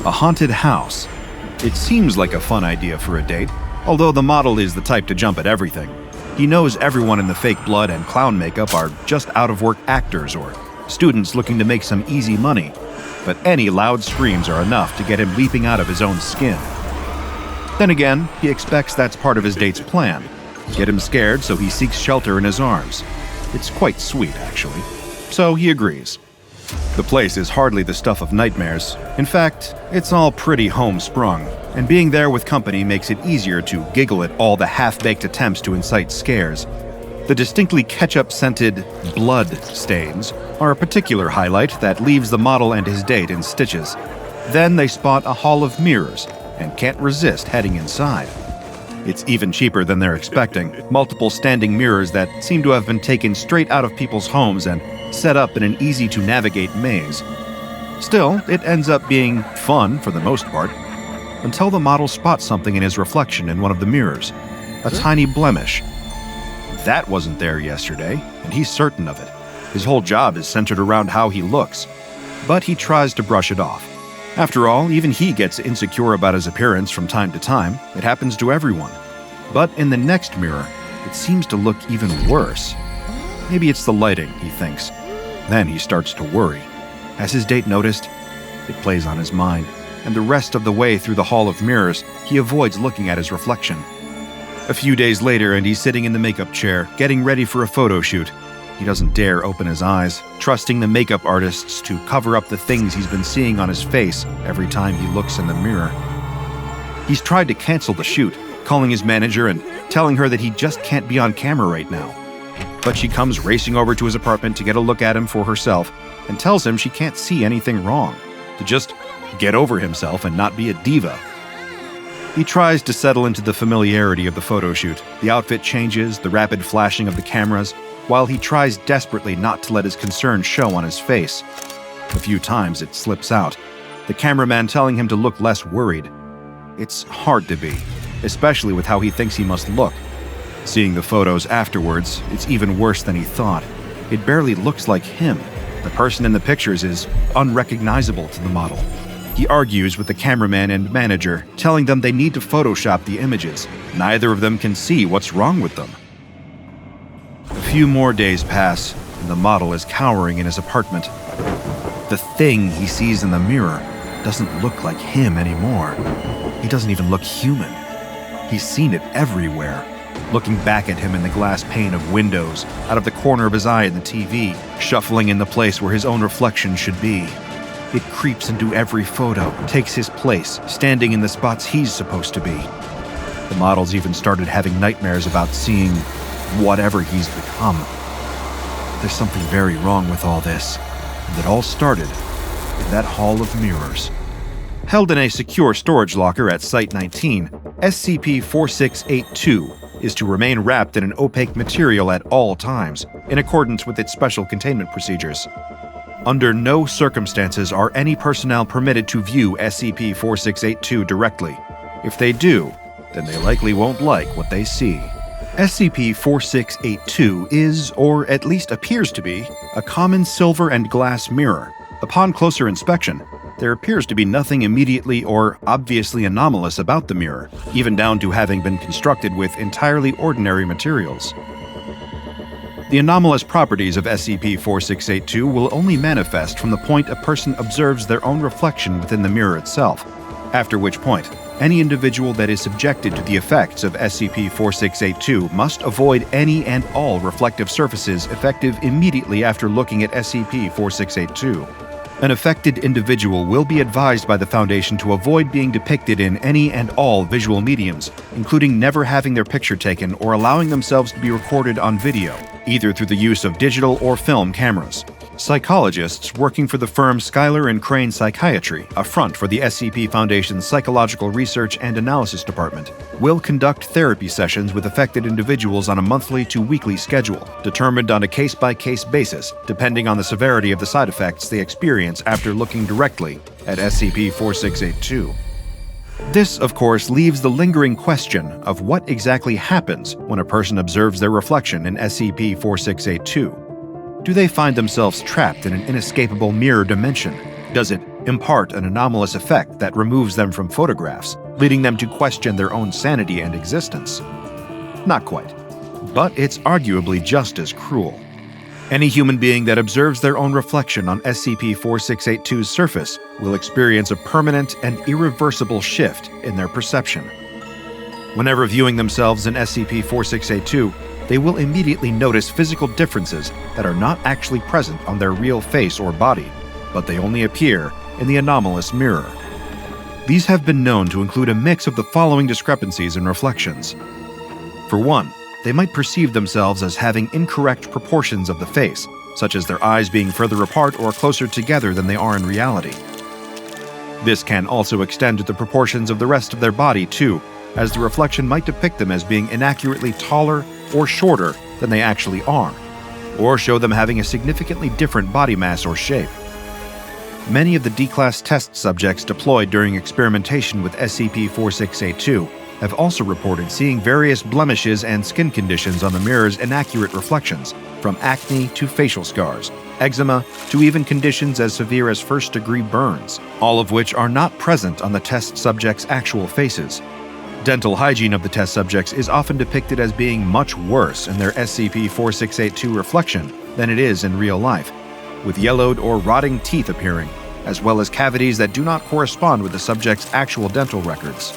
A haunted house. It seems like a fun idea for a date, although the model is the type to jump at everything. He knows everyone in the fake blood and clown makeup are just out-of-work actors or students looking to make some easy money, but any loud screams are enough to get him leaping out of his own skin. Then again, he expects that's part of his date's plan. Get him scared so he seeks shelter in his arms. It's quite sweet, actually. So he agrees. The place is hardly the stuff of nightmares. In fact, it's all pretty homesprung, and being there with company makes it easier to giggle at all the half-baked attempts to incite scares. The distinctly ketchup-scented blood stains are a particular highlight that leaves the model and his date in stitches. Then they spot a hall of mirrors and can't resist heading inside. It's even cheaper than they're expecting. Multiple standing mirrors that seem to have been taken straight out of people's homes and set up in an easy-to-navigate maze. Still, it ends up being fun for the most part, until the model spots something in his reflection in one of the mirrors. A tiny blemish. That wasn't there yesterday, and he's certain of it. His whole job is centered around how he looks. But he tries to brush it off. After all, even he gets insecure about his appearance from time to time. It happens to everyone. But in the next mirror, it seems to look even worse. Maybe it's the lighting, he thinks. Then he starts to worry. Has his date noticed? It plays on his mind, and the rest of the way through the hall of mirrors, he avoids looking at his reflection. A few days later, and he's sitting in the makeup chair, getting ready for a photo shoot. He doesn't dare open his eyes, trusting the makeup artists to cover up the things he's been seeing on his face every time he looks in the mirror. He's tried to cancel the shoot, calling his manager and telling her that he just can't be on camera right now. But she comes racing over to his apartment to get a look at him for herself and tells him she can't see anything wrong, to just get over himself and not be a diva. He tries to settle into the familiarity of the photo shoot. The outfit changes, the rapid flashing of the cameras, while he tries desperately not to let his concern show on his face. A few times it slips out, the cameraman telling him to look less worried. It's hard to be, especially with how he thinks he must look. Seeing the photos afterwards, it's even worse than he thought. It barely looks like him. The person in the pictures is unrecognizable to the model. He argues with the cameraman and manager, telling them they need to Photoshop the images. Neither of them can see what's wrong with them. A few more days pass, and the model is cowering in his apartment. The thing he sees in the mirror doesn't look like him anymore. He doesn't even look human. He's seen it everywhere. Looking back at him in the glass pane of windows, out of the corner of his eye in the TV, shuffling in the place where his own reflection should be. It creeps into every photo, takes his place, standing in the spots he's supposed to be. The model's even started having nightmares about seeing whatever he's become. There's something very wrong with all this, and it all started in that hall of mirrors. Held in a secure storage locker at Site 19, SCP-4682 is to remain wrapped in an opaque material at all times, in accordance with its special containment procedures. Under no circumstances are any personnel permitted to view SCP-4682 directly. If they do, then they likely won't like what they see. SCP-4682 is, or at least appears to be, a common silver and glass mirror. Upon closer inspection, there appears to be nothing immediately or obviously anomalous about the mirror, even down to having been constructed with entirely ordinary materials. The anomalous properties of SCP-4682 will only manifest from the point a person observes their own reflection within the mirror itself, after which point, any individual that is subjected to the effects of SCP-4682 must avoid any and all reflective surfaces effective immediately after looking at SCP-4682. An affected individual will be advised by the Foundation to avoid being depicted in any and all visual mediums, including never having their picture taken or allowing themselves to be recorded on video, either through the use of digital or film cameras. Psychologists working for the firm Schuyler and Crane Psychiatry, a front for the SCP Foundation's Psychological Research and Analysis Department, will conduct therapy sessions with affected individuals on a monthly to weekly schedule, determined on a case-by-case basis, depending on the severity of the side effects they experience after looking directly at SCP-4682. This, of course, leaves the lingering question of what exactly happens when a person observes their reflection in SCP-4682. Do they find themselves trapped in an inescapable mirror dimension? Does it impart an anomalous effect that removes them from photographs, leading them to question their own sanity and existence? Not quite, but it's arguably just as cruel. Any human being that observes their own reflection on SCP-4682's surface will experience a permanent and irreversible shift in their perception. Whenever viewing themselves in SCP-4682, they will immediately notice physical differences that are not actually present on their real face or body, but they only appear in the anomalous mirror. These have been known to include a mix of the following discrepancies in reflections. For one, they might perceive themselves as having incorrect proportions of the face, such as their eyes being further apart or closer together than they are in reality. This can also extend to the proportions of the rest of their body too, as the reflection might depict them as being inaccurately taller or shorter than they actually are, or show them having a significantly different body mass or shape. Many of the D-Class test subjects deployed during experimentation with SCP-4682 have also reported seeing various blemishes and skin conditions on the mirror's inaccurate reflections, from acne to facial scars, eczema to even conditions as severe as first-degree burns, all of which are not present on the test subjects' actual faces. Dental hygiene of the test subjects is often depicted as being much worse in their SCP-4682 reflection than it is in real life, with yellowed or rotting teeth appearing, as well as cavities that do not correspond with the subject's actual dental records.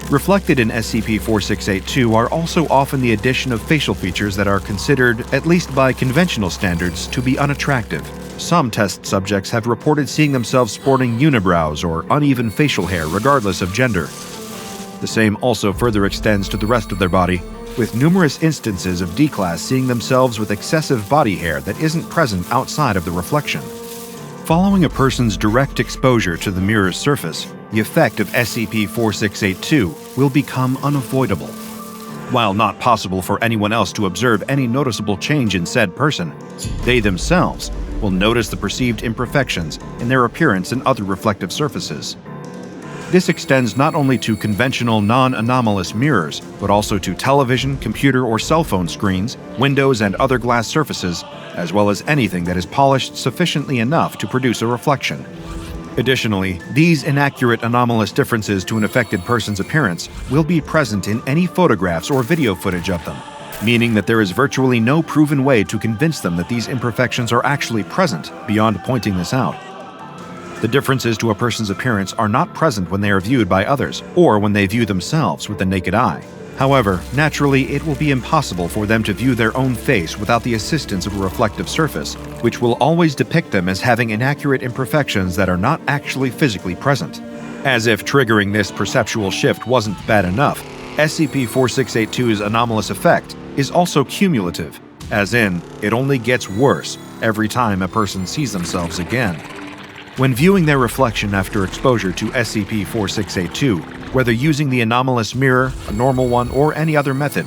Reflected in SCP-4682 are also often the addition of facial features that are considered, at least by conventional standards, to be unattractive. Some test subjects have reported seeing themselves sporting unibrows or uneven facial hair regardless of gender. The same also further extends to the rest of their body, with numerous instances of D-Class seeing themselves with excessive body hair that isn't present outside of the reflection. Following a person's direct exposure to the mirror's surface, the effect of SCP-4682 will become unavoidable. While not possible for anyone else to observe any noticeable change in said person, they themselves will notice the perceived imperfections in their appearance and other reflective surfaces. This extends not only to conventional non-anomalous mirrors, but also to television, computer, or cell phone screens, windows, and other glass surfaces, as well as anything that is polished sufficiently enough to produce a reflection. Additionally, these inaccurate anomalous differences to an affected person's appearance will be present in any photographs or video footage of them, meaning that there is virtually no proven way to convince them that these imperfections are actually present beyond pointing this out. The differences to a person's appearance are not present when they are viewed by others, or when they view themselves with the naked eye. However, naturally, it will be impossible for them to view their own face without the assistance of a reflective surface, which will always depict them as having inaccurate imperfections that are not actually physically present. As if triggering this perceptual shift wasn't bad enough, SCP-4682's anomalous effect is also cumulative, as in, it only gets worse every time a person sees themselves again. When viewing their reflection after exposure to SCP-4682, whether using the anomalous mirror, a normal one, or any other method,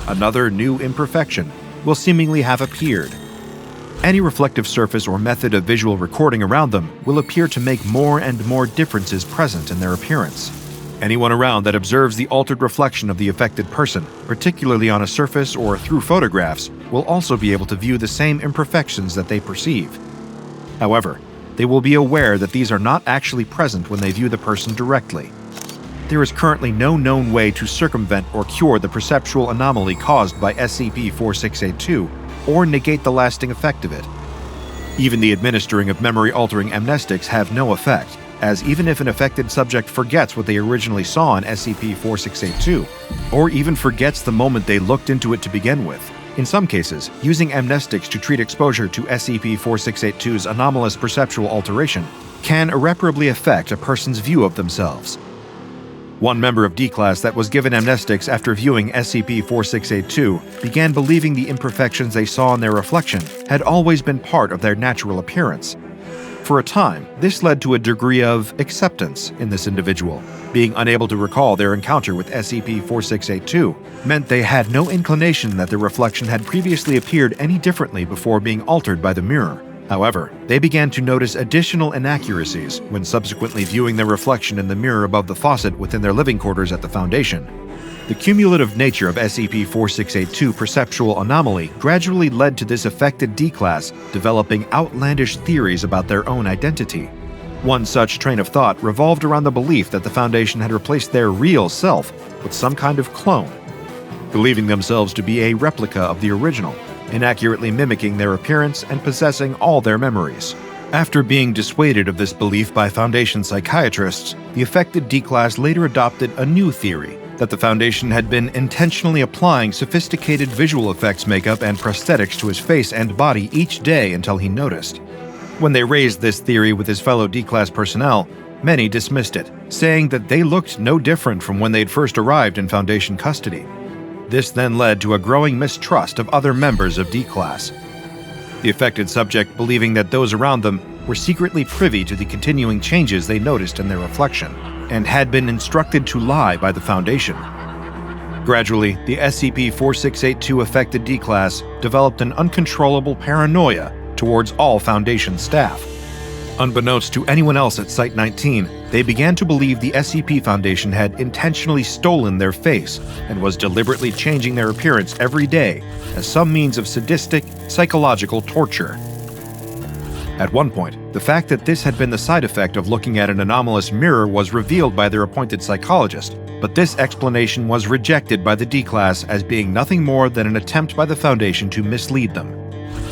another new imperfection will seemingly have appeared. Any reflective surface or method of visual recording around them will appear to make more and more differences present in their appearance. Anyone around that observes the altered reflection of the affected person, particularly on a surface or through photographs, will also be able to view the same imperfections that they perceive. However, they will be aware that these are not actually present when they view the person directly. There is currently no known way to circumvent or cure the perceptual anomaly caused by SCP-4682 or negate the lasting effect of it. Even the administering of memory-altering amnestics have no effect, as even if an affected subject forgets what they originally saw in SCP-4682, or even forgets the moment they looked into it to begin with, in some cases, using amnestics to treat exposure to SCP-4682's anomalous perceptual alteration can irreparably affect a person's view of themselves. One member of D-Class that was given amnestics after viewing SCP-4682 began believing the imperfections they saw in their reflection had always been part of their natural appearance. For a time, this led to a degree of acceptance in this individual. Being unable to recall their encounter with SCP-4682 meant they had no inclination that their reflection had previously appeared any differently before being altered by the mirror. However, they began to notice additional inaccuracies when subsequently viewing their reflection in the mirror above the faucet within their living quarters at the Foundation. The cumulative nature of SCP-4682 perceptual anomaly gradually led to this affected D-Class developing outlandish theories about their own identity. One such train of thought revolved around the belief that the Foundation had replaced their real self with some kind of clone, believing themselves to be a replica of the original, inaccurately mimicking their appearance and possessing all their memories. After being dissuaded of this belief by Foundation psychiatrists, the affected D-Class later adopted a new theory that the Foundation had been intentionally applying sophisticated visual effects makeup and prosthetics to his face and body each day until he noticed. When they raised this theory with his fellow D-Class personnel, many dismissed it, saying that they looked no different from when they'd first arrived in Foundation custody. This then led to a growing mistrust of other members of D-Class. The affected subject believing that those around them were secretly privy to the continuing changes they noticed in their reflection, and had been instructed to lie by the Foundation. Gradually, the SCP-4682 affected D-Class developed an uncontrollable paranoia towards all Foundation staff. Unbeknownst to anyone else at Site-19, they began to believe the SCP Foundation had intentionally stolen their face and was deliberately changing their appearance every day as some means of sadistic, psychological torture. At one point, the fact that this had been the side effect of looking at an anomalous mirror was revealed by their appointed psychologist, but this explanation was rejected by the D-Class as being nothing more than an attempt by the Foundation to mislead them.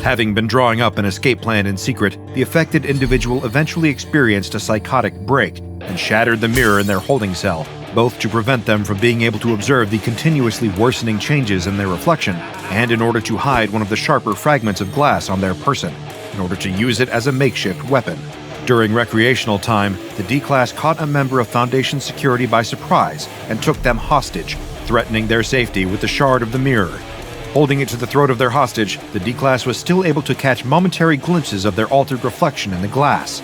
Having been drawing up an escape plan in secret, the affected individual eventually experienced a psychotic break and shattered the mirror in their holding cell, both to prevent them from being able to observe the continuously worsening changes in their reflection, and in order to hide one of the sharper fragments of glass on their person, in order to use it as a makeshift weapon. During recreational time, the D-Class caught a member of Foundation security by surprise and took them hostage, threatening their safety with the shard of the mirror. Holding it to the throat of their hostage, the D-Class was still able to catch momentary glimpses of their altered reflection in the glass.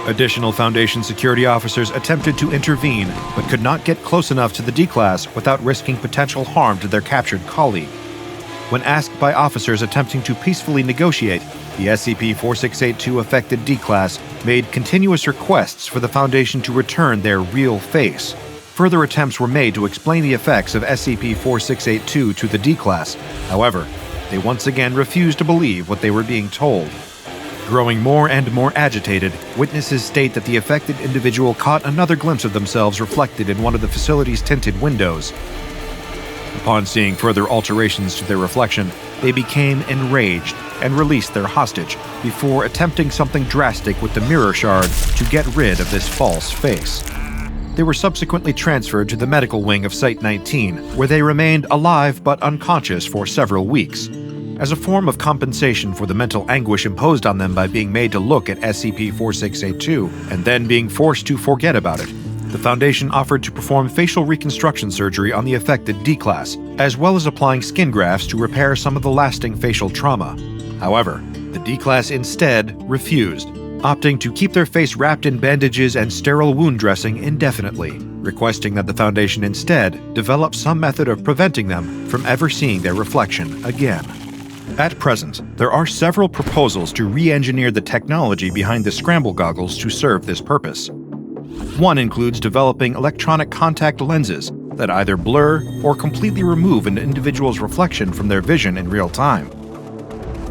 Additional Foundation security officers attempted to intervene, but could not get close enough to the D-Class without risking potential harm to their captured colleague. When asked by officers attempting to peacefully negotiate, the SCP-4682 affected D-Class made continuous requests for the Foundation to return their real face. Further attempts were made to explain the effects of SCP-4682 to the D-Class. However, they once again refused to believe what they were being told. Growing more and more agitated, witnesses state that the affected individual caught another glimpse of themselves reflected in one of the facility's tinted windows. Upon seeing further alterations to their reflection, they became enraged and released their hostage before attempting something drastic with the mirror shard to get rid of this false face. They were subsequently transferred to the medical wing of Site-19, where they remained alive but unconscious for several weeks. As a form of compensation for the mental anguish imposed on them by being made to look at SCP-4682 and then being forced to forget about it, the Foundation offered to perform facial reconstruction surgery on the affected D-Class, as well as applying skin grafts to repair some of the lasting facial trauma. However, the D-Class instead refused, opting to keep their face wrapped in bandages and sterile wound dressing indefinitely, requesting that the Foundation instead develop some method of preventing them from ever seeing their reflection again. At present, there are several proposals to re-engineer the technology behind the scramble goggles to serve this purpose. One includes developing electronic contact lenses that either blur or completely remove an individual's reflection from their vision in real time.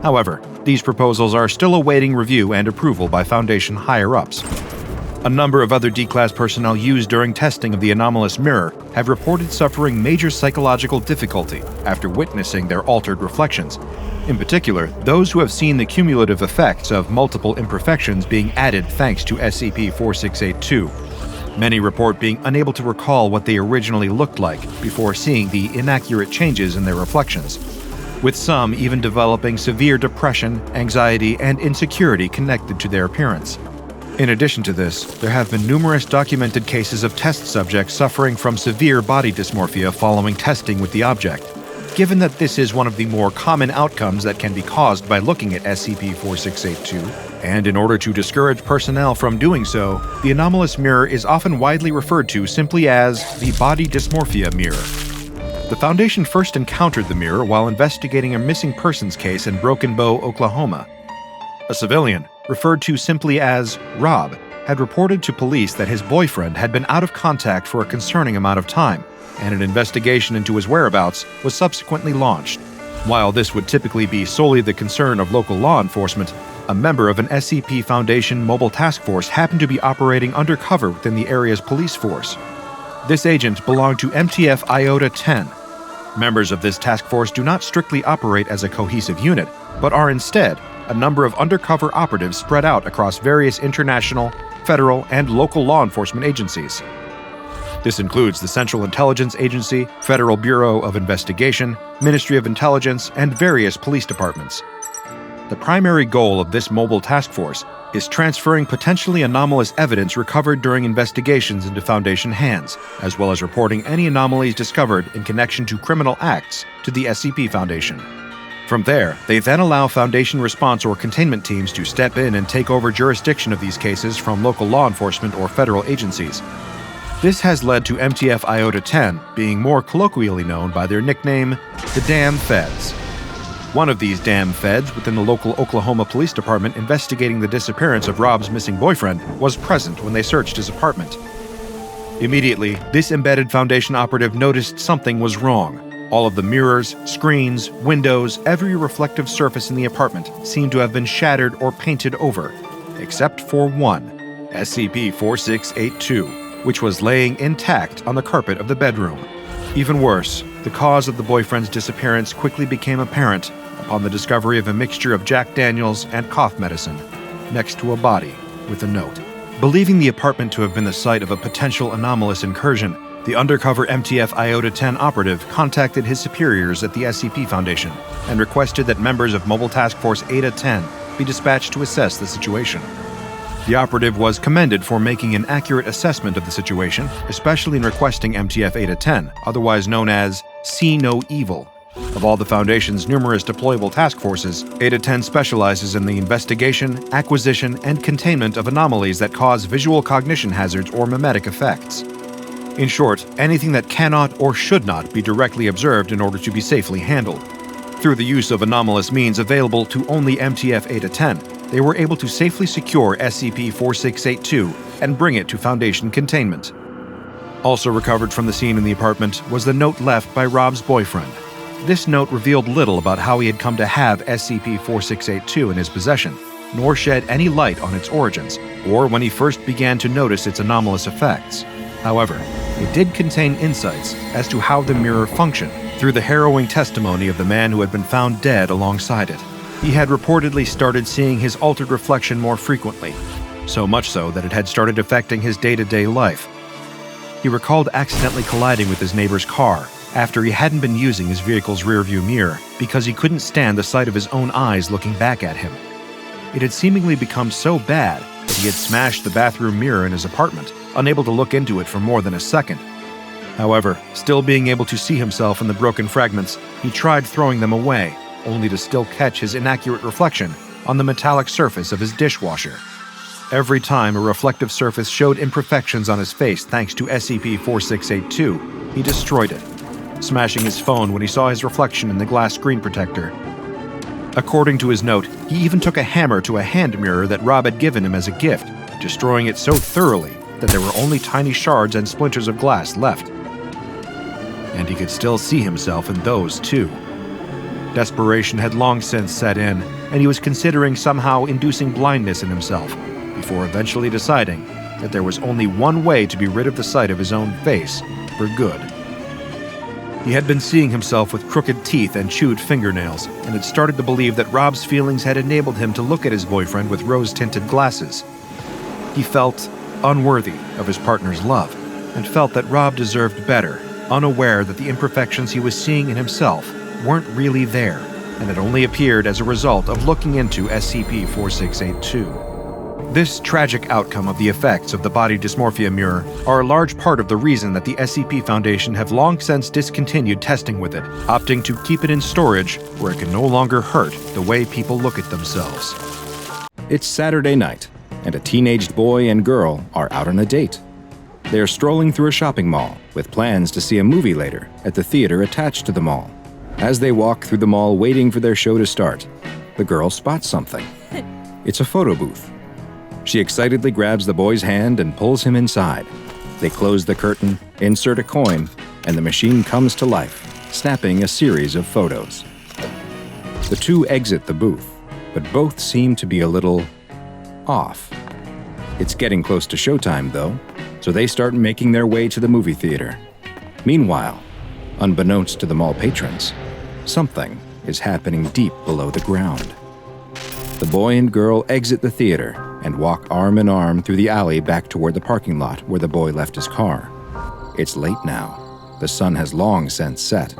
However, these proposals are still awaiting review and approval by Foundation higher-ups. A number of other D-Class personnel used during testing of the anomalous mirror have reported suffering major psychological difficulty after witnessing their altered reflections. In particular, those who have seen the cumulative effects of multiple imperfections being added thanks to SCP-4682. Many report being unable to recall what they originally looked like before seeing the inaccurate changes in their reflections, with some even developing severe depression, anxiety, and insecurity connected to their appearance. In addition to this, there have been numerous documented cases of test subjects suffering from severe body dysmorphia following testing with the object. Given that this is one of the more common outcomes that can be caused by looking at SCP-4682, and in order to discourage personnel from doing so, the anomalous mirror is often widely referred to simply as the body dysmorphia mirror. The Foundation first encountered the mirror while investigating a missing persons case in Broken Bow, Oklahoma. A civilian, referred to simply as Rob, had reported to police that his boyfriend had been out of contact for a concerning amount of time, and an investigation into his whereabouts was subsequently launched. While this would typically be solely the concern of local law enforcement, a member of an SCP Foundation mobile task force happened to be operating undercover within the area's police force. This agent belonged to MTF Iota-10. Members of this task force do not strictly operate as a cohesive unit, but are instead a number of undercover operatives spread out across various international, federal, and local law enforcement agencies. This includes the Central Intelligence Agency, Federal Bureau of Investigation, Ministry of Intelligence, and various police departments. The primary goal of this mobile task force is transferring potentially anomalous evidence recovered during investigations into Foundation hands, as well as reporting any anomalies discovered in connection to criminal acts to the SCP Foundation. From there, they then allow Foundation response or containment teams to step in and take over jurisdiction of these cases from local law enforcement or federal agencies. This has led to MTF Iota-10 being more colloquially known by their nickname, the Damn Feds. One of these damn feds within the local Oklahoma Police Department investigating the disappearance of Rob's missing boyfriend was present when they searched his apartment. Immediately, this embedded Foundation operative noticed something was wrong. All of the mirrors, screens, windows, every reflective surface in the apartment seemed to have been shattered or painted over, except for one, SCP-4682, which was laying intact on the carpet of the bedroom. Even worse, the cause of the boyfriend's disappearance quickly became apparent upon the discovery of a mixture of Jack Daniels and cough medicine next to a body with a note. Believing the apartment to have been the site of a potential anomalous incursion, the undercover MTF Iota-10 operative contacted his superiors at the SCP Foundation and requested that members of Mobile Task Force Eta-10 be dispatched to assess the situation. The operative was commended for making an accurate assessment of the situation, especially in requesting MTF Eta-10, otherwise known as See No Evil. Of all the Foundation's numerous deployable task forces, Eta-10 specializes in the investigation, acquisition, and containment of anomalies that cause visual cognition hazards or mimetic effects. In short, anything that cannot or should not be directly observed in order to be safely handled. Through the use of anomalous means available to only MTF Eta-10, they were able to safely secure SCP-4682 and bring it to Foundation containment. Also recovered from the scene in the apartment was the note left by Rob's boyfriend. This note revealed little about how he had come to have SCP-4682 in his possession, nor shed any light on its origins, or when he first began to notice its anomalous effects. However, it did contain insights as to how the mirror functioned through the harrowing testimony of the man who had been found dead alongside it. He had reportedly started seeing his altered reflection more frequently, so much so that it had started affecting his day-to-day life. He recalled accidentally colliding with his neighbor's car after he hadn't been using his vehicle's rearview mirror because he couldn't stand the sight of his own eyes looking back at him. It had seemingly become so bad that he had smashed the bathroom mirror in his apartment, unable to look into it for more than a second. However, still being able to see himself in the broken fragments, he tried throwing them away, only to still catch his inaccurate reflection on the metallic surface of his dishwasher. Every time a reflective surface showed imperfections on his face thanks to SCP-4682, he destroyed it, smashing his phone when he saw his reflection in the glass screen protector. According to his note, he even took a hammer to a hand mirror that Rob had given him as a gift, destroying it so thoroughly that there were only tiny shards and splinters of glass left. And he could still see himself in those, too. Desperation had long since set in, and he was considering somehow inducing blindness in himself, before eventually deciding that there was only one way to be rid of the sight of his own face for good. He had been seeing himself with crooked teeth and chewed fingernails, and had started to believe that Rob's feelings had enabled him to look at his boyfriend with rose-tinted glasses. He felt unworthy of his partner's love, and felt that Rob deserved better, unaware that the imperfections he was seeing in himself weren't really there, and had only appeared as a result of looking into SCP-4682. This tragic outcome of the effects of the body dysmorphia mirror are a large part of the reason that the SCP Foundation have long since discontinued testing with it, opting to keep it in storage where it can no longer hurt the way people look at themselves. It's Saturday night, and a teenaged boy and girl are out on a date. They are strolling through a shopping mall with plans to see a movie later at the theater attached to the mall. As they walk through the mall waiting for their show to start, the girl spots something. It's a photo booth. She excitedly grabs the boy's hand and pulls him inside. They close the curtain, insert a coin, and the machine comes to life, snapping a series of photos. The two exit the booth, but both seem to be a little off. It's getting close to showtime, though, so they start making their way to the movie theater. Meanwhile, unbeknownst to the mall patrons, something is happening deep below the ground. The boy and girl exit the theater and walk arm in arm through the alley back toward the parking lot where the boy left his car. It's late now. The sun has long since set,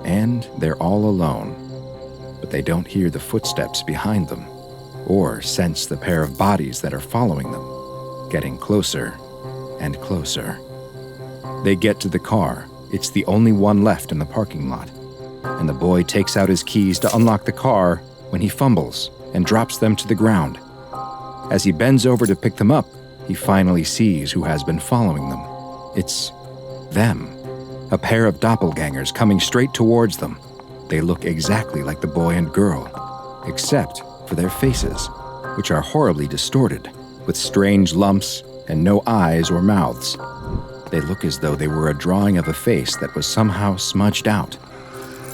and they're all alone. But they don't hear the footsteps behind them, or sense the pair of bodies that are following them, getting closer and closer. They get to the car. It's the only one left in the parking lot, and the boy takes out his keys to unlock the car when he fumbles and drops them to the ground. As he bends over to pick them up, he finally sees who has been following them. It's them, a pair of doppelgangers coming straight towards them. They look exactly like the boy and girl, except for their faces, which are horribly distorted, with strange lumps and no eyes or mouths. They look as though they were a drawing of a face that was somehow smudged out.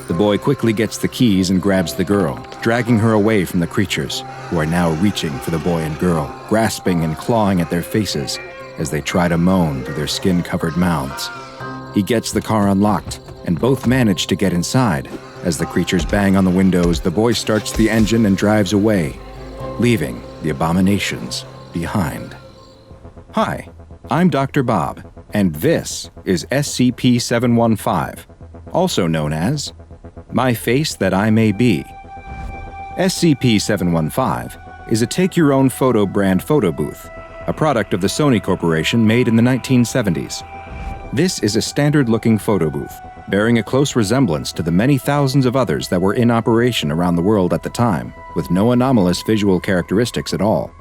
The boy quickly gets the keys and grabs the girl, dragging her away from the creatures, who are now reaching for the boy and girl, grasping and clawing at their faces as they try to moan through their skin-covered mouths. He gets the car unlocked, and both manage to get inside. As the creatures bang on the windows, the boy starts the engine and drives away, leaving the abominations behind. Hi, I'm Dr. Bob, and this is SCP-715, also known as My Face That I May Be. SCP-715 is a take-your-own-photo brand photo booth, a product of the Sony Corporation made in the 1970s. This is a standard-looking photo booth, bearing a close resemblance to the many thousands of others that were in operation around the world at the time, with no anomalous visual characteristics at all.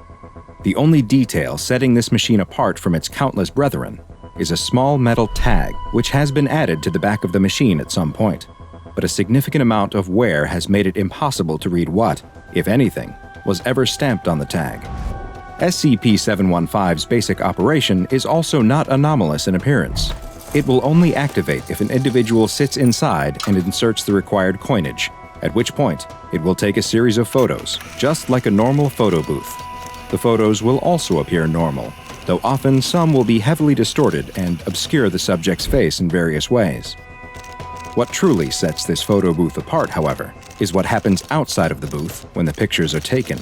The only detail setting this machine apart from its countless brethren is a small metal tag which has been added to the back of the machine at some point, but a significant amount of wear has made it impossible to read what, if anything, was ever stamped on the tag. SCP-715's basic operation is also not anomalous in appearance. It will only activate if an individual sits inside and inserts the required coinage, at which point it will take a series of photos, just like a normal photo booth. The photos will also appear normal, though often some will be heavily distorted and obscure the subject's face in various ways. What truly sets this photo booth apart, however, is what happens outside of the booth when the pictures are taken.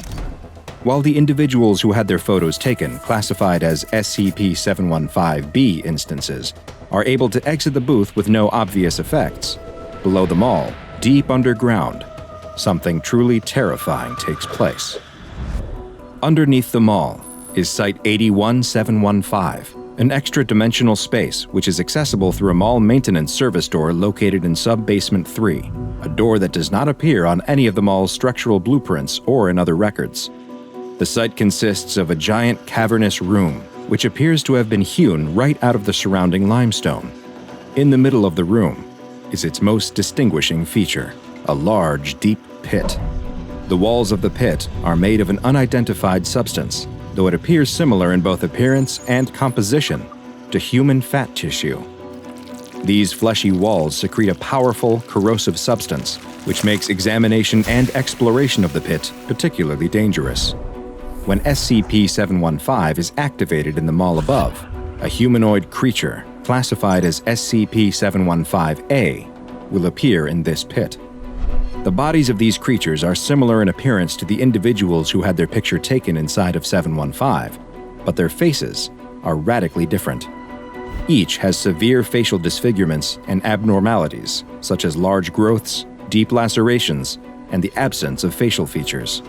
While the individuals who had their photos taken, classified as SCP-715-B instances, are able to exit the booth with no obvious effects, below the mall, deep underground, something truly terrifying takes place. Underneath the mall is Site-81715, an extra-dimensional space which is accessible through a mall maintenance service door located in Sub-Basement 3, a door that does not appear on any of the mall's structural blueprints or in other records. The site consists of a giant cavernous room, which appears to have been hewn right out of the surrounding limestone. In the middle of the room is its most distinguishing feature, a large, deep pit. The walls of the pit are made of an unidentified substance, though it appears similar in both appearance and composition to human fat tissue. These fleshy walls secrete a powerful, corrosive substance, which makes examination and exploration of the pit particularly dangerous. When SCP-715 is activated in the mall above, a humanoid creature, classified as SCP-715-A, will appear in this pit. The bodies of these creatures are similar in appearance to the individuals who had their picture taken inside of 715, but their faces are radically different. Each has severe facial disfigurements and abnormalities, such as large growths, deep lacerations, and the absence of facial features.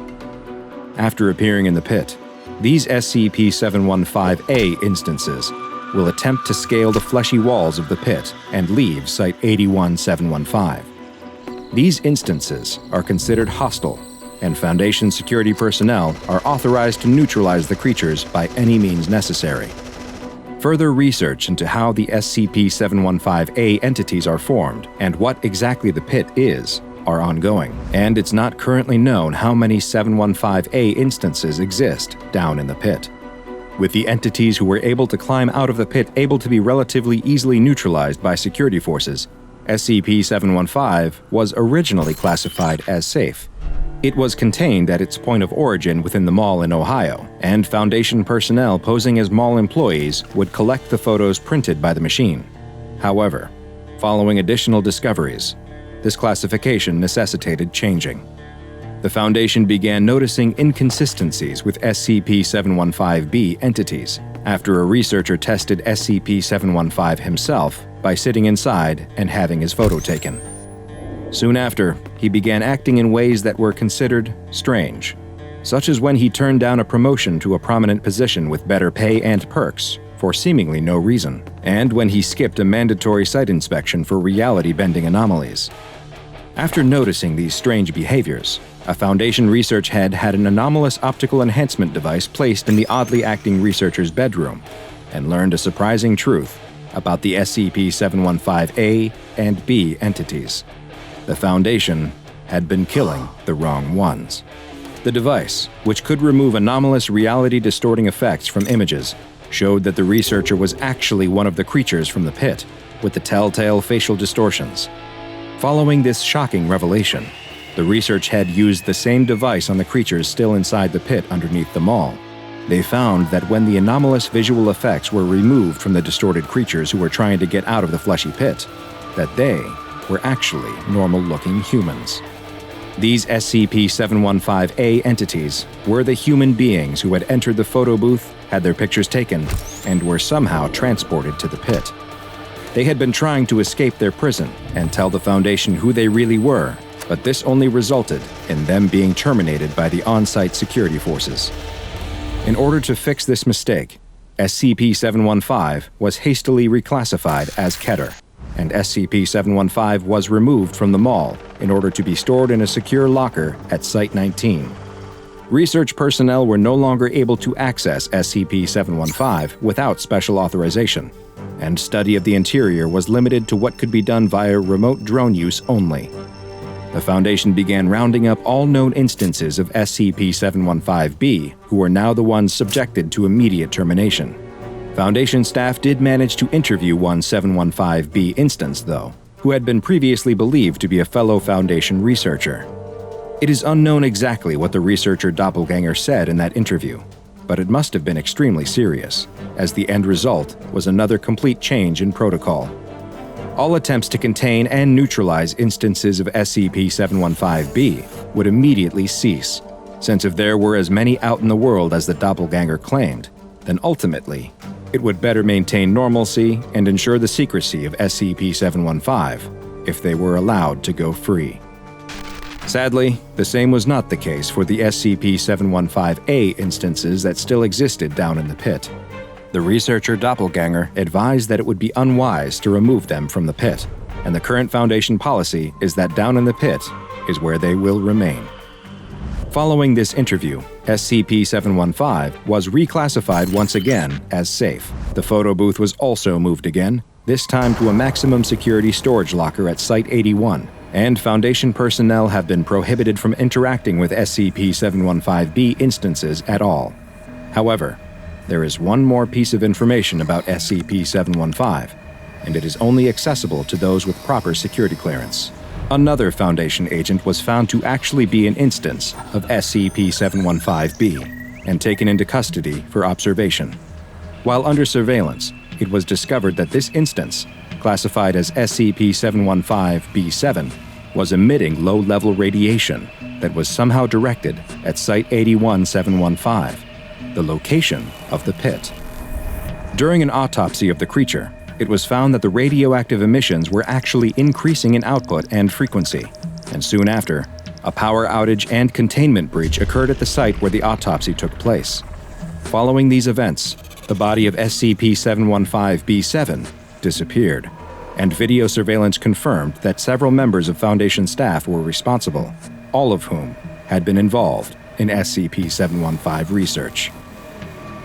After appearing in the pit, these SCP-715-A instances will attempt to scale the fleshy walls of the pit and leave Site-81715. These instances are considered hostile, and Foundation security personnel are authorized to neutralize the creatures by any means necessary. Further research into how the SCP-715-A entities are formed and what exactly the pit is are ongoing, and it's not currently known how many 715-A instances exist down in the pit. With the entities who were able to climb out of the pit able to be relatively easily neutralized by security forces, SCP-715 was originally classified as safe, It was contained at its point of origin within the mall in Ohio, and Foundation personnel posing as mall employees would collect the photos printed by the machine. However, following additional discoveries, this classification necessitated changing. The Foundation began noticing inconsistencies with SCP-715B entities after a researcher tested SCP-715 himself by sitting inside and having his photo taken. Soon after, he began acting in ways that were considered strange, such as when he turned down a promotion to a prominent position with better pay and perks for seemingly no reason, and when he skipped a mandatory site inspection for reality-bending anomalies. After noticing these strange behaviors, a Foundation research head had an anomalous optical enhancement device placed in the oddly acting researcher's bedroom and learned a surprising truth about the SCP-715A and B entities. The Foundation had been killing the wrong ones. The device, which could remove anomalous reality-distorting effects from images, showed that the researcher was actually one of the creatures from the pit, with the telltale facial distortions. Following this shocking revelation, the research head used the same device on the creatures still inside the pit underneath the mall. They found that when the anomalous visual effects were removed from the distorted creatures who were trying to get out of the fleshy pit, that they were actually normal-looking humans. These SCP-715A entities were the human beings who had entered the photo booth, had their pictures taken, and were somehow transported to the pit. They had been trying to escape their prison and tell the Foundation who they really were, but this only resulted in them being terminated by the on-site security forces. In order to fix this mistake, SCP-715 was hastily reclassified as Keter, and SCP-715 was removed from the mall in order to be stored in a secure locker at Site-19. Research personnel were no longer able to access SCP-715 without special authorization, and study of the interior was limited to what could be done via remote drone use only. The Foundation began rounding up all known instances of SCP-715B, who were now the ones subjected to immediate termination. Foundation staff did manage to interview one 715B instance, though, who had been previously believed to be a fellow Foundation researcher. It is unknown exactly what the researcher doppelganger said in that interview, but it must have been extremely serious, as the end result was another complete change in protocol. All attempts to contain and neutralize instances of SCP-715B would immediately cease, since if there were as many out in the world as the doppelganger claimed, then ultimately, it would better maintain normalcy and ensure the secrecy of SCP-715 if they were allowed to go free. Sadly, the same was not the case for the SCP-715A instances that still existed down in the pit. The researcher doppelganger advised that it would be unwise to remove them from the pit, and the current Foundation policy is that down in the pit is where they will remain. Following this interview, SCP-715 was reclassified once again as safe. The photo booth was also moved again, this time to a maximum security storage locker at Site-81, and Foundation personnel have been prohibited from interacting with SCP-715B instances at all. However, there is one more piece of information about SCP-715, and it is only accessible to those with proper security clearance. Another Foundation agent was found to actually be an instance of SCP-715B and taken into custody for observation. While under surveillance, it was discovered that this instance, classified as SCP-715B7, was emitting low-level radiation that was somehow directed at Site-81-715, the location of the pit. During an autopsy of the creature, it was found that the radioactive emissions were actually increasing in output and frequency, and soon after, a power outage and containment breach occurred at the site where the autopsy took place. Following these events, the body of SCP-715B7 disappeared, and video surveillance confirmed that several members of Foundation staff were responsible, all of whom had been involved in SCP-715 research.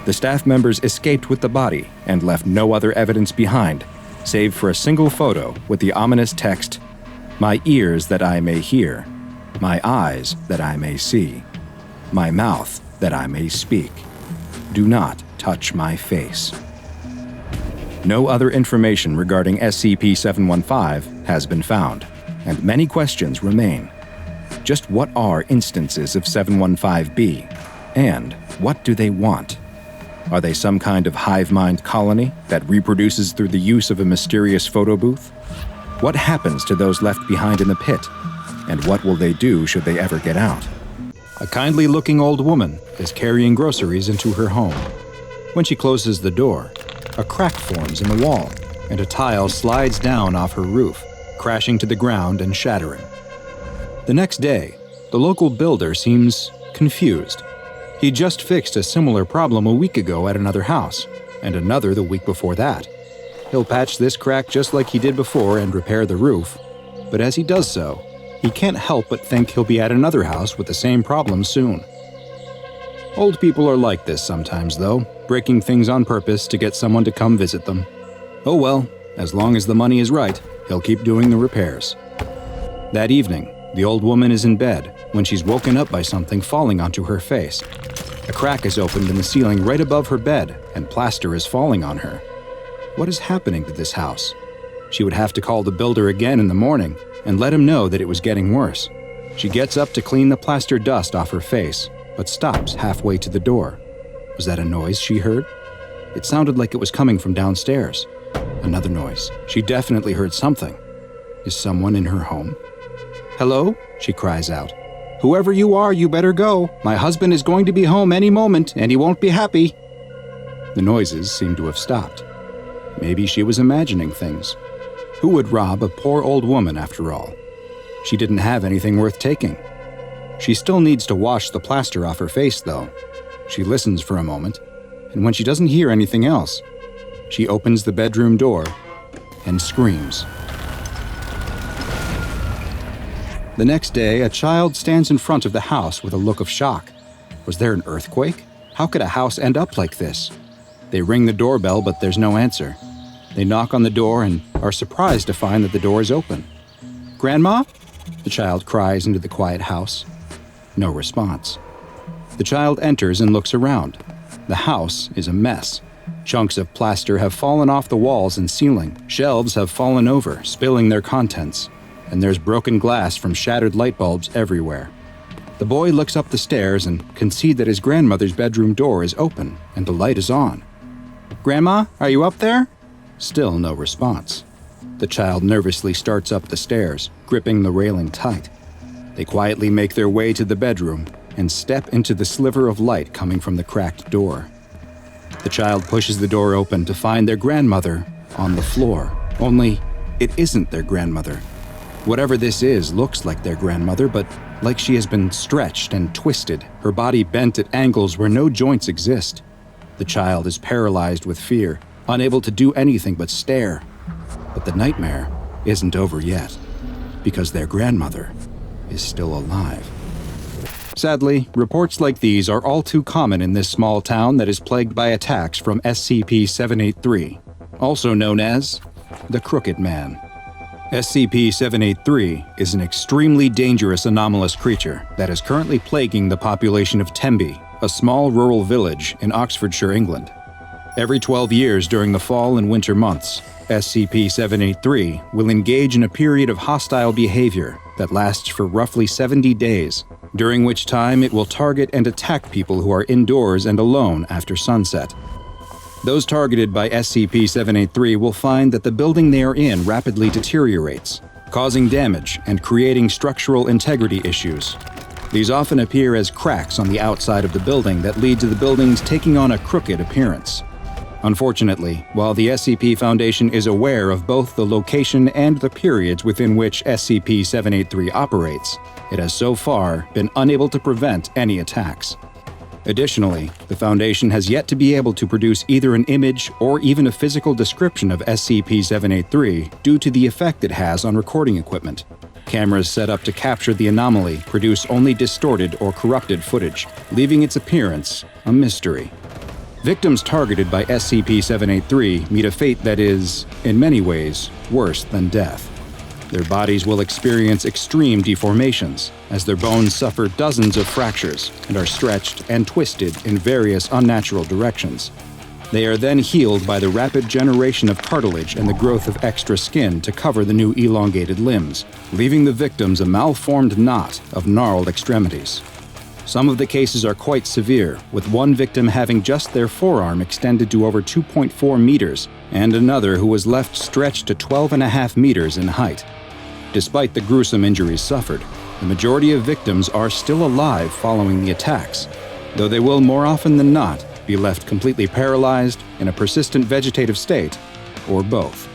The staff members escaped with the body and left no other evidence behind, save for a single photo with the ominous text, "My ears that I may hear, my eyes that I may see, my mouth that I may speak. Do not touch my face." No other information regarding SCP-715 has been found, and many questions remain. Just what are instances of 715B? And what do they want? Are they some kind of hive mind colony that reproduces through the use of a mysterious photo booth? What happens to those left behind in the pit? And what will they do should they ever get out? A kindly-looking old woman is carrying groceries into her home. When she closes the door, a crack forms in the wall, and a tile slides down off her roof, crashing to the ground and shattering. The next day, the local builder seems confused. He just fixed a similar problem a week ago at another house, and another the week before that. He'll patch this crack just like he did before and repair the roof, but as he does so, he can't help but think he'll be at another house with the same problem soon. Old people are like this sometimes, though, breaking things on purpose to get someone to come visit them. Oh well, as long as the money is right, he'll keep doing the repairs. That evening, the old woman is in bed when she's woken up by something falling onto her face. A crack is opened in the ceiling right above her bed, and plaster is falling on her. What is happening to this house? She would have to call the builder again in the morning and let him know that it was getting worse. She gets up to clean the plaster dust off her face, but stops halfway to the door. Was that a noise she heard? It sounded like it was coming from downstairs. Another noise. She definitely heard something. Is someone in her home? "Hello?" she cries out. "Whoever you are, you better go. My husband is going to be home any moment, and he won't be happy." The noises seem to have stopped. Maybe she was imagining things. Who would rob a poor old woman, after all? She didn't have anything worth taking. She still needs to wash the plaster off her face, though. She listens for a moment, and when she doesn't hear anything else, she opens the bedroom door and screams. The next day, a child stands in front of the house with a look of shock. Was there an earthquake? How could a house end up like this? They ring the doorbell, but there's no answer. They knock on the door and are surprised to find that the door is open. "Grandma?" the child cries into the quiet house. No response. The child enters and looks around. The house is a mess. Chunks of plaster have fallen off the walls and ceiling. Shelves have fallen over, spilling their contents. And there's broken glass from shattered light bulbs everywhere. The boy looks up the stairs and can see that his grandmother's bedroom door is open and the light is on. "Grandma, are you up there?" Still no response. The child nervously starts up the stairs, gripping the railing tight. They quietly make their way to the bedroom and step into the sliver of light coming from the cracked door. The child pushes the door open to find their grandmother on the floor. Only, it isn't their grandmother. Whatever this is looks like their grandmother, but like she has been stretched and twisted, her body bent at angles where no joints exist. The child is paralyzed with fear, unable to do anything but stare. But the nightmare isn't over yet, because their grandmother is still alive. Sadly, reports like these are all too common in this small town that is plagued by attacks from SCP-913, also known as the Crooked Man. SCP-913 is an extremely dangerous anomalous creature that is currently plaguing the population of Tembe, a small rural village in Oxfordshire, England. Every 12 years during the fall and winter months, SCP-913 will engage in a period of hostile behavior that lasts for roughly 70 days, during which time it will target and attack people who are indoors and alone after sunset. Those targeted by SCP-913 will find that the building they are in rapidly deteriorates, causing damage and creating structural integrity issues. These often appear as cracks on the outside of the building that lead to the buildings taking on a crooked appearance. Unfortunately, while the SCP Foundation is aware of both the location and the periods within which SCP-913 operates, it has so far been unable to prevent any attacks. Additionally, the Foundation has yet to be able to produce either an image or even a physical description of SCP-913 due to the effect it has on recording equipment. Cameras set up to capture the anomaly produce only distorted or corrupted footage, leaving its appearance a mystery. Victims targeted by SCP-913 meet a fate that is, in many ways, worse than death. Their bodies will experience extreme deformations, as their bones suffer dozens of fractures and are stretched and twisted in various unnatural directions. They are then healed by the rapid generation of cartilage and the growth of extra skin to cover the new elongated limbs, leaving the victims a malformed knot of gnarled extremities. Some of the cases are quite severe, with one victim having just their forearm extended to over 2.4 meters, and another who was left stretched to 12.5 meters in height. Despite the gruesome injuries suffered, the majority of victims are still alive following the attacks, though they will more often than not be left completely paralyzed, in a persistent vegetative state, or both.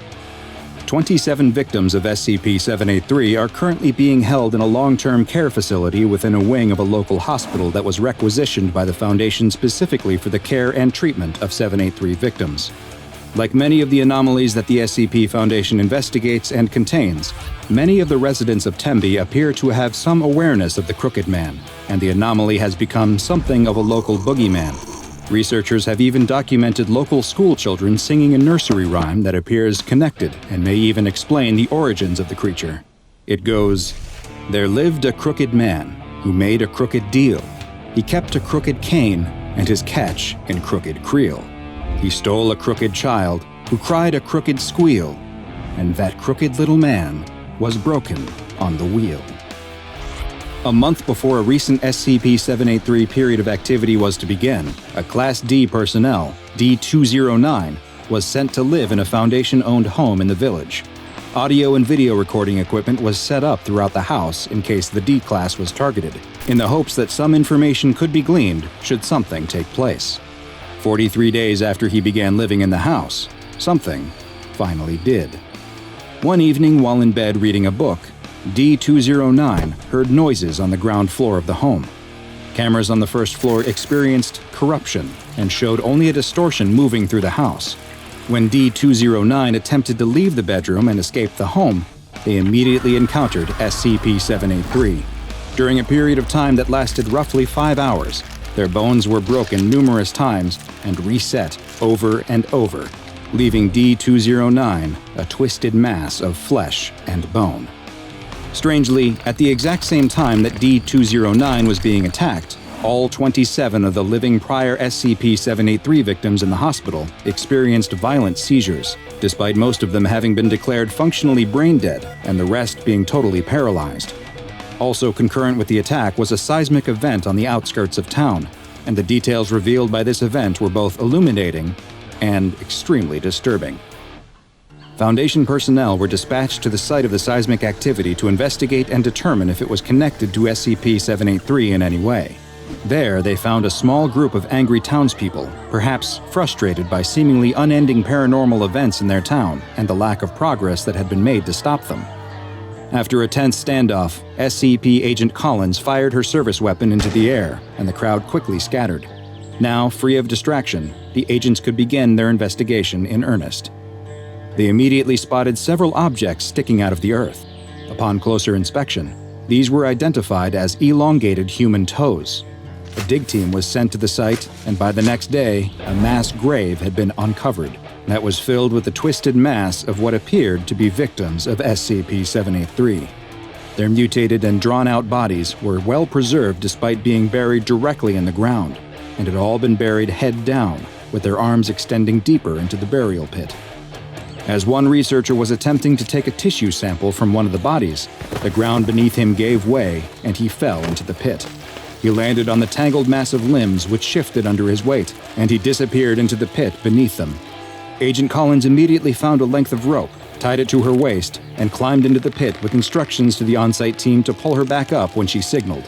27 victims of SCP-913 are currently being held in a long-term care facility within a wing of a local hospital that was requisitioned by the Foundation specifically for the care and treatment of 783 victims. Like many of the anomalies that the SCP Foundation investigates and contains, many of the residents of Tembe appear to have some awareness of the Crooked Man, and the anomaly has become something of a local boogeyman. Researchers have even documented local schoolchildren singing a nursery rhyme that appears connected and may even explain the origins of the creature. It goes, "There lived a crooked man who made a crooked deal. He kept a crooked cane and his catch in crooked creel. He stole a crooked child who cried a crooked squeal, and that crooked little man was broken on the wheel." A month before a recent SCP-913 period of activity was to begin, a Class D personnel, D-209, was sent to live in a Foundation-owned home in the village. Audio and video recording equipment was set up throughout the house in case the D-Class was targeted, in the hopes that some information could be gleaned should something take place. 43 days after he began living in the house, something finally did. One evening while in bed reading a book, D-209 heard noises on the ground floor of the home. Cameras on the first floor experienced corruption and showed only a distortion moving through the house. When D-209 attempted to leave the bedroom and escape the home, they immediately encountered SCP-913. During a period of time that lasted roughly 5 hours, their bones were broken numerous times and reset over and over, leaving D-209 a twisted mass of flesh and bone. Strangely, at the exact same time that D-209 was being attacked, all 27 of the living prior SCP-913 victims in the hospital experienced violent seizures, despite most of them having been declared functionally brain dead and the rest being totally paralyzed. Also concurrent with the attack was a seismic event on the outskirts of town, and the details revealed by this event were both illuminating and extremely disturbing. Foundation personnel were dispatched to the site of the seismic activity to investigate and determine if it was connected to SCP-913 in any way. There, they found a small group of angry townspeople, perhaps frustrated by seemingly unending paranormal events in their town and the lack of progress that had been made to stop them. After a tense standoff, SCP Agent Collins fired her service weapon into the air, and the crowd quickly scattered. Now, free of distraction, the agents could begin their investigation in earnest. They immediately spotted several objects sticking out of the earth. Upon closer inspection, these were identified as elongated human toes. A dig team was sent to the site, and by the next day, a mass grave had been uncovered that was filled with the twisted mass of what appeared to be victims of SCP-913. Their mutated and drawn-out bodies were well preserved despite being buried directly in the ground, and had all been buried head down, with their arms extending deeper into the burial pit. As one researcher was attempting to take a tissue sample from one of the bodies, the ground beneath him gave way and he fell into the pit. He landed on the tangled mass of limbs which shifted under his weight, and he disappeared into the pit beneath them. Agent Collins immediately found a length of rope, tied it to her waist, and climbed into the pit with instructions to the on-site team to pull her back up when she signaled.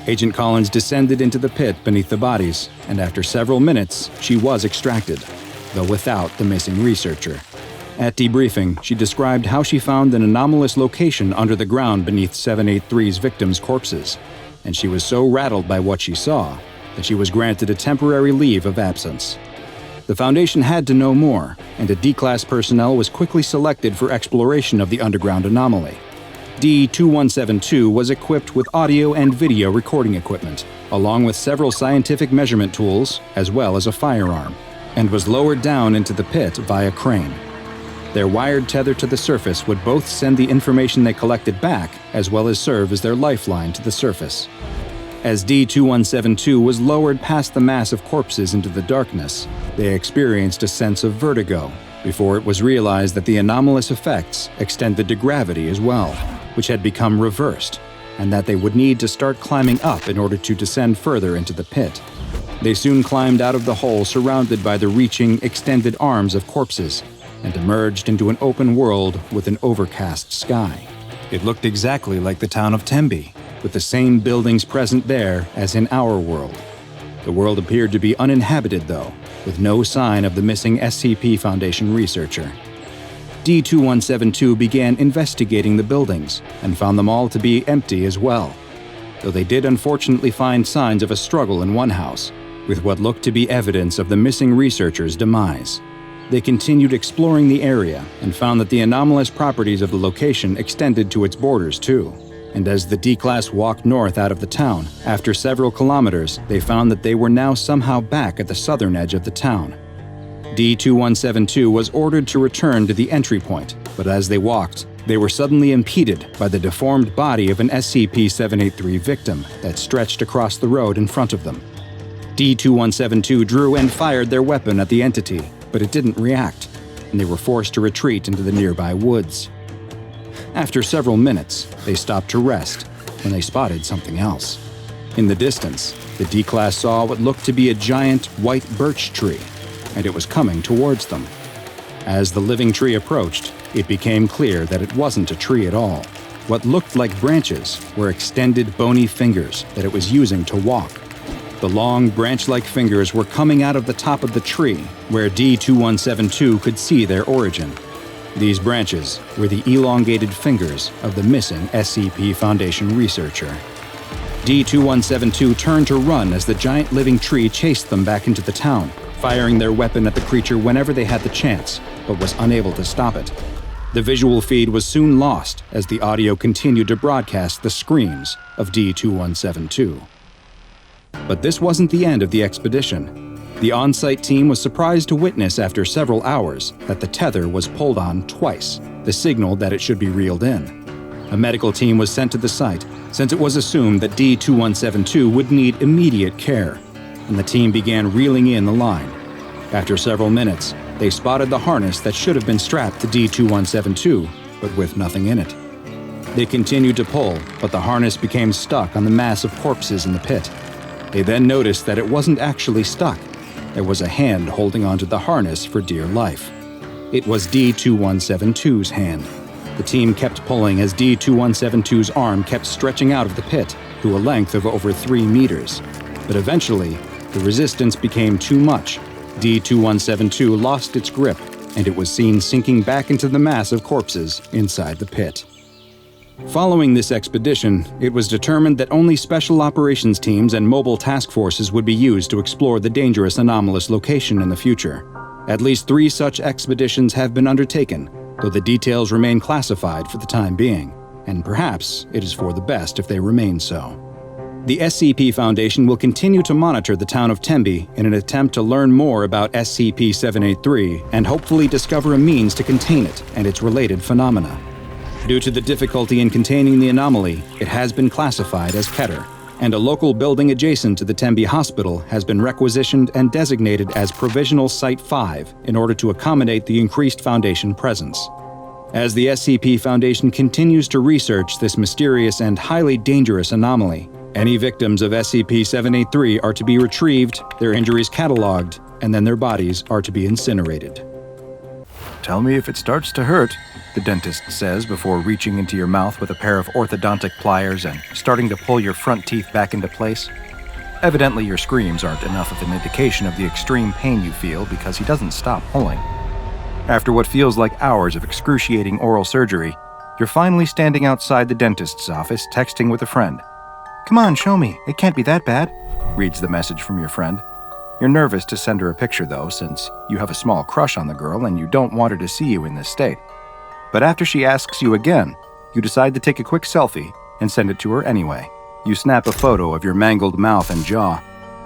Agent Collins descended into the pit beneath the bodies, and after several minutes, she was extracted, though without the missing researcher. At debriefing, she described how she found an anomalous location under the ground beneath 783's victims' corpses, and she was so rattled by what she saw that she was granted a temporary leave of absence. The Foundation had to know more, and a D-Class personnel was quickly selected for exploration of the underground anomaly. D-2172 was equipped with audio and video recording equipment, along with several scientific measurement tools, as well as a firearm, and was lowered down into the pit via crane. Their wired tether to the surface would both send the information they collected back, as well as serve as their lifeline to the surface. As D2172 was lowered past the mass of corpses into the darkness, they experienced a sense of vertigo before it was realized that the anomalous effects extended to gravity as well, which had become reversed, and that they would need to start climbing up in order to descend further into the pit. They soon climbed out of the hole surrounded by the reaching, extended arms of corpses and emerged into an open world with an overcast sky. It looked exactly like the town of Tembe, with the same buildings present there as in our world. The world appeared to be uninhabited, though, with no sign of the missing SCP Foundation researcher. D2172 began investigating the buildings and found them all to be empty as well, though they did unfortunately find signs of a struggle in one house, with what looked to be evidence of the missing researcher's demise. They continued exploring the area and found that the anomalous properties of the location extended to its borders too. And as the D-Class walked north out of the town, after several kilometers, they found that they were now somehow back at the southern edge of the town. D2172 was ordered to return to the entry point, but as they walked, they were suddenly impeded by the deformed body of an SCP-913 victim that stretched across the road in front of them. D2172 drew and fired their weapon at the entity, but it didn't react, and they were forced to retreat into the nearby woods. After several minutes, they stopped to rest when they spotted something else. In the distance, the D-Class saw what looked to be a giant white birch tree, and it was coming towards them. As the living tree approached, it became clear that it wasn't a tree at all. What looked like branches were extended bony fingers that it was using to walk. The long, branch-like fingers were coming out of the top of the tree, where D2172 could see their origin. These branches were the elongated fingers of the missing SCP Foundation researcher. D2172 turned to run as the giant living tree chased them back into the town, firing their weapon at the creature whenever they had the chance, but was unable to stop it. The visual feed was soon lost as the audio continued to broadcast the screams of D2172. But this wasn't the end of the expedition. The on-site team was surprised to witness after several hours that the tether was pulled on twice, the signal that it should be reeled in. A medical team was sent to the site, since it was assumed that D2172 would need immediate care, and the team began reeling in the line. After several minutes, they spotted the harness that should have been strapped to D2172, but with nothing in it. They continued to pull, but the harness became stuck on the mass of corpses in the pit. They then noticed that it wasn't actually stuck. There was a hand holding onto the harness for dear life. It was D2172's hand. The team kept pulling as D2172's arm kept stretching out of the pit to a length of over 3 meters. But eventually, the resistance became too much. D2172 lost its grip, and it was seen sinking back into the mass of corpses inside the pit. Following this expedition, it was determined that only special operations teams and mobile task forces would be used to explore the dangerous anomalous location in the future. At least 3 such expeditions have been undertaken, though the details remain classified for the time being, and perhaps it is for the best if they remain so. The SCP Foundation will continue to monitor the town of Tembe in an attempt to learn more about SCP-913 and hopefully discover a means to contain it and its related phenomena. Due to the difficulty in containing the anomaly, it has been classified as Keter, and a local building adjacent to the Tembe Hospital has been requisitioned and designated as Provisional Site 5 in order to accommodate the increased Foundation presence. As the SCP Foundation continues to research this mysterious and highly dangerous anomaly, any victims of SCP-913 are to be retrieved, their injuries cataloged, and then their bodies are to be incinerated. Tell me if it starts to hurt, the dentist says before reaching into your mouth with a pair of orthodontic pliers and starting to pull your front teeth back into place. Evidently, your screams aren't enough of an indication of the extreme pain you feel because he doesn't stop pulling. After what feels like hours of excruciating oral surgery, you're finally standing outside the dentist's office texting with a friend. "Come on, show me. It can't be that bad," reads the message from your friend. You're nervous to send her a picture, though, since you have a small crush on the girl and you don't want her to see you in this state. But after she asks you again, you decide to take a quick selfie and send it to her anyway. You snap a photo of your mangled mouth and jaw.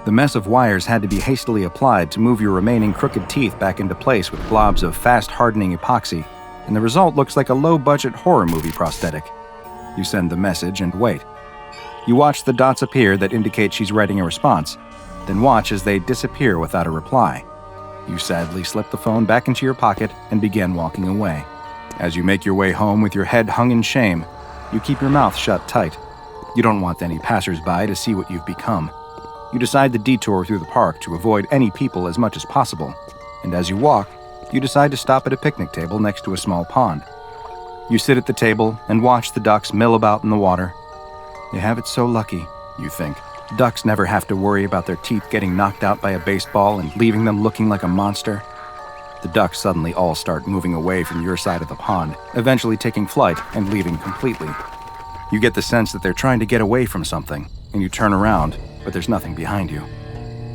The mess of wires had to be hastily applied to move your remaining crooked teeth back into place with globs of fast-hardening epoxy, and the result looks like a low-budget horror movie prosthetic. You send the message and wait. You watch the dots appear that indicate she's writing a response, then watch as they disappear without a reply. You sadly slip the phone back into your pocket and begin walking away. As you make your way home with your head hung in shame, you keep your mouth shut tight. You don't want any passers-by to see what you've become. You decide to detour through the park to avoid any people as much as possible, and as you walk, you decide to stop at a picnic table next to a small pond. You sit at the table and watch the ducks mill about in the water. They have it so lucky, you think. Ducks never have to worry about their teeth getting knocked out by a baseball and leaving them looking like a monster. The ducks suddenly all start moving away from your side of the pond, eventually taking flight and leaving completely. You get the sense that they're trying to get away from something, and you turn around, but there's nothing behind you.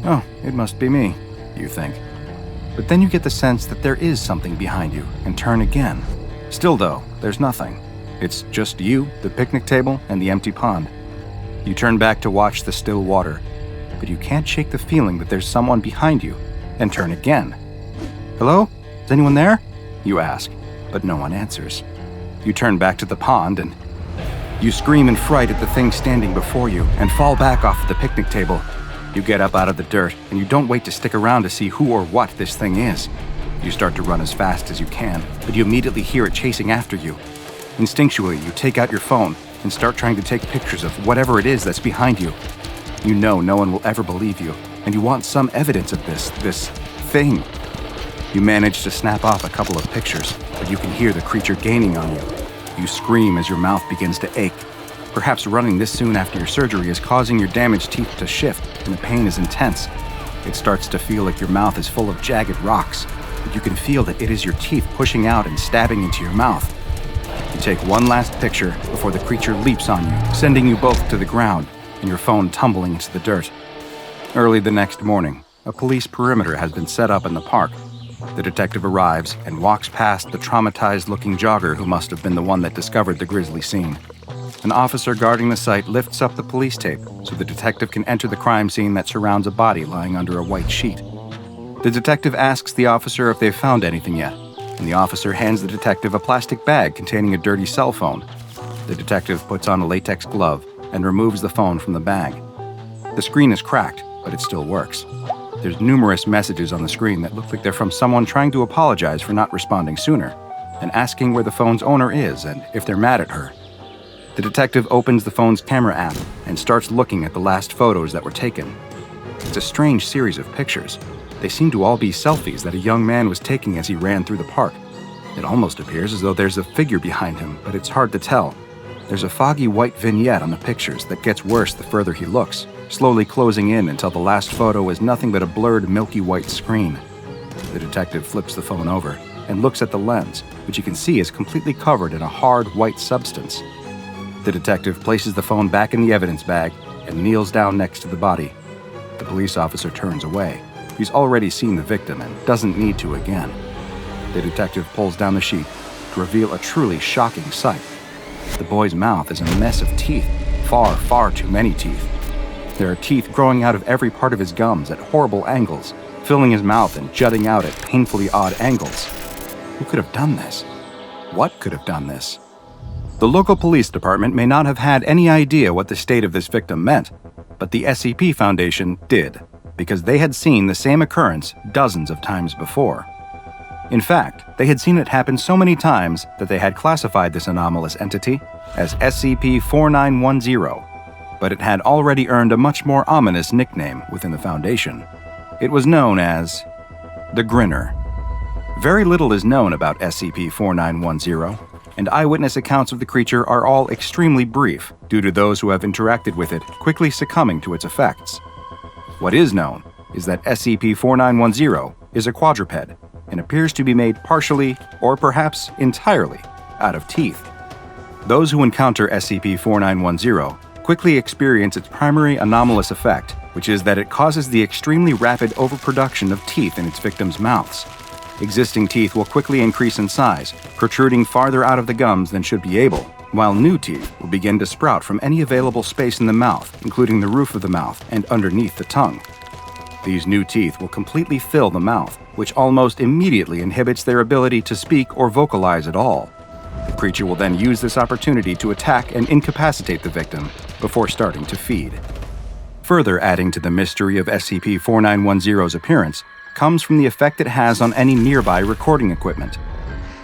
Oh, it must be me, you think. But then you get the sense that there is something behind you, and turn again. Still though, there's nothing. It's just you, the picnic table, and the empty pond. You turn back to watch the still water, but you can't shake the feeling that there's someone behind you, and turn again. Hello? Is anyone there? You ask, but no one answers. You turn back to the pond and you scream in fright at the thing standing before you and fall back off the picnic table. You get up out of the dirt and you don't wait to stick around to see who or what this thing is. You start to run as fast as you can, but you immediately hear it chasing after you. Instinctually, you take out your phone and start trying to take pictures of whatever it is that's behind you. You know no one will ever believe you, and you want some evidence of this thing. You manage to snap off a couple of pictures, but you can hear the creature gaining on you. You scream as your mouth begins to ache. Perhaps running this soon after your surgery is causing your damaged teeth to shift, and the pain is intense. It starts to feel like your mouth is full of jagged rocks, but you can feel that it is your teeth pushing out and stabbing into your mouth. You take one last picture before the creature leaps on you, sending you both to the ground, and your phone tumbling into the dirt. Early the next morning, a police perimeter has been set up in the park. The detective arrives and walks past the traumatized-looking jogger who must have been the one that discovered the grisly scene. An officer guarding the site lifts up the police tape so the detective can enter the crime scene that surrounds a body lying under a white sheet. The detective asks the officer if they've found anything yet, and the officer hands the detective a plastic bag containing a dirty cell phone. The detective puts on a latex glove and removes the phone from the bag. The screen is cracked, but it still works. There's numerous messages on the screen that look like they're from someone trying to apologize for not responding sooner, and asking where the phone's owner is and if they're mad at her. The detective opens the phone's camera app and starts looking at the last photos that were taken. It's a strange series of pictures. They seem to all be selfies that a young man was taking as he ran through the park. It almost appears as though there's a figure behind him, but it's hard to tell. There's a foggy white vignette on the pictures that gets worse the further he looks, slowly closing in until the last photo is nothing but a blurred milky white screen. The detective flips the phone over and looks at the lens, which you can see is completely covered in a hard white substance. The detective places the phone back in the evidence bag and kneels down next to the body. The police officer turns away. He's already seen the victim and doesn't need to again. The detective pulls down the sheet to reveal a truly shocking sight. The boy's mouth is a mess of teeth, far too many teeth. There are teeth growing out of every part of his gums at horrible angles, filling his mouth and jutting out at painfully odd angles. Who could have done this? What could have done this? The local police department may not have had any idea what the state of this victim meant, but the SCP Foundation did, because they had seen the same occurrence dozens of times before. In fact, they had seen it happen so many times that they had classified this anomalous entity as SCP-913, but it had already earned a much more ominous nickname within the Foundation. It was known as the Grinner. Very little is known about SCP-913, and eyewitness accounts of the creature are all extremely brief due to those who have interacted with it quickly succumbing to its effects. What is known is that SCP-913 is a quadruped and appears to be made partially, or perhaps entirely, out of teeth. Those who encounter SCP-913 quickly experience its primary anomalous effect, which is that it causes the extremely rapid overproduction of teeth in its victims' mouths. Existing teeth will quickly increase in size, protruding farther out of the gums than should be able, while new teeth will begin to sprout from any available space in the mouth, including the roof of the mouth and underneath the tongue. These new teeth will completely fill the mouth, which almost immediately inhibits their ability to speak or vocalize at all. The creature will then use this opportunity to attack and incapacitate the victim, before starting to feed. Further adding to the mystery of SCP-4910's appearance comes from the effect it has on any nearby recording equipment.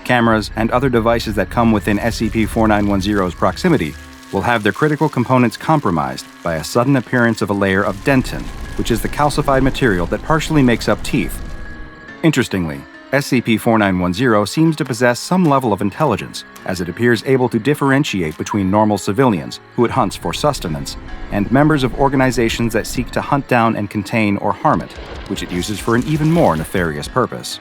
Cameras and other devices that come within SCP-4910's proximity will have their critical components compromised by a sudden appearance of a layer of dentin, which is the calcified material that partially makes up teeth. Interestingly, SCP-4910 seems to possess some level of intelligence, as it appears able to differentiate between normal civilians, who it hunts for sustenance, and members of organizations that seek to hunt down and contain or harm it, which it uses for an even more nefarious purpose.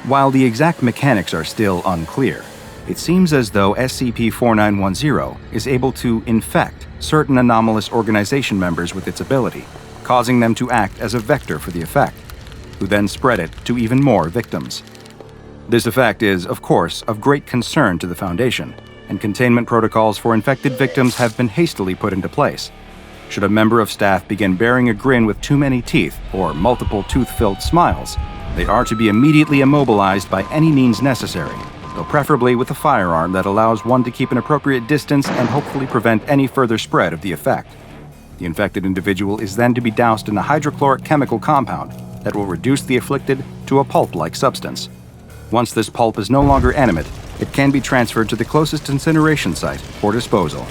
While the exact mechanics are still unclear, it seems as though SCP-4910 is able to infect certain anomalous organization members with its ability, causing them to act as a vector for the effect, who then spread it to even more victims. This effect is, of course, of great concern to the Foundation, and containment protocols for infected victims have been hastily put into place. Should a member of staff begin bearing a grin with too many teeth or multiple tooth-filled smiles, they are to be immediately immobilized by any means necessary, though preferably with a firearm that allows one to keep an appropriate distance and hopefully prevent any further spread of the effect. The infected individual is then to be doused in a hydrochloric chemical compound that will reduce the afflicted to a pulp-like substance. Once this pulp is no longer animate, it can be transferred to the closest incineration site for disposal.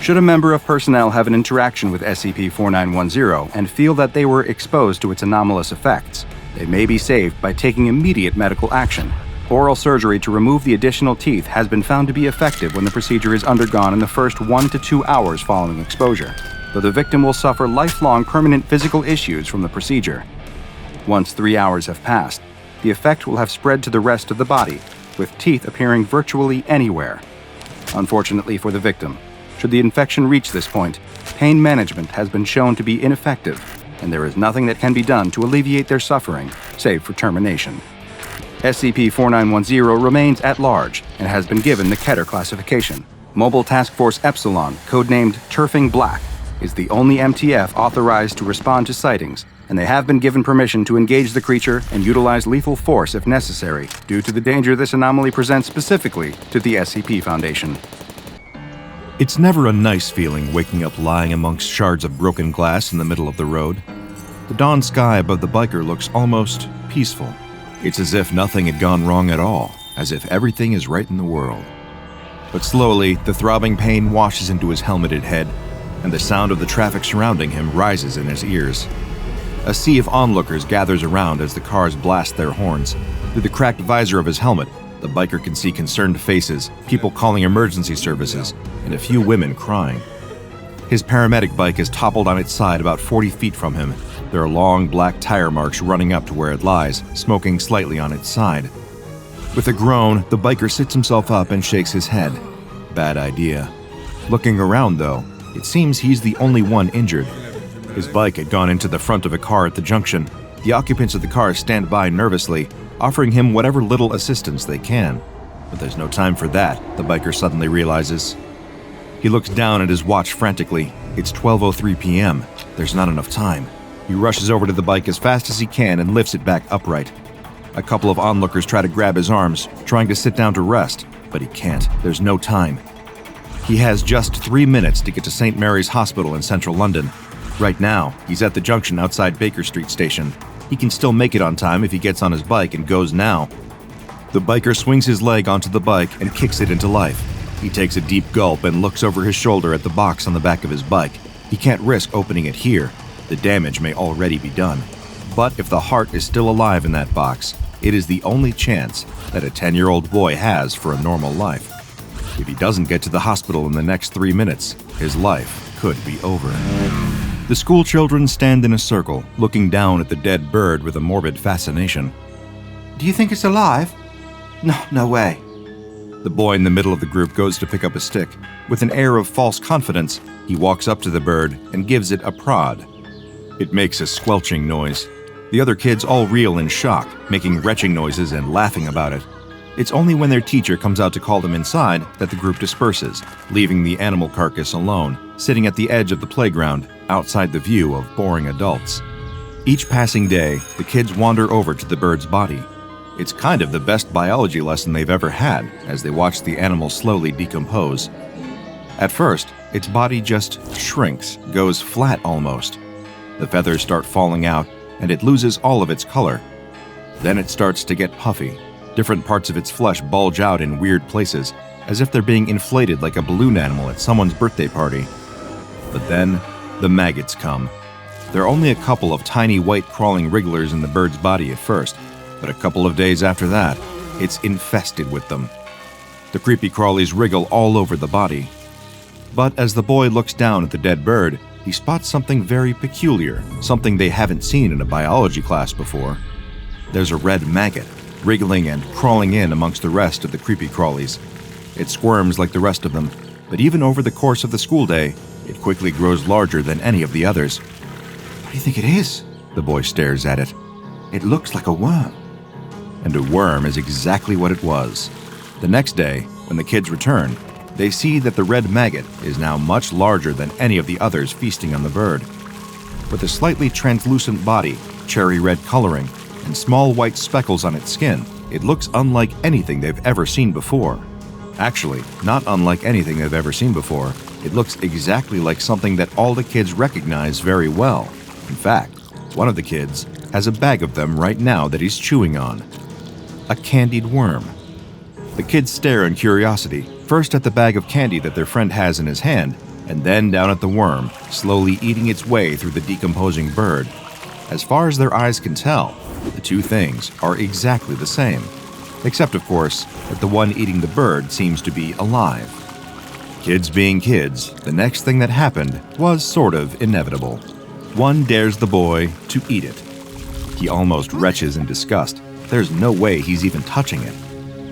Should a member of personnel have an interaction with SCP-4910 and feel that they were exposed to its anomalous effects, they may be saved by taking immediate medical action. Oral surgery to remove the additional teeth has been found to be effective when the procedure is undergone in the first 1 to 2 hours following exposure, though the victim will suffer lifelong permanent physical issues from the procedure. Once 3 hours have passed, the effect will have spread to the rest of the body, with teeth appearing virtually anywhere. Unfortunately for the victim, should the infection reach this point, pain management has been shown to be ineffective, and there is nothing that can be done to alleviate their suffering, save for termination. SCP-4910 remains at large and has been given the Keter classification. Mobile Task Force Epsilon, codenamed Turfing Black, is the only MTF authorized to respond to sightings, and they have been given permission to engage the creature and utilize lethal force if necessary, due to the danger this anomaly presents specifically to the SCP Foundation. It's never a nice feeling waking up lying amongst shards of broken glass in the middle of the road. The dawn sky above the biker looks almost peaceful. It's as if nothing had gone wrong at all, as if everything is right in the world. But slowly, the throbbing pain washes into his helmeted head, and the sound of the traffic surrounding him rises in his ears. A sea of onlookers gathers around as the cars blast their horns. Through the cracked visor of his helmet, the biker can see concerned faces, people calling emergency services, and a few women crying. His paramedic bike is toppled on its side about 40 feet from him. There are long black tire marks running up to where it lies, smoking slightly on its side. With a groan, the biker sits himself up and shakes his head. Bad idea. Looking around, though, it seems he's the only one injured. His bike had gone into the front of a car at the junction. The occupants of the car stand by nervously, offering him whatever little assistance they can. But there's no time for that, the biker suddenly realizes. He looks down at his watch frantically. It's 12:03 p.m. There's not enough time. He rushes over to the bike as fast as he can and lifts it back upright. A couple of onlookers try to grab his arms, trying to sit down to rest, but he can't. There's no time. He has just 3 minutes to get to St. Mary's Hospital in central London. Right now, he's at the junction outside Baker Street Station. He can still make it on time if he gets on his bike and goes now. The biker swings his leg onto the bike and kicks it into life. He takes a deep gulp and looks over his shoulder at the box on the back of his bike. He can't risk opening it here. The damage may already be done. But if the heart is still alive in that box, it is the only chance that a 10-year-old boy has for a normal life. If he doesn't get to the hospital in the next 3 minutes, his life could be over. The school children stand in a circle, looking down at the dead bird with a morbid fascination. Do you think it's alive? No way. The boy in the middle of the group goes to pick up a stick. With an air of false confidence, he walks up to the bird and gives it a prod. It makes a squelching noise. The other kids all reel in shock, making retching noises and laughing about it. It's only when their teacher comes out to call them inside that the group disperses, leaving the animal carcass alone, sitting at the edge of the playground, outside the view of boring adults. Each passing day, the kids wander over to the bird's body. It's kind of the best biology lesson they've ever had, as they watch the animal slowly decompose. At first, its body just shrinks, goes flat almost. The feathers start falling out, and it loses all of its color. Then it starts to get puffy. Different parts of its flesh bulge out in weird places, as if they're being inflated like a balloon animal at someone's birthday party. But then, the maggots come. There are only a couple of tiny white crawling wrigglers in the bird's body at first, but a couple of days after that, it's infested with them. The creepy crawlies wriggle all over the body. But as the boy looks down at the dead bird, he spots something very peculiar, something they haven't seen in a biology class before. There's a red maggot, wriggling and crawling in amongst the rest of the creepy crawlies. It squirms like the rest of them, but even over the course of the school day, it quickly grows larger than any of the others. What do you think it is? The boy stares at it. It looks like a worm. And a worm is exactly what it was. The next day, when the kids return, they see that the red maggot is now much larger than any of the others feasting on the bird. With a slightly translucent body, cherry red coloring, and small white speckles on its skin, it looks unlike anything they've ever seen before. Actually, not unlike anything they've ever seen before. It looks exactly like something that all the kids recognize very well. In fact, one of the kids has a bag of them right now that he's chewing on. A candied worm. The kids stare in curiosity, first at the bag of candy that their friend has in his hand, and then down at the worm, slowly eating its way through the decomposing bird. As far as their eyes can tell, the two things are exactly the same. Except, of course, that the one eating the bird seems to be alive. Kids being kids, the next thing that happened was sort of inevitable. One dares the boy to eat it. He almost retches in disgust. There's no way he's even touching it.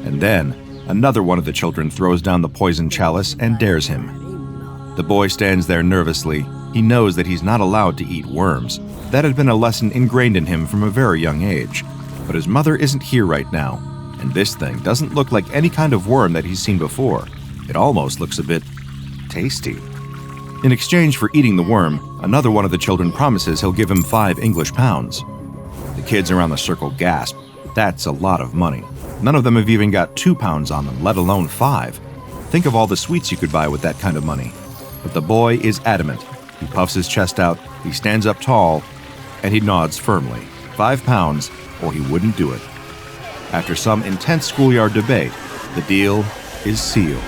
And then, another one of the children throws down the poison chalice and dares him. The boy stands there nervously. He knows that he's not allowed to eat worms. That had been a lesson ingrained in him from a very young age. But his mother isn't here right now, and this thing doesn't look like any kind of worm that he's seen before. It almost looks a bit tasty. In exchange for eating the worm, another one of the children promises he'll give him 5 English pounds. The kids around the circle gasp. That's a lot of money. None of them have even got 2 pounds on them, let alone 5. Think of all the sweets you could buy with that kind of money. But the boy is adamant. He puffs his chest out, he stands up tall, and he nods firmly. 5 pounds, or he wouldn't do it. After some intense schoolyard debate, the deal is sealed.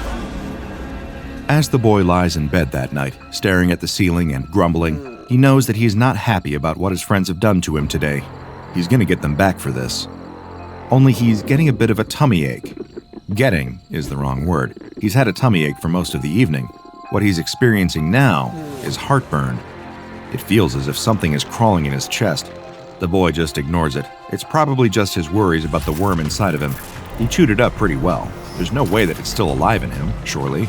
As the boy lies in bed that night, staring at the ceiling and grumbling, he knows that he is not happy about what his friends have done to him today. He's going to get them back for this. Only he's getting a bit of a tummy ache. Getting is the wrong word. He's had a tummy ache for most of the evening. What he's experiencing now is heartburn. It feels as if something is crawling in his chest. The boy just ignores it. It's probably just his worries about the worm inside of him. He chewed it up pretty well. There's no way that it's still alive in him, surely.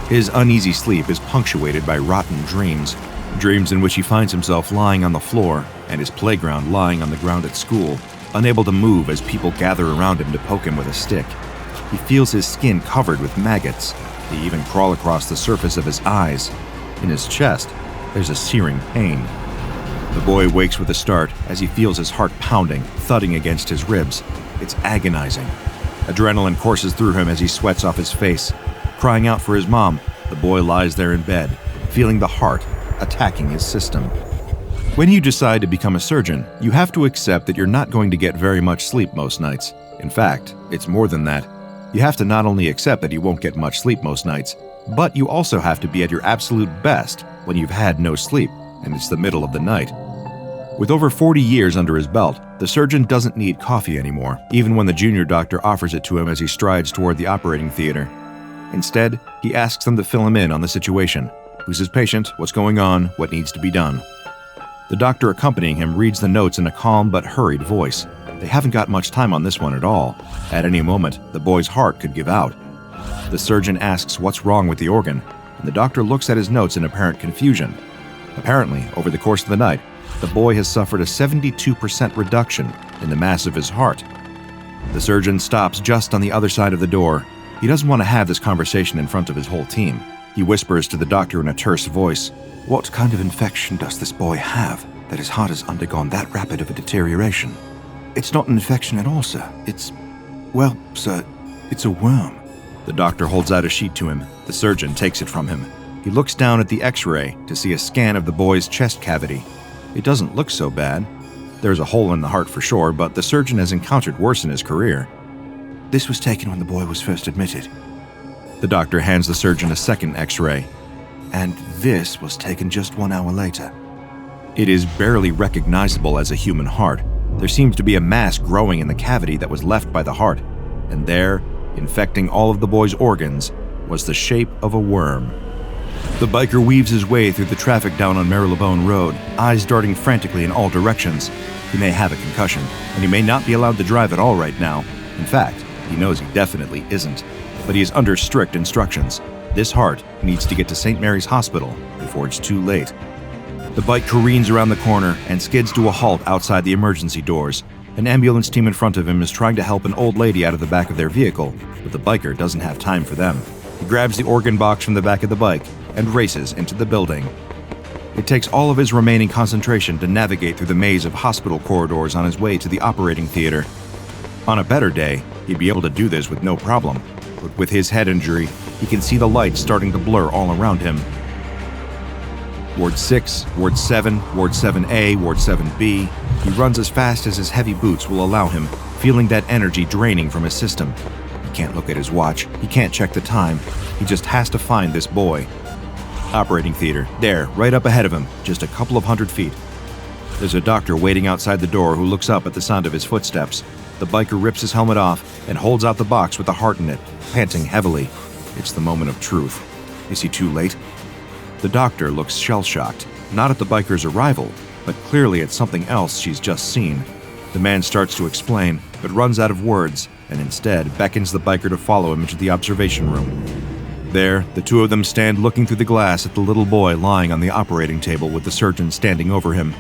His uneasy sleep is punctuated by rotten dreams. Dreams in which he finds himself lying on the floor and his playground lying on the ground at school, unable to move as people gather around him to poke him with a stick. He feels his skin covered with maggots. They even crawl across the surface of his eyes. In his chest, there's a searing pain. The boy wakes with a start as he feels his heart pounding, thudding against his ribs. It's agonizing. Adrenaline courses through him as he sweats off his face. Crying out for his mom, the boy lies there in bed, feeling the heart attacking his system. When you decide to become a surgeon, you have to accept that you're not going to get very much sleep most nights. In fact, it's more than that. You have to not only accept that you won't get much sleep most nights, but you also have to be at your absolute best when you've had no sleep and it's the middle of the night. With over 40 years under his belt, the surgeon doesn't need coffee anymore, even when the junior doctor offers it to him as he strides toward the operating theater. Instead, he asks them to fill him in on the situation. Who's his patient? What's going on? What needs to be done? The doctor accompanying him reads the notes in a calm but hurried voice. They haven't got much time on this one at all. At any moment, the boy's heart could give out. The surgeon asks what's wrong with the organ, and the doctor looks at his notes in apparent confusion. Apparently, over the course of the night, the boy has suffered a 72% reduction in the mass of his heart. The surgeon stops just on the other side of the door. He doesn't want to have this conversation in front of his whole team. He whispers to the doctor in a terse voice, What kind of infection does this boy have that his heart has undergone that rapid of a deterioration? It's not an infection at all, sir. Well, sir, it's a worm. The doctor holds out a sheet to him. The surgeon takes it from him. He looks down at the X-ray to see a scan of the boy's chest cavity. It doesn't look so bad. There's a hole in the heart for sure, but the surgeon has encountered worse in his career. This was taken when the boy was first admitted. The doctor hands the surgeon a second X-ray. And this was taken just 1 hour later. It is barely recognizable as a human heart. There seems to be a mass growing in the cavity that was left by the heart, and there, infecting all of the boy's organs, was the shape of a worm. The biker weaves his way through the traffic down on Marylebone Road, eyes darting frantically in all directions. He may have a concussion, and he may not be allowed to drive at all right now. In fact, he knows he definitely isn't. But he is under strict instructions. This heart needs to get to St. Mary's Hospital before it's too late. The bike careens around the corner and skids to a halt outside the emergency doors. An ambulance team in front of him is trying to help an old lady out of the back of their vehicle, but the biker doesn't have time for them. He grabs the organ box from the back of the bike and races into the building. It takes all of his remaining concentration to navigate through the maze of hospital corridors on his way to the operating theater. On a better day, he'd be able to do this with no problem, but with his head injury, he can see the lights starting to blur all around him. Ward 6, Ward 7, Ward 7A, Ward 7B. He runs as fast as his heavy boots will allow him, feeling that energy draining from his system. He can't look at his watch, he can't check the time, he just has to find this boy. Operating theater, there, right up ahead of him, just a couple of 100 feet. There's a doctor waiting outside the door who looks up at the sound of his footsteps. The biker rips his helmet off and holds out the box with the heart in it, panting heavily. It's the moment of truth. Is he too late? The doctor looks shell-shocked, not at the biker's arrival, but clearly at something else she's just seen. The man starts to explain, but runs out of words, and instead beckons the biker to follow him into the observation room. There, the two of them stand looking through the glass at the little boy lying on the operating table with the surgeon standing over him.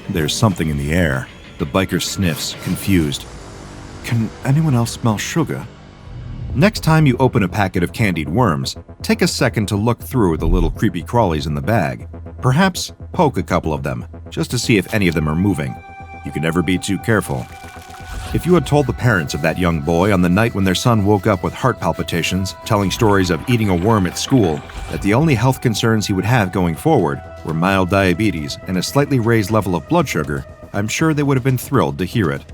There's something in the air. The biker sniffs, confused. Can anyone else smell sugar? Next time you open a packet of candied worms, take a second to look through the little creepy crawlies in the bag. Perhaps poke a couple of them, just to see if any of them are moving. You can never be too careful. If you had told the parents of that young boy on the night when their son woke up with heart palpitations, telling stories of eating a worm at school, that the only health concerns he would have going forward were mild diabetes and a slightly raised level of blood sugar, I'm sure they would have been thrilled to hear it.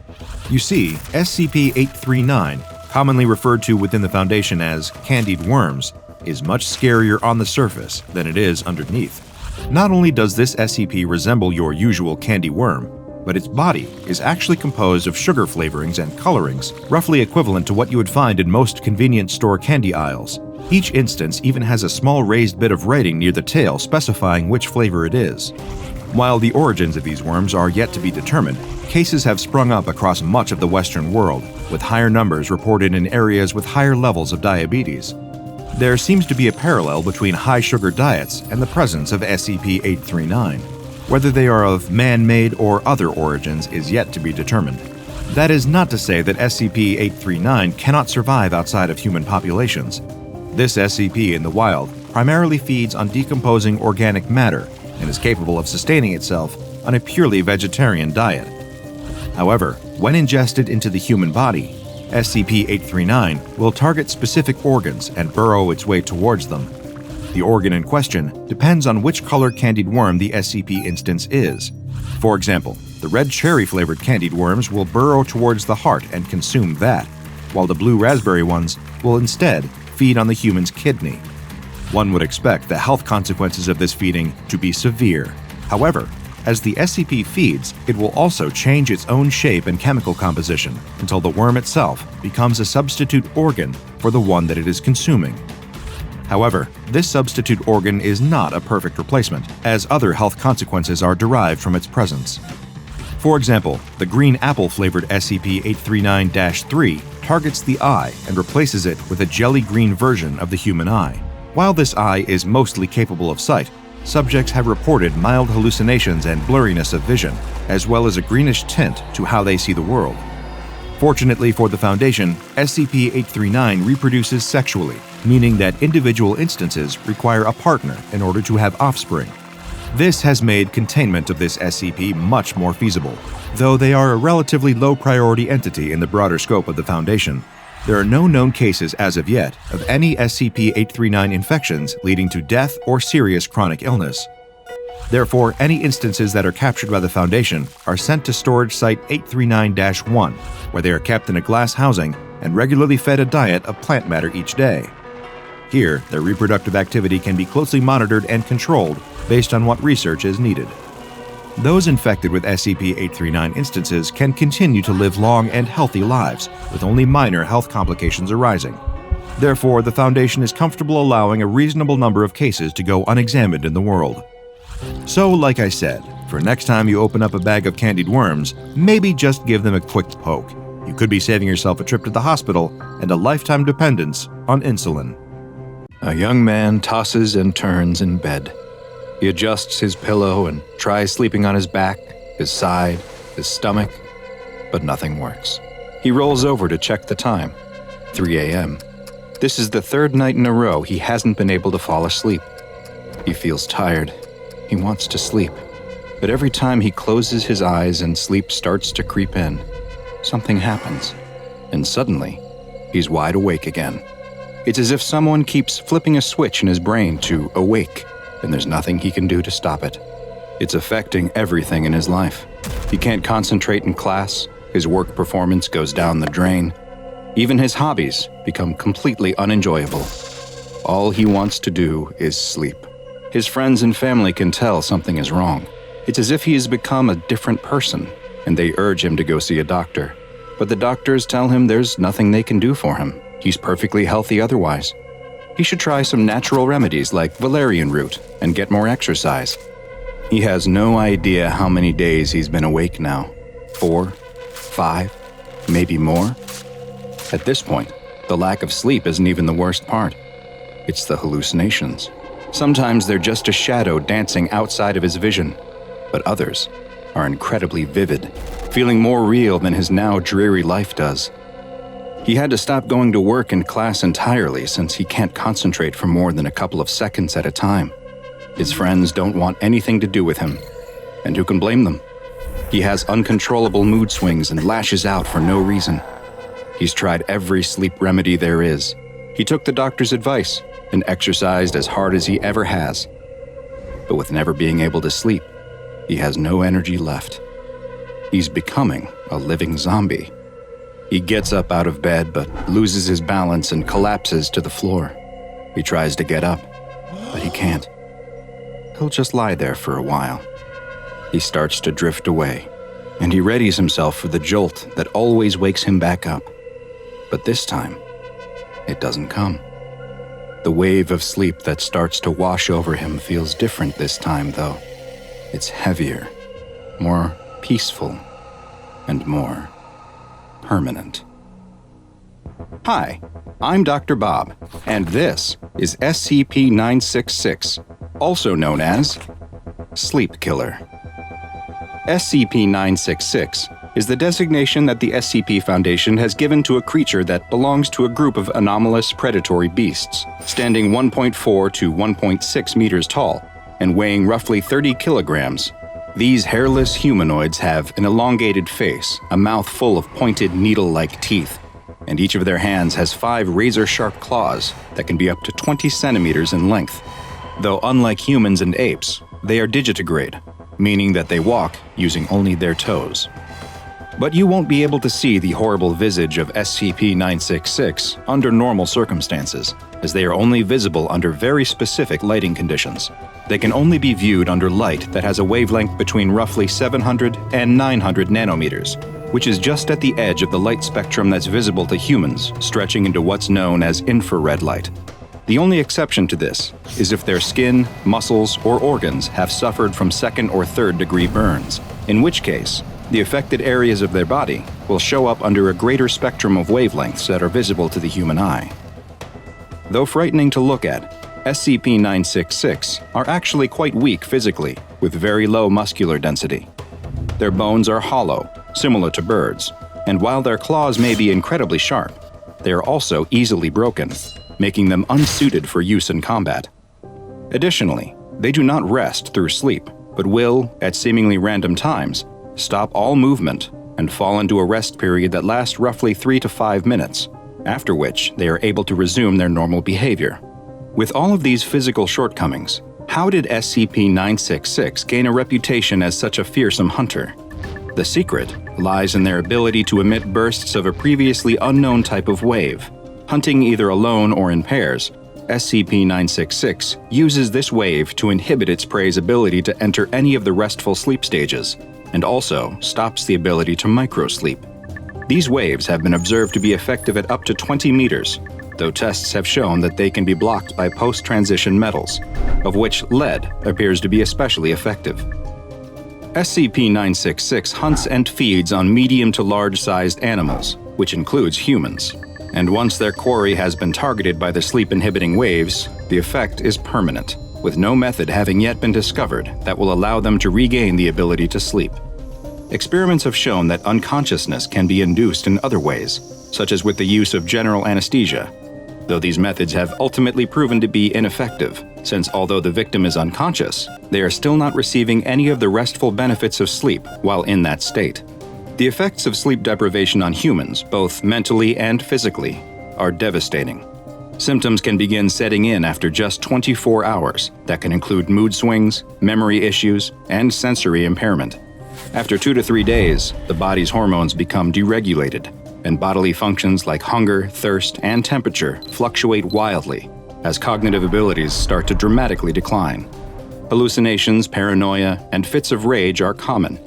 You see, SCP-913, commonly referred to within the Foundation as candied worms, is much scarier on the surface than it is underneath. Not only does this SCP resemble your usual candy worm, but its body is actually composed of sugar flavorings and colorings, roughly equivalent to what you would find in most convenience store candy aisles. Each instance even has a small raised bit of writing near the tail specifying which flavor it is. While the origins of these worms are yet to be determined, cases have sprung up across much of the Western world, with higher numbers reported in areas with higher levels of diabetes. There seems to be a parallel between high-sugar diets and the presence of SCP-839. Whether they are of man-made or other origins is yet to be determined. That is not to say that SCP-839 cannot survive outside of human populations. This SCP in the wild primarily feeds on decomposing organic matter and is capable of sustaining itself on a purely vegetarian diet. However, when ingested into the human body, SCP-839 will target specific organs and burrow its way towards them. The organ in question depends on which color candied worm the SCP instance is. For example, the red cherry-flavored candied worms will burrow towards the heart and consume that, while the blue raspberry ones will instead feed on the human's kidney. One would expect the health consequences of this feeding to be severe. However, as the SCP feeds, it will also change its own shape and chemical composition until the worm itself becomes a substitute organ for the one that it is consuming. However, this substitute organ is not a perfect replacement, as other health consequences are derived from its presence. For example, the green apple-flavored SCP-839-3 targets the eye and replaces it with a jelly-green version of the human eye. While this eye is mostly capable of sight, subjects have reported mild hallucinations and blurriness of vision, as well as a greenish tint to how they see the world. Fortunately for the Foundation, SCP-839 reproduces sexually, meaning that individual instances require a partner in order to have offspring. This has made containment of this SCP much more feasible, though they are a relatively low-priority entity in the broader scope of the Foundation. There are no known cases as of yet of any SCP-839 infections leading to death or serious chronic illness. Therefore, any instances that are captured by the Foundation are sent to Storage Site 839-1, where they are kept in a glass housing and regularly fed a diet of plant matter each day. Here, their reproductive activity can be closely monitored and controlled based on what research is needed. Those infected with SCP-839 instances can continue to live long and healthy lives, with only minor health complications arising. Therefore, the Foundation is comfortable allowing a reasonable number of cases to go unexamined in the world. So, like I said, for next time you open up a bag of candied worms, maybe just give them a quick poke. You could be saving yourself a trip to the hospital and a lifetime dependence on insulin. A young man tosses and turns in bed. He adjusts his pillow and tries sleeping on his back, his side, his stomach, but nothing works. He rolls over to check the time. 3 a.m. This is the third night in a row he hasn't been able to fall asleep. He feels tired. He wants to sleep. But every time he closes his eyes and sleep starts to creep in, something happens. And suddenly, he's wide awake again. It's as if someone keeps flipping a switch in his brain to awake, and there's nothing he can do to stop it. It's affecting everything in his life. He can't concentrate in class, his work performance goes down the drain. Even his hobbies become completely unenjoyable. All he wants to do is sleep. His friends and family can tell something is wrong. It's as if he has become a different person, and they urge him to go see a doctor. But the doctors tell him there's nothing they can do for him. He's perfectly healthy otherwise. He should try some natural remedies like valerian root and get more exercise. He has no idea how many days he's been awake now. 4, 5, maybe more. At this point, the lack of sleep isn't even the worst part. It's the hallucinations. Sometimes they're just a shadow dancing outside of his vision, but others are incredibly vivid, feeling more real than his now dreary life does. He had to stop going to work and class entirely since he can't concentrate for more than a couple of seconds at a time. His friends don't want anything to do with him, and who can blame them? He has uncontrollable mood swings and lashes out for no reason. He's tried every sleep remedy there is. He took the doctor's advice and exercised as hard as he ever has. But with never being able to sleep, he has no energy left. He's becoming a living zombie. He gets up out of bed but loses his balance and collapses to the floor. He tries to get up, but he can't. He'll just lie there for a while. He starts to drift away, and he readies himself for the jolt that always wakes him back up. But this time, it doesn't come. The wave of sleep that starts to wash over him feels different this time, though. It's heavier, more peaceful, and more permanent. Hi, I'm Dr. Bob, and this is SCP-966, also known as Sleep Killer. SCP-966 is the designation that the SCP Foundation has given to a creature that belongs to a group of anomalous predatory beasts, standing 1.4 to 1.6 meters tall and weighing roughly 30 kilograms. These hairless humanoids have an elongated face, a mouth full of pointed needle-like teeth, and each of their hands has 5 razor-sharp claws that can be up to 20 centimeters in length. Though unlike humans and apes, they are digitigrade, meaning that they walk using only their toes. But you won't be able to see the horrible visage of SCP-966 under normal circumstances, as they are only visible under very specific lighting conditions. They can only be viewed under light that has a wavelength between roughly 700 and 900 nanometers, which is just at the edge of the light spectrum that's visible to humans, stretching into what's known as infrared light. The only exception to this is if their skin, muscles, or organs have suffered from 2nd or 3rd degree burns, in which case, the affected areas of their body will show up under a greater spectrum of wavelengths that are visible to the human eye. Though frightening to look at, SCP-966 are actually quite weak physically, with very low muscular density. Their bones are hollow, similar to birds, and while their claws may be incredibly sharp, they are also easily broken, making them unsuited for use in combat. Additionally, they do not rest through sleep, but will, at seemingly random times, stop all movement and fall into a rest period that lasts roughly 3 to 5 minutes, after which they are able to resume their normal behavior. With all of these physical shortcomings, how did SCP-966 gain a reputation as such a fearsome hunter? The secret lies in their ability to emit bursts of a previously unknown type of wave. Hunting either alone or in pairs, SCP-966 uses this wave to inhibit its prey's ability to enter any of the restful sleep stages, and also stops the ability to microsleep. These waves have been observed to be effective at up to 20 meters, though tests have shown that they can be blocked by post-transition metals, of which lead appears to be especially effective. SCP-966 hunts and feeds on medium to large-sized animals, which includes humans. And once their quarry has been targeted by the sleep-inhibiting waves, the effect is permanent, with no method having yet been discovered that will allow them to regain the ability to sleep. Experiments have shown that unconsciousness can be induced in other ways, such as with the use of general anesthesia, though these methods have ultimately proven to be ineffective, since although the victim is unconscious, they are still not receiving any of the restful benefits of sleep while in that state. The effects of sleep deprivation on humans, both mentally and physically, are devastating. Symptoms can begin setting in after just 24 hours that can include mood swings, memory issues, and sensory impairment. After 2 to 3 days, the body's hormones become deregulated, and bodily functions like hunger, thirst, and temperature fluctuate wildly as cognitive abilities start to dramatically decline. Hallucinations, paranoia, and fits of rage are common,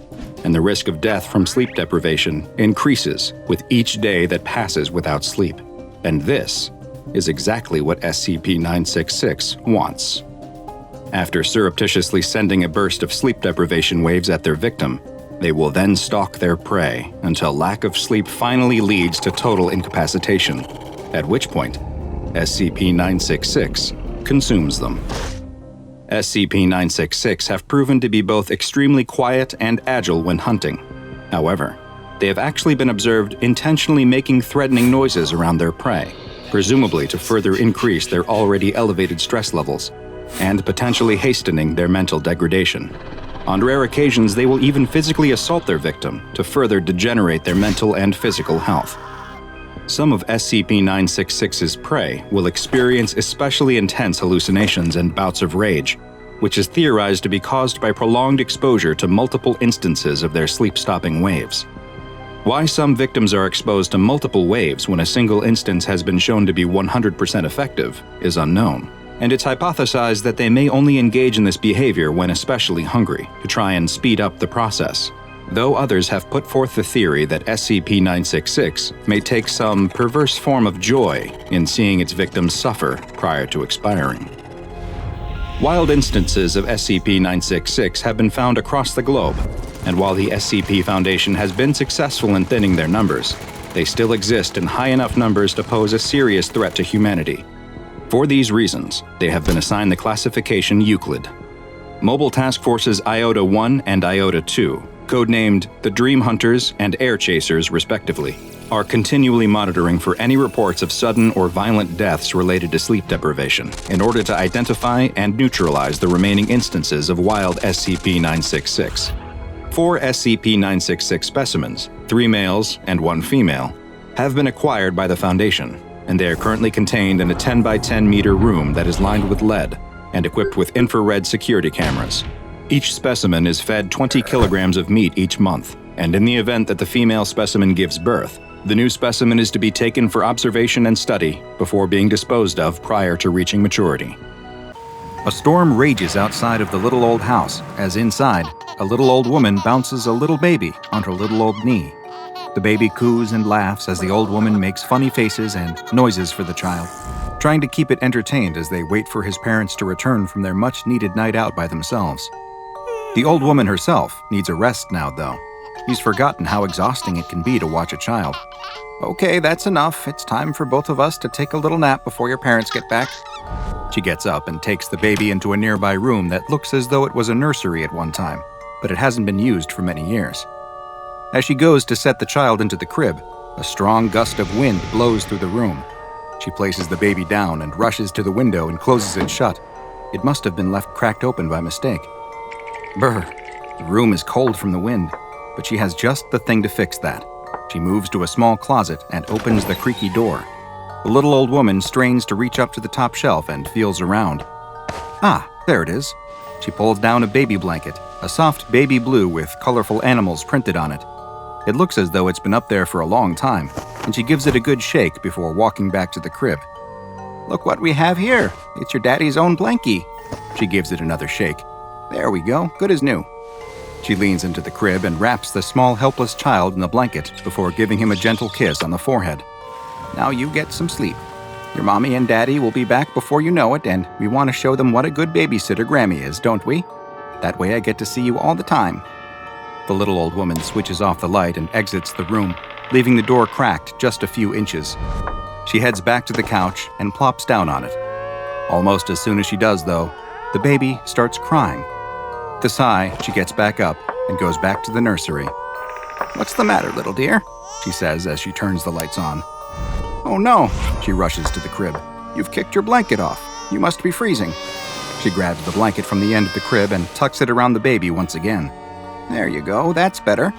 and the risk of death from sleep deprivation increases with each day that passes without sleep. And this is exactly what SCP-966 wants. After surreptitiously sending a burst of sleep deprivation waves at their victim, they will then stalk their prey until lack of sleep finally leads to total incapacitation, at which point SCP-966 consumes them. SCP-966 have proven to be both extremely quiet and agile when hunting. However, they have actually been observed intentionally making threatening noises around their prey, presumably to further increase their already elevated stress levels, and potentially hastening their mental degradation. On rare occasions, they will even physically assault their victim to further degenerate their mental and physical health. Some of SCP-966's prey will experience especially intense hallucinations and bouts of rage, which is theorized to be caused by prolonged exposure to multiple instances of their sleep-stopping waves. Why some victims are exposed to multiple waves when a single instance has been shown to be 100% effective is unknown, and it's hypothesized that they may only engage in this behavior when especially hungry to try and speed up the process, though others have put forth the theory that SCP-966 may take some perverse form of joy in seeing its victims suffer prior to expiring. Wild instances of SCP-966 have been found across the globe, and while the SCP Foundation has been successful in thinning their numbers, they still exist in high enough numbers to pose a serious threat to humanity. For these reasons, they have been assigned the classification Euclid. Mobile Task Forces Iota-1 and Iota-2, codenamed the Dream Hunters and Air Chasers respectively, are continually monitoring for any reports of sudden or violent deaths related to sleep deprivation in order to identify and neutralize the remaining instances of wild SCP-966. 4 SCP-966 specimens, 3 males and 1 female, have been acquired by the Foundation, and they are currently contained in a 10 by 10 meter room that is lined with lead and equipped with infrared security cameras. Each specimen is fed 20 kilograms of meat each month, and in the event that the female specimen gives birth, the new specimen is to be taken for observation and study before being disposed of prior to reaching maturity. A storm rages outside of the little old house as inside, a little old woman bounces a little baby on her little old knee. The baby coos and laughs as the old woman makes funny faces and noises for the child, trying to keep it entertained as they wait for his parents to return from their much-needed night out by themselves. The old woman herself needs a rest now, though. She's forgotten how exhausting it can be to watch a child. "Okay, that's enough. It's time for both of us to take a little nap before your parents get back." She gets up and takes the baby into a nearby room that looks as though it was a nursery at one time, but it hasn't been used for many years. As she goes to set the child into the crib, a strong gust of wind blows through the room. She places the baby down and rushes to the window and closes it shut. It must have been left cracked open by mistake. Brr, the room is cold from the wind, but she has just the thing to fix that. She moves to a small closet and opens the creaky door, The little old woman strains to reach up to the top shelf and feels around. Ah, there it is. She pulls down a baby blanket, a soft baby blue with colorful animals printed on it. It looks as though it's been up there for a long time, and she gives it a good shake before walking back to the crib. Look what we have here. It's your daddy's own blankie. She gives it another shake. There we go, good as new. She leans into the crib and wraps the small helpless child in the blanket before giving him a gentle kiss on the forehead. Now you get some sleep. Your mommy and daddy will be back before you know it, and we want to show them what a good babysitter Grammy is, don't we? That way I get to see you all the time. The little old woman switches off the light and exits the room, leaving the door cracked just a few inches. She heads back to the couch and plops down on it. Almost as soon as she does, though, the baby starts crying. With a sigh, she gets back up and goes back to the nursery. "What's the matter, little dear?" she says as she turns the lights on. "Oh no," she rushes to the crib. "You've kicked your blanket off. You must be freezing." She grabs the blanket from the end of the crib and tucks it around the baby once again. "There you go, that's better."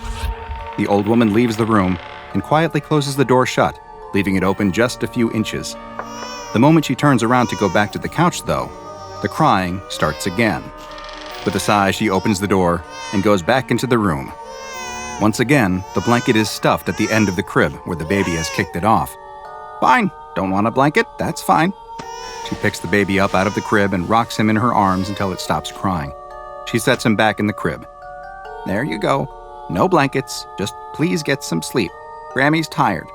The old woman leaves the room and quietly closes the door shut, leaving it open just a few inches. The moment she turns around to go back to the couch, though, the crying starts again. With a sigh, she opens the door and goes back into the room. Once again, the blanket is stuffed at the end of the crib where the baby has kicked it off. "Fine, don't want a blanket? That's fine." She picks the baby up out of the crib and rocks him in her arms until it stops crying. She sets him back in the crib. "There you go. No blankets, just please get some sleep. Grammy's tired."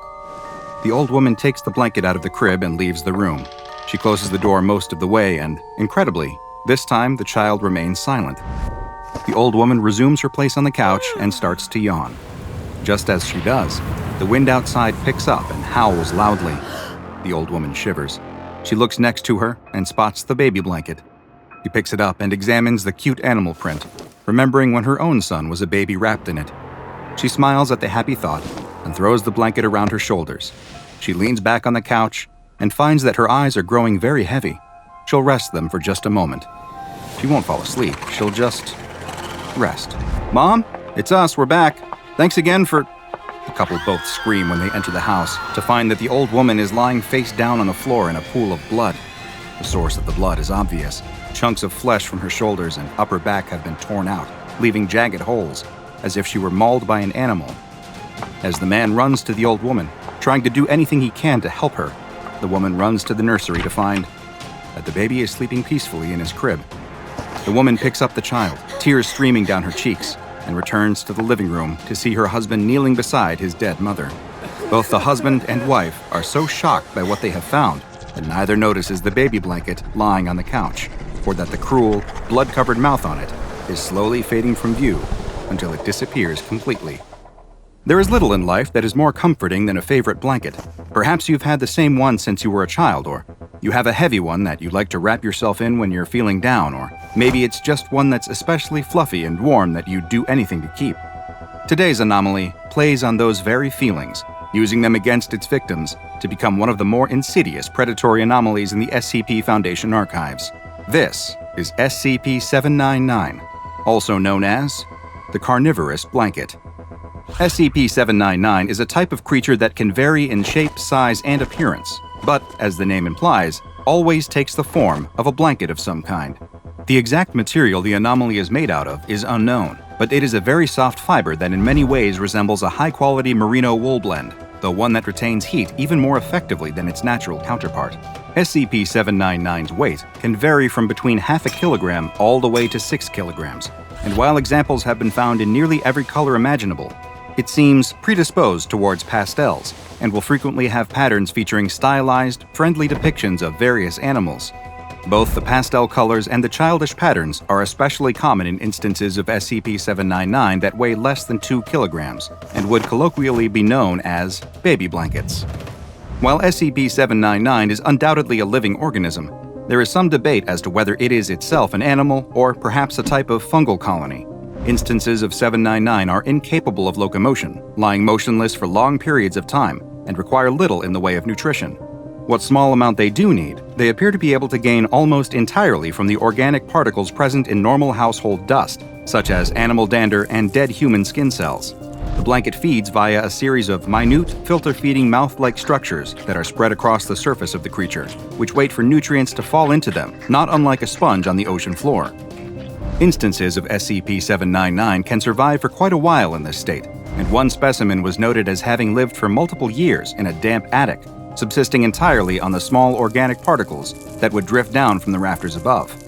The old woman takes the blanket out of the crib and leaves the room. She closes the door most of the way and, incredibly, this time the child remains silent. The old woman resumes her place on the couch and starts to yawn. Just as she does, the wind outside picks up and howls loudly. The old woman shivers. She looks next to her and spots the baby blanket. She picks it up and examines the cute animal print, remembering when her own son was a baby wrapped in it. She smiles at the happy thought and throws the blanket around her shoulders. She leans back on the couch and finds that her eyes are growing very heavy. She'll rest them for just a moment. She won't fall asleep. She'll just rest. "Mom, it's us. We're back. Thanks again for..." The couple both scream when they enter the house to find that the old woman is lying face down on the floor in a pool of blood. The source of the blood is obvious. Chunks of flesh from her shoulders and upper back have been torn out, leaving jagged holes, as if she were mauled by an animal. As the man runs to the old woman, trying to do anything he can to help her, the woman runs to the nursery to find that the baby is sleeping peacefully in his crib. The woman picks up the child, tears streaming down her cheeks, and returns to the living room to see her husband kneeling beside his dead mother. Both the husband and wife are so shocked by what they have found that neither notices the baby blanket lying on the couch, or that the cruel, blood-covered mouth on it is slowly fading from view until it disappears completely. There is little in life that is more comforting than a favorite blanket. Perhaps you've had the same one since you were a child, or you have a heavy one that you like to wrap yourself in when you're feeling down, or maybe it's just one that's especially fluffy and warm that you'd do anything to keep. Today's anomaly plays on those very feelings, using them against its victims to become one of the more insidious predatory anomalies in the SCP Foundation archives. This is SCP-799, also known as the Carnivorous Blanket. SCP-799 is a type of creature that can vary in shape, size, and appearance, but, as the name implies, always takes the form of a blanket of some kind. The exact material the anomaly is made out of is unknown, but it is a very soft fiber that in many ways resembles a high-quality merino wool blend, though one that retains heat even more effectively than its natural counterpart. SCP-799's weight can vary from between half a kilogram all the way to 6 kilograms, and while examples have been found in nearly every color imaginable, it seems predisposed towards pastels and will frequently have patterns featuring stylized, friendly depictions of various animals. Both the pastel colors and the childish patterns are especially common in instances of SCP-799 that weigh less than 2 kilograms and would colloquially be known as baby blankets. While SCP-799 is undoubtedly a living organism, there is some debate as to whether it is itself an animal or perhaps a type of fungal colony. Instances of 799 are incapable of locomotion, lying motionless for long periods of time, and require little in the way of nutrition. What small amount they do need, they appear to be able to gain almost entirely from the organic particles present in normal household dust, such as animal dander and dead human skin cells. The blanket feeds via a series of minute, filter-feeding mouth-like structures that are spread across the surface of the creature, which wait for nutrients to fall into them, not unlike a sponge on the ocean floor. Instances of SCP-799 can survive for quite a while in this state, and one specimen was noted as having lived for multiple years in a damp attic, subsisting entirely on the small organic particles that would drift down from the rafters above.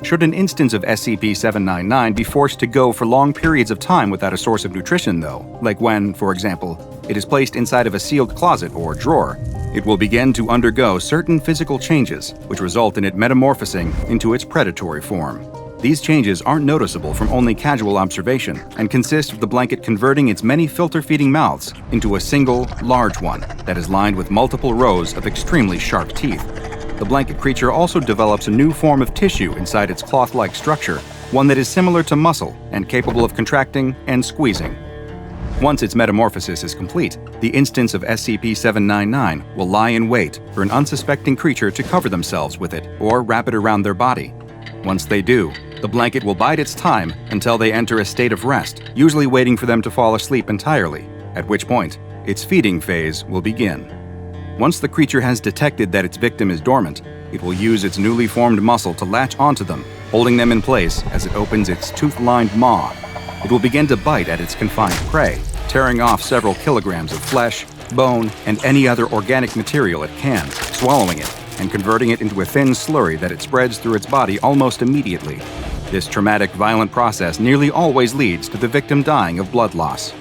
Should an instance of SCP-799 be forced to go for long periods of time without a source of nutrition, though, like when, for example, it is placed inside of a sealed closet or drawer, it will begin to undergo certain physical changes, which result in it metamorphosing into its predatory form. These changes aren't noticeable from only casual observation and consist of the blanket converting its many filter-feeding mouths into a single, large one that is lined with multiple rows of extremely sharp teeth. The blanket creature also develops a new form of tissue inside its cloth-like structure, one that is similar to muscle and capable of contracting and squeezing. Once its metamorphosis is complete, the instance of SCP-799 will lie in wait for an unsuspecting creature to cover themselves with it or wrap it around their body. Once they do, the blanket will bide its time until they enter a state of rest, usually waiting for them to fall asleep entirely, at which point its feeding phase will begin. Once the creature has detected that its victim is dormant, it will use its newly formed muscle to latch onto them, holding them in place as it opens its tooth-lined maw. It will begin to bite at its confined prey, tearing off several kilograms of flesh, bone, and any other organic material it can, swallowing it, and converting it into a thin slurry that it spreads through its body almost immediately. This traumatic, violent process nearly always leads to the victim dying of blood loss.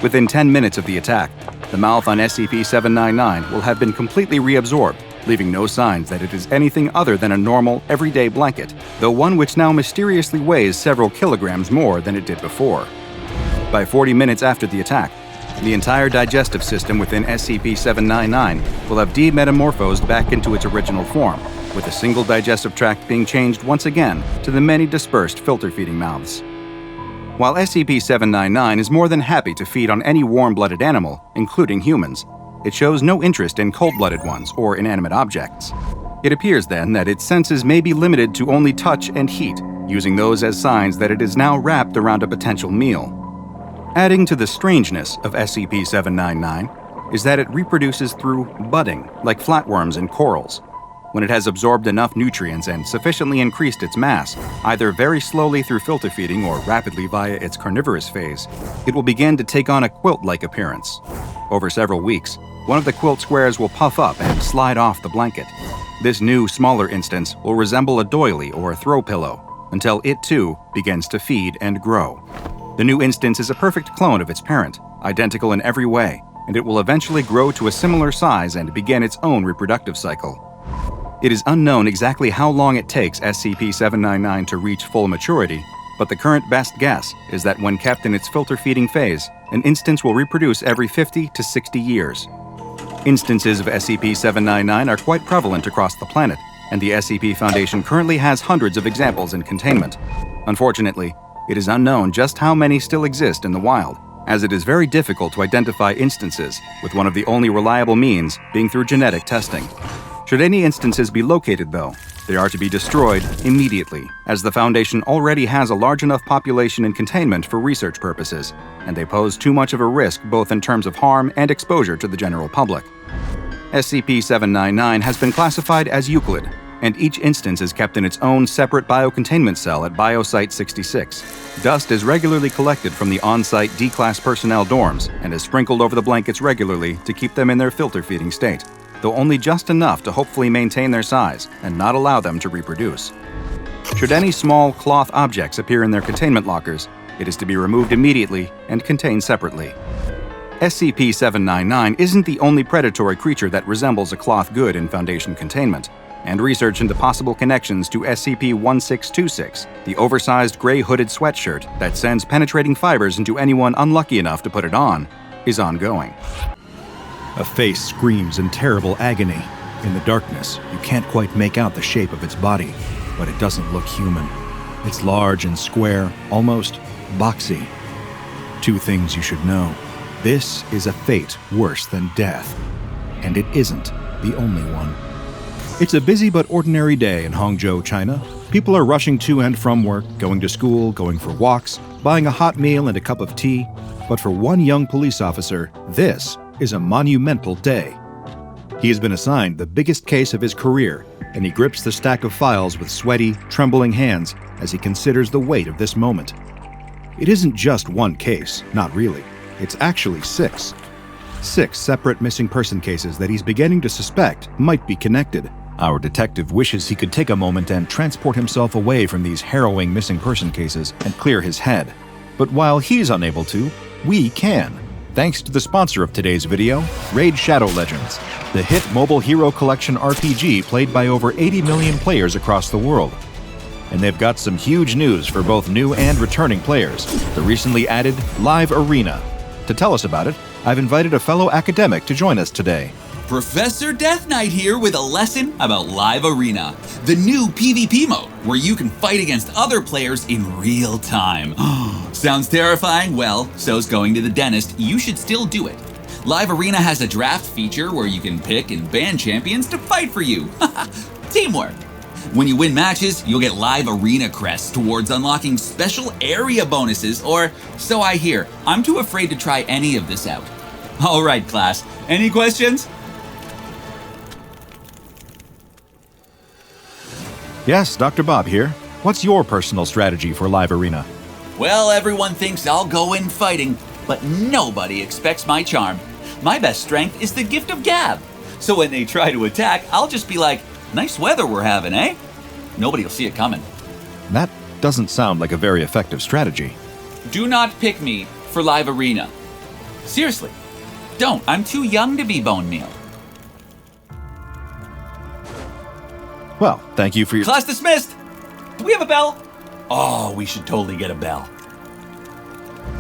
Within 10 minutes of the attack, the mouth on SCP-799 will have been completely reabsorbed, leaving no signs that it is anything other than a normal, everyday blanket, though one which now mysteriously weighs several kilograms more than it did before. By 40 minutes after the attack, the entire digestive system within SCP-799 will have demetamorphosed back into its original form, with a single digestive tract being changed once again to the many dispersed filter-feeding mouths. While SCP-799 is more than happy to feed on any warm-blooded animal, including humans, it shows no interest in cold-blooded ones or inanimate objects. It appears then that its senses may be limited to only touch and heat, using those as signs that it is now wrapped around a potential meal. Adding to the strangeness of SCP-799 is that it reproduces through budding, like flatworms and corals. When it has absorbed enough nutrients and sufficiently increased its mass, either very slowly through filter feeding or rapidly via its carnivorous phase, it will begin to take on a quilt-like appearance. Over several weeks, one of the quilt squares will puff up and slide off the blanket. This new, smaller instance will resemble a doily or a throw pillow, until it too begins to feed and grow. The new instance is a perfect clone of its parent, identical in every way, and it will eventually grow to a similar size and begin its own reproductive cycle. It is unknown exactly how long it takes SCP-799 to reach full maturity, but the current best guess is that when kept in its filter-feeding phase, an instance will reproduce every 50 to 60 years. Instances of SCP-799 are quite prevalent across the planet, and the SCP Foundation currently has hundreds of examples in containment. Unfortunately, it is unknown just how many still exist in the wild, as it is very difficult to identify instances, with one of the only reliable means being through genetic testing. Should any instances be located, though, they are to be destroyed immediately, as the Foundation already has a large enough population in containment for research purposes, and they pose too much of a risk both in terms of harm and exposure to the general public. SCP-799 has been classified as Euclid, and each instance is kept in its own separate biocontainment cell at Biosite 66. Dust is regularly collected from the on-site D-Class personnel dorms and is sprinkled over the blankets regularly to keep them in their filter-feeding state, though only just enough to hopefully maintain their size and not allow them to reproduce. Should any small cloth objects appear in their containment lockers, it is to be removed immediately and contained separately. SCP-799 isn't the only predatory creature that resembles a cloth good in Foundation containment, and research into possible connections to SCP-1626, the oversized gray-hooded sweatshirt that sends penetrating fibers into anyone unlucky enough to put it on, is ongoing. A face screams in terrible agony. In the darkness, you can't quite make out the shape of its body, but it doesn't look human. It's large and square, almost boxy. Two things you should know. This is a fate worse than death, and it isn't the only one. It's a busy but ordinary day in Hangzhou, China. People are rushing to and from work, going to school, going for walks, buying a hot meal and a cup of tea. But for one young police officer, this is a monumental day. He has been assigned the biggest case of his career, and he grips the stack of files with sweaty, trembling hands as he considers the weight of this moment. It isn't just one case, not really. It's actually 6. 6 separate missing person cases that he's beginning to suspect might be connected. Our detective wishes he could take a moment and transport himself away from these harrowing missing person cases and clear his head. But while he's unable to, we can. Thanks to the sponsor of today's video, Raid Shadow Legends, the hit mobile hero collection RPG played by over 80 million players across the world. And they've got some huge news for both new and returning players, the recently added Live Arena. To tell us about it, I've invited a fellow academic to join us today. Professor Death Knight here with a lesson about Live Arena, the new PvP mode where you can fight against other players in real time. Sounds terrifying? Well, so's going to the dentist. You should still do it. Live Arena has a draft feature where you can pick and ban champions to fight for you. Teamwork. When you win matches, you'll get Live Arena crests towards unlocking special area bonuses, or so I hear. I'm too afraid to try any of this out. All right, class. Any questions? Yes, Dr. Bob here. What's your personal strategy for Live Arena? Well, everyone thinks I'll go in fighting, but nobody expects my charm. My best strength is the gift of gab. So when they try to attack, I'll just be like, nice weather we're having, eh? Nobody will see it coming. That doesn't sound like a very effective strategy. Do not pick me for Live Arena. Seriously, don't. I'm too young to be bone meal. Well, thank you for your... Class dismissed! Do we have a bell? Oh, we should totally get a bell.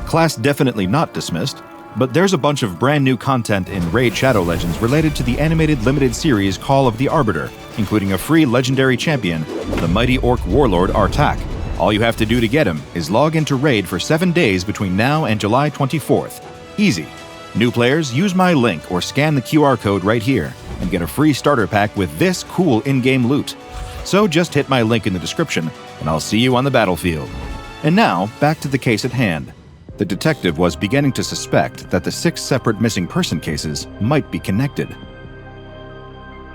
Class definitely not dismissed, but there's a bunch of brand new content in Raid Shadow Legends related to the animated limited series Call of the Arbiter, including a free legendary champion, the mighty orc warlord Artak. All you have to do to get him is log into Raid for 7 days between now and July 24th. Easy. New players, use my link or scan the QR code right here and get a free starter pack with this cool in-game loot. So just hit my link in the description, and I'll see you on the battlefield. And now, back to the case at hand. The detective was beginning to suspect that the 6 separate missing person cases might be connected.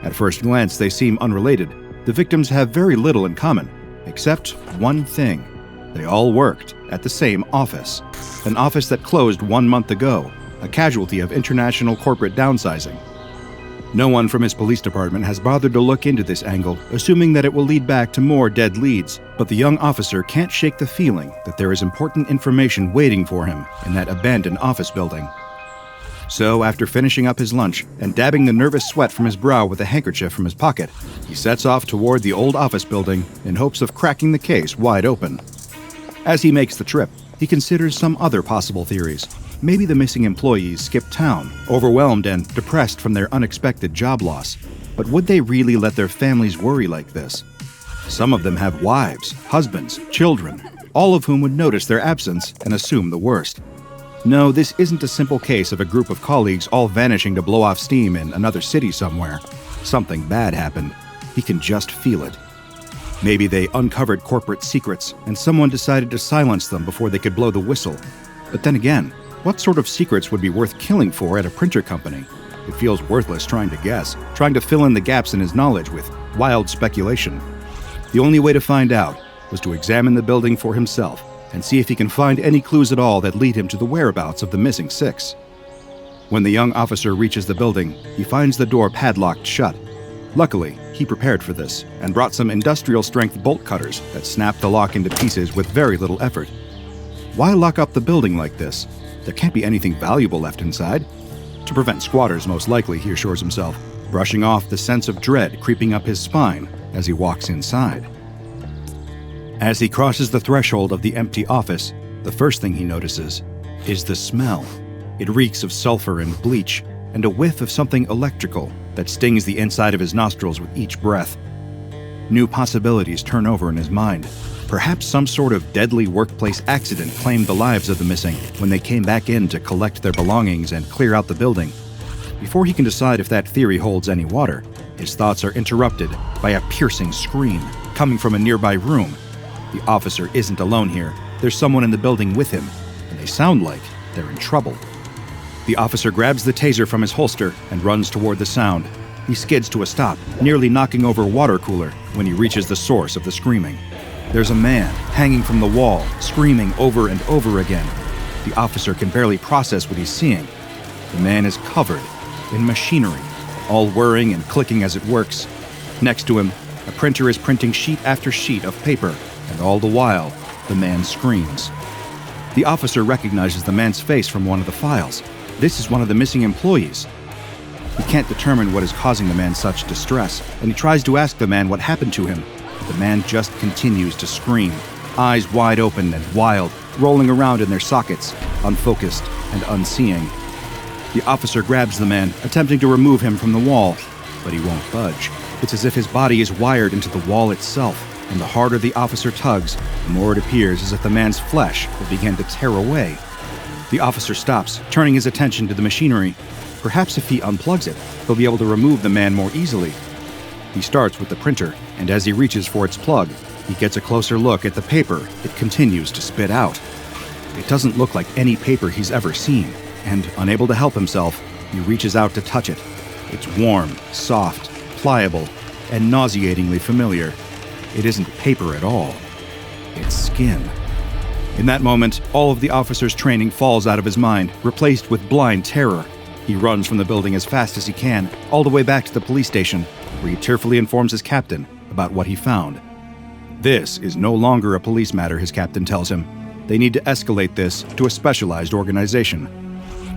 At first glance, they seem unrelated. The victims have very little in common, except one thing. They all worked at the same office. An office that closed 1 month ago, a casualty of international corporate downsizing. No one from his police department has bothered to look into this angle, assuming that it will lead back to more dead leads, but the young officer can't shake the feeling that there is important information waiting for him in that abandoned office building. So, after finishing up his lunch and dabbing the nervous sweat from his brow with a handkerchief from his pocket, he sets off toward the old office building in hopes of cracking the case wide open. As he makes the trip, he considers some other possible theories. Maybe the missing employees skipped town, overwhelmed and depressed from their unexpected job loss. But would they really let their families worry like this? Some of them have wives, husbands, children, all of whom would notice their absence and assume the worst. No, this isn't a simple case of a group of colleagues all vanishing to blow off steam in another city somewhere. Something bad happened. He can just feel it. Maybe they uncovered corporate secrets and someone decided to silence them before they could blow the whistle. But then again, what sort of secrets would be worth killing for at a printer company? It feels worthless trying to guess, trying to fill in the gaps in his knowledge with wild speculation. The only way to find out was to examine the building for himself and see if he can find any clues at all that lead him to the whereabouts of the missing 6. When the young officer reaches the building, he finds the door padlocked shut. Luckily, he prepared for this and brought some industrial-strength bolt cutters that snap the lock into pieces with very little effort. Why lock up the building like this? There can't be anything valuable left inside. To prevent squatters, most likely, he assures himself, brushing off the sense of dread creeping up his spine as he walks inside. As he crosses the threshold of the empty office, the first thing he notices is the smell. It reeks of sulfur and bleach, and a whiff of something electrical that stings the inside of his nostrils with each breath. New possibilities turn over in his mind. Perhaps some sort of deadly workplace accident claimed the lives of the missing when they came back in to collect their belongings and clear out the building. Before he can decide if that theory holds any water, his thoughts are interrupted by a piercing scream coming from a nearby room. The officer isn't alone here. There's someone in the building with him, and they sound like they're in trouble. The officer grabs the taser from his holster and runs toward the sound. He skids to a stop, nearly knocking over a water cooler when he reaches the source of the screaming. There's a man hanging from the wall, screaming over and over again. The officer can barely process what he's seeing. The man is covered in machinery, all whirring and clicking as it works. Next to him, a printer is printing sheet after sheet of paper, and all the while, the man screams. The officer recognizes the man's face from one of the files. This is one of the missing employees. He can't determine what is causing the man such distress, and he tries to ask the man what happened to him. The man just continues to scream, eyes wide open and wild, rolling around in their sockets, unfocused and unseeing. The officer grabs the man, attempting to remove him from the wall, but he won't budge. It's as if his body is wired into the wall itself, and the harder the officer tugs, the more it appears as if the man's flesh will begin to tear away. The officer stops, turning his attention to the machinery. Perhaps if he unplugs it, he'll be able to remove the man more easily. He starts with the printer, and as he reaches for its plug, he gets a closer look at the paper it continues to spit out. It doesn't look like any paper he's ever seen, and unable to help himself, he reaches out to touch it. It's warm, soft, pliable, and nauseatingly familiar. It isn't paper at all. It's skin. In that moment, all of the officer's training falls out of his mind, replaced with blind terror. He runs from the building as fast as he can, all the way back to the police station, where he tearfully informs his captain about what he found. This is no longer a police matter, his captain tells him. They need to escalate this to a specialized organization.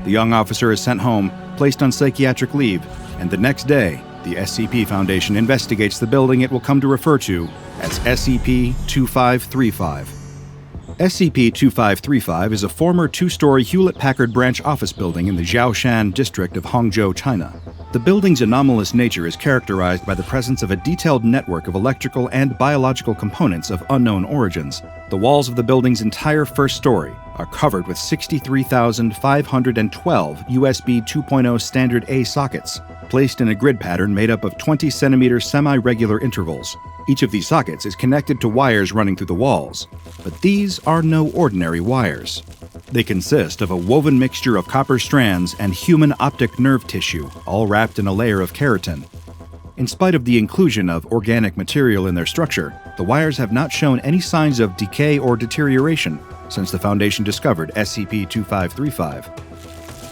The young officer is sent home, placed on psychiatric leave, and the next day, the SCP Foundation investigates the building it will come to refer to as SCP-2535. SCP-2535 is a former two-story Hewlett-Packard branch office building in the Jiaoshan district of Hangzhou, China. The building's anomalous nature is characterized by the presence of a detailed network of electrical and biological components of unknown origins. The walls of the building's entire first story are covered with 63,512 USB 2.0 standard A sockets, placed in a grid pattern made up of 20-centimeter semi-regular intervals. Each of these sockets is connected to wires running through the walls, but these are no ordinary wires. They consist of a woven mixture of copper strands and human optic nerve tissue, all wrapped in a layer of keratin. In spite of the inclusion of organic material in their structure, the wires have not shown any signs of decay or deterioration since the Foundation discovered SCP-2535.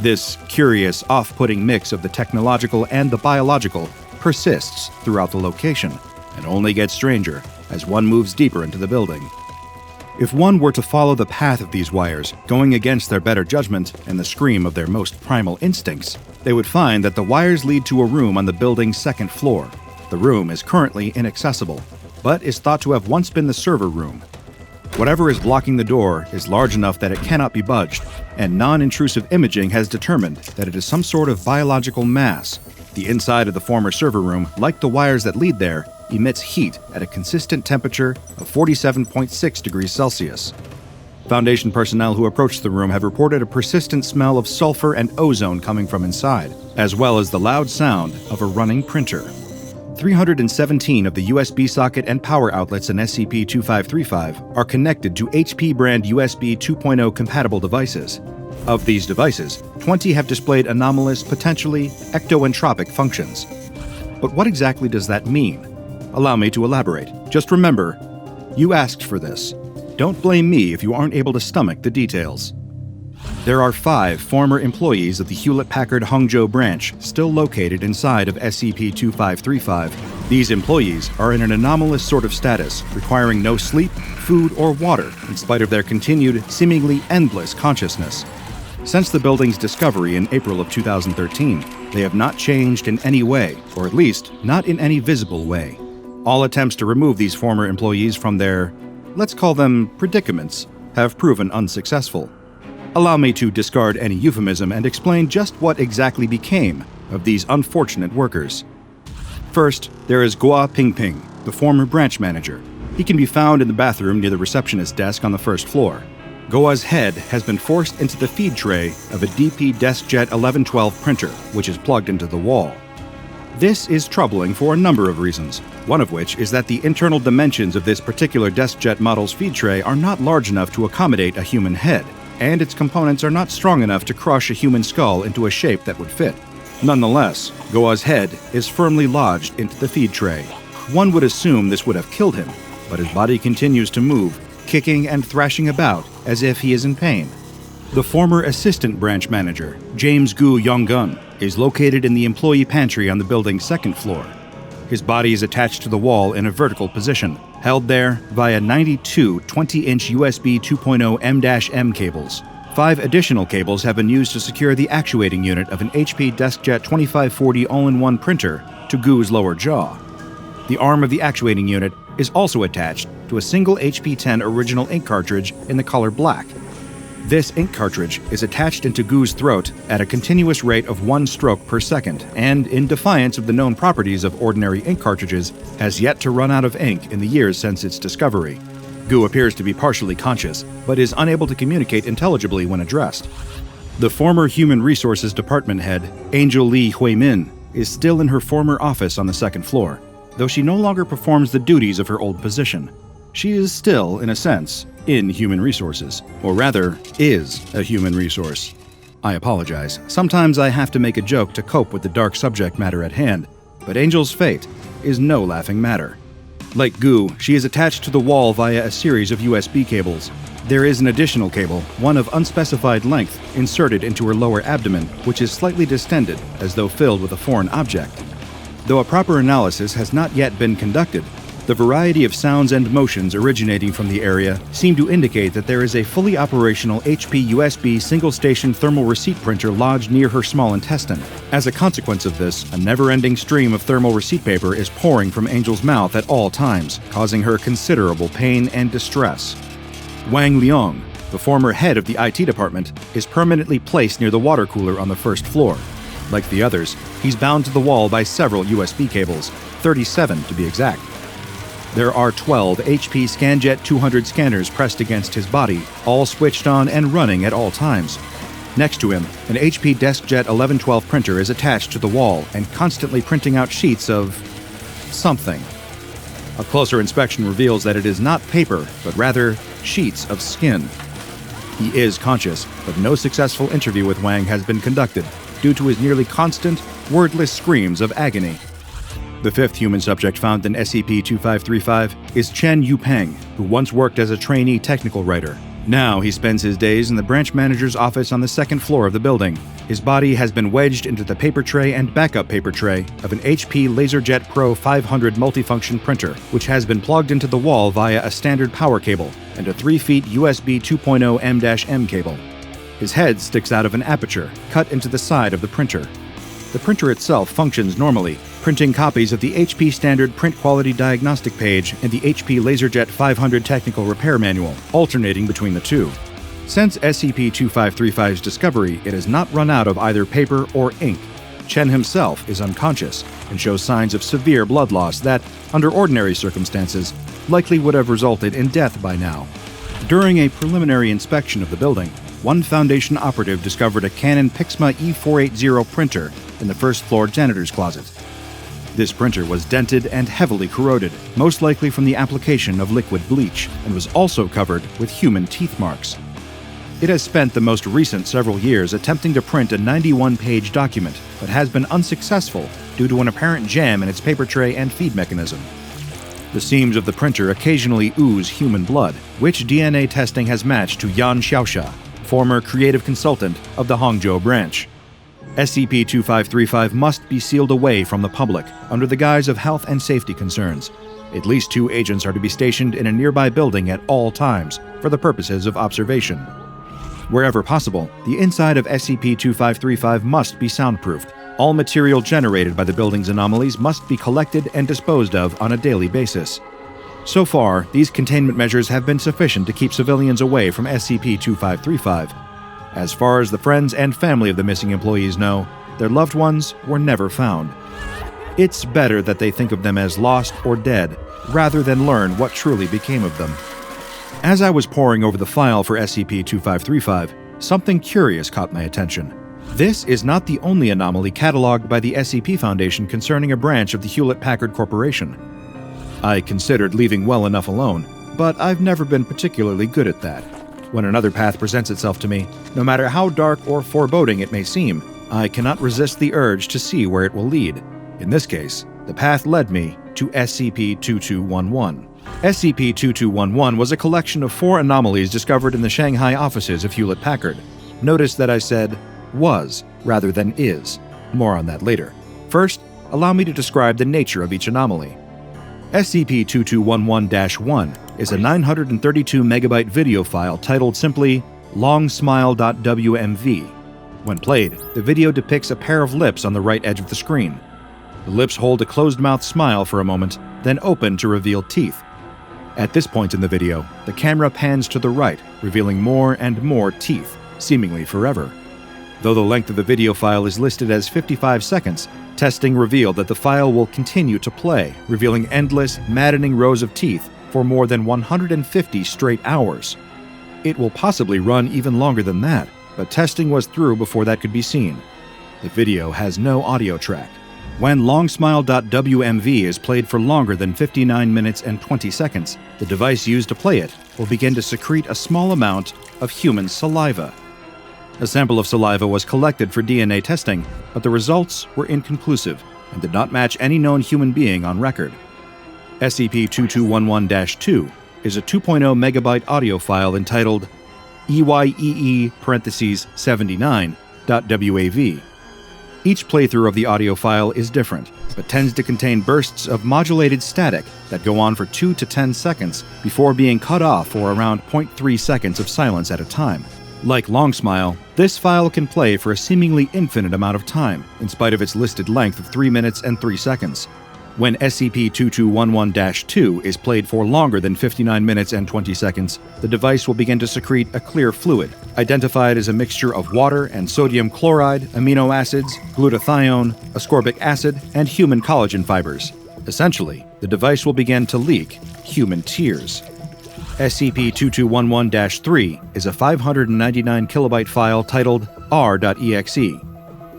This curious, off-putting mix of the technological and the biological persists throughout the location, and only gets stranger as one moves deeper into the building. If one were to follow the path of these wires, going against their better judgment and the scream of their most primal instincts, they would find that the wires lead to a room on the building's second floor. The room is currently inaccessible, but is thought to have once been the server room. Whatever is blocking the door is large enough that it cannot be budged, and non-intrusive imaging has determined that it is some sort of biological mass. The inside of the former server room, like the wires that lead there, emits heat at a consistent temperature of 47.6 degrees Celsius. Foundation personnel who approached the room have reported a persistent smell of sulfur and ozone coming from inside, as well as the loud sound of a running printer. 317 of the USB socket and power outlets in SCP-2535 are connected to HP brand USB 2.0 compatible devices. Of these devices, 20 have displayed anomalous, potentially ectoentropic functions. But what exactly does that mean? Allow me to elaborate. Just remember, you asked for this. Don't blame me if you aren't able to stomach the details. There are 5 former employees of the Hewlett-Packard Hangzhou branch still located inside of SCP-2535. These employees are in an anomalous sort of status, requiring no sleep, food, or water, in spite of their continued, seemingly endless consciousness. Since the building's discovery in April of 2013, they have not changed in any way, or at least not in any visible way. All attempts to remove these former employees from their, let's call them predicaments, have proven unsuccessful. Allow me to discard any euphemism and explain just what exactly became of these unfortunate workers. First, there is Gua Pingping, the former branch manager. He can be found in the bathroom near the receptionist's desk on the first floor. Goa's head has been forced into the feed tray of a DP DeskJet 1112 printer, which is plugged into the wall. This is troubling for a number of reasons, one of which is that the internal dimensions of this particular DeskJet model's feed tray are not large enough to accommodate a human head. and its components are not strong enough to crush a human skull into a shape that would fit. Nonetheless, Goa's head is firmly lodged into the feed tray. One would assume this would have killed him, but his body continues to move, kicking and thrashing about as if he is in pain. The former assistant branch manager, James Gu Yonggun, is located in the employee pantry on the building's second floor. His body is attached to the wall in a vertical position, held there via 92 20-inch USB 2.0 M-M cables. 5 additional cables have been used to secure the actuating unit of an HP DeskJet 2540 all-in-one printer to Gu's lower jaw. The arm of the actuating unit is also attached to a single HP-10 original ink cartridge in the color black. This ink cartridge is attached into Gu's throat at a continuous rate of 1 stroke per second, and, in defiance of the known properties of ordinary ink cartridges, has yet to run out of ink in the years since its discovery. Gu appears to be partially conscious, but is unable to communicate intelligibly when addressed. The former Human Resources Department head, Angel Lee Hui-min, is still in her former office on the second floor, though she no longer performs the duties of her old position. She is still, in a sense, in human resources, or rather, is a human resource. I apologize. Sometimes I have to make a joke to cope with the dark subject matter at hand, but Angel's fate is no laughing matter. Like Gu, she is attached to the wall via a series of USB cables. There is an additional cable, one of unspecified length, inserted into her lower abdomen, which is slightly distended, as though filled with a foreign object. Though a proper analysis has not yet been conducted, the variety of sounds and motions originating from the area seem to indicate that there is a fully operational HP USB single-station thermal receipt printer lodged near her small intestine. As a consequence of this, a never-ending stream of thermal receipt paper is pouring from Angel's mouth at all times, causing her considerable pain and distress. Wang Liang, the former head of the IT department, is permanently placed near the water cooler on the first floor. Like the others, he's bound to the wall by several USB cables, 37 to be exact. There are 12 HP ScanJet 200 scanners pressed against his body, all switched on and running at all times. Next to him, an HP DeskJet 1112 printer is attached to the wall and constantly printing out sheets of something. A closer inspection reveals that it is not paper, but rather sheets of skin. He is conscious, but no successful interview with Wang has been conducted due to his nearly constant, wordless screams of agony. The fifth human subject found in SCP-2535 is Chen Yupeng, who once worked as a trainee technical writer. Now he spends his days in the branch manager's office on the second floor of the building. His body has been wedged into the paper tray and backup paper tray of an HP LaserJet Pro 500 multifunction printer, which has been plugged into the wall via a standard power cable and a 3-feet USB 2.0 M-M cable. His head sticks out of an aperture cut into the side of the printer. The printer itself functions normally, printing copies of the HP Standard Print Quality Diagnostic page and the HP LaserJet 500 Technical Repair Manual, alternating between the two. Since SCP-2535's discovery, it has not run out of either paper or ink. Chen himself is unconscious and shows signs of severe blood loss that, under ordinary circumstances, likely would have resulted in death by now. During a preliminary inspection of the building, one Foundation operative discovered a Canon Pixma E480 printer in the first-floor janitor's closet. This printer was dented and heavily corroded, most likely from the application of liquid bleach, and was also covered with human teeth marks. It has spent the most recent several years attempting to print a 91-page document, but has been unsuccessful due to an apparent jam in its paper tray and feed mechanism. The seams of the printer occasionally ooze human blood, which DNA testing has matched to Yan Xiaoxia, former creative consultant of the Hangzhou branch. SCP-2535 must be sealed away from the public under the guise of health and safety concerns. At least 2 agents are to be stationed in a nearby building at all times for the purposes of observation. Wherever possible, the inside of SCP-2535 must be soundproofed. All material generated by the building's anomalies must be collected and disposed of on a daily basis. So far, these containment measures have been sufficient to keep civilians away from SCP-2535. As far as the friends and family of the missing employees know, their loved ones were never found. It's better that they think of them as lost or dead, rather than learn what truly became of them. As I was poring over the file for SCP-2535, something curious caught my attention. This is not the only anomaly cataloged by the SCP Foundation concerning a branch of the Hewlett-Packard Corporation. I considered leaving well enough alone, but I've never been particularly good at that. When another path presents itself to me, no matter how dark or foreboding it may seem, I cannot resist the urge to see where it will lead. In this case, the path led me to SCP-2211. SCP-2211 was a collection of 4 anomalies discovered in the Shanghai offices of Hewlett-Packard. Notice that I said was rather than is. More on that later. First, allow me to describe the nature of each anomaly. SCP-2211-1 is a 932-megabyte video file titled simply longsmile.wmv. When played, the video depicts a pair of lips on the right edge of the screen. The lips hold a closed-mouth smile for a moment, then open to reveal teeth. At this point in the video, the camera pans to the right, revealing more and more teeth, seemingly forever. Though the length of the video file is listed as 55 seconds, testing revealed that the file will continue to play, revealing endless, maddening rows of teeth for more than 150 straight hours. It will possibly run even longer than that, but testing was through before that could be seen. The video has no audio track. When longsmile.wmv is played for longer than 59 minutes and 20 seconds, the device used to play it will begin to secrete a small amount of human saliva. A sample of saliva was collected for DNA testing, but the results were inconclusive and did not match any known human being on record. SCP-2211-2 is a 2.0 megabyte audio file entitled EYEE(79.WAV). Each playthrough of the audio file is different, but tends to contain bursts of modulated static that go on for 2 to 10 seconds before being cut off for around 0.3 seconds of silence at a time. Like Longsmile, this file can play for a seemingly infinite amount of time, in spite of its listed length of 3 minutes and 3 seconds. When SCP-2211-2 is played for longer than 59 minutes and 20 seconds, the device will begin to secrete a clear fluid, identified as a mixture of water and sodium chloride, amino acids, glutathione, ascorbic acid, and human collagen fibers. Essentially, the device will begin to leak human tears. SCP-2211-3 is a 599 kilobyte file titled r.exe.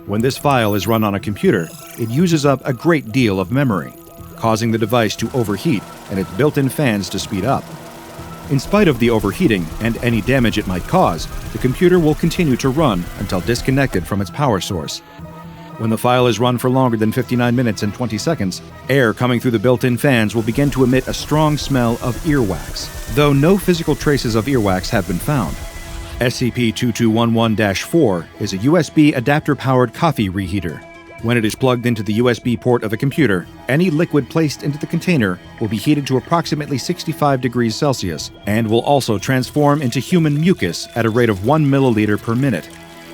When this file is run on a computer, it uses up a great deal of memory, causing the device to overheat and its built-in fans to speed up. In spite of the overheating and any damage it might cause, the computer will continue to run until disconnected from its power source. When the file is run for longer than 59 minutes and 20 seconds, air coming through the built-in fans will begin to emit a strong smell of earwax, though no physical traces of earwax have been found. SCP-2211-4 is a USB adapter-powered coffee reheater. When it is plugged into the USB port of a computer, any liquid placed into the container will be heated to approximately 65 degrees Celsius and will also transform into human mucus at a rate of 1 milliliter per minute.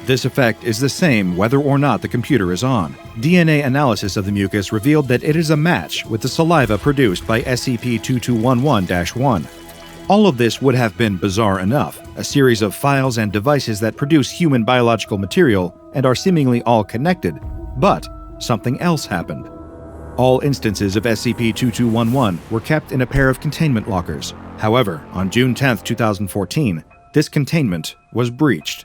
This effect is the same whether or not the computer is on. DNA analysis of the mucus revealed that it is a match with the saliva produced by SCP-2211-1. All of this would have been bizarre enough, a series of files and devices that produce human biological material and are seemingly all connected, but something else happened. All instances of SCP-2211 were kept in a pair of containment lockers. However, on June 10, 2014, this containment was breached.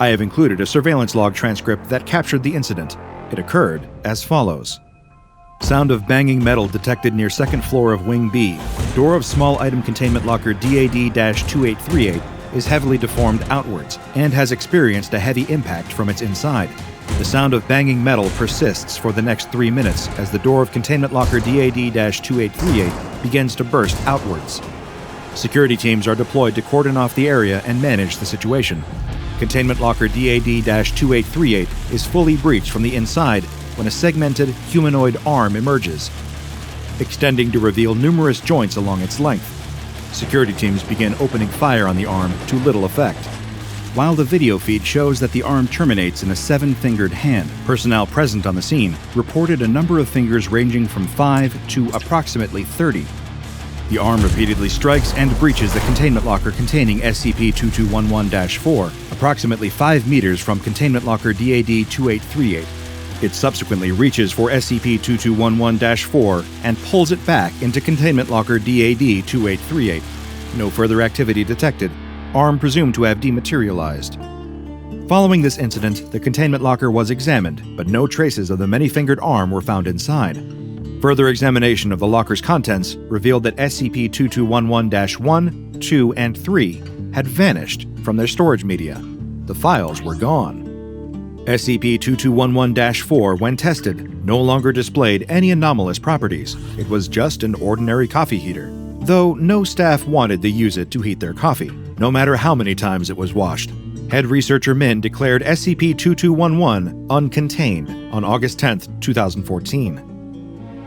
I have included a surveillance log transcript that captured the incident. It occurred as follows. Sound of banging metal detected near second floor of Wing B. Door of small item containment locker DAD-2838 is heavily deformed outwards and has experienced a heavy impact from its inside. The sound of banging metal persists for the next 3 minutes as the door of containment locker DAD-2838 begins to burst outwards. Security teams are deployed to cordon off the area and manage the situation. Containment locker DAD-2838 is fully breached from the inside when a segmented humanoid arm emerges, extending to reveal numerous joints along its length. Security teams begin opening fire on the arm to little effect. While the video feed shows that the arm terminates in a 7-fingered hand, personnel present on the scene reported a number of fingers ranging from 5 to approximately 30. The arm repeatedly strikes and breaches the containment locker containing SCP-2211-4, approximately 5 meters from containment locker DAD-2838. It subsequently reaches for SCP-2211-4 and pulls it back into containment locker DAD-2838. No further activity detected. Arm presumed to have dematerialized. Following this incident, the containment locker was examined, but no traces of the many-fingered arm were found inside. Further examination of the locker's contents revealed that SCP-2211-1, 2, and 3 had vanished from their storage media. The files were gone. SCP-2211-4, when tested, no longer displayed any anomalous properties. It was just an ordinary coffee heater, though no staff wanted to use it to heat their coffee, no matter how many times it was washed. Head researcher Min declared SCP-2211 uncontained on August 10, 2014.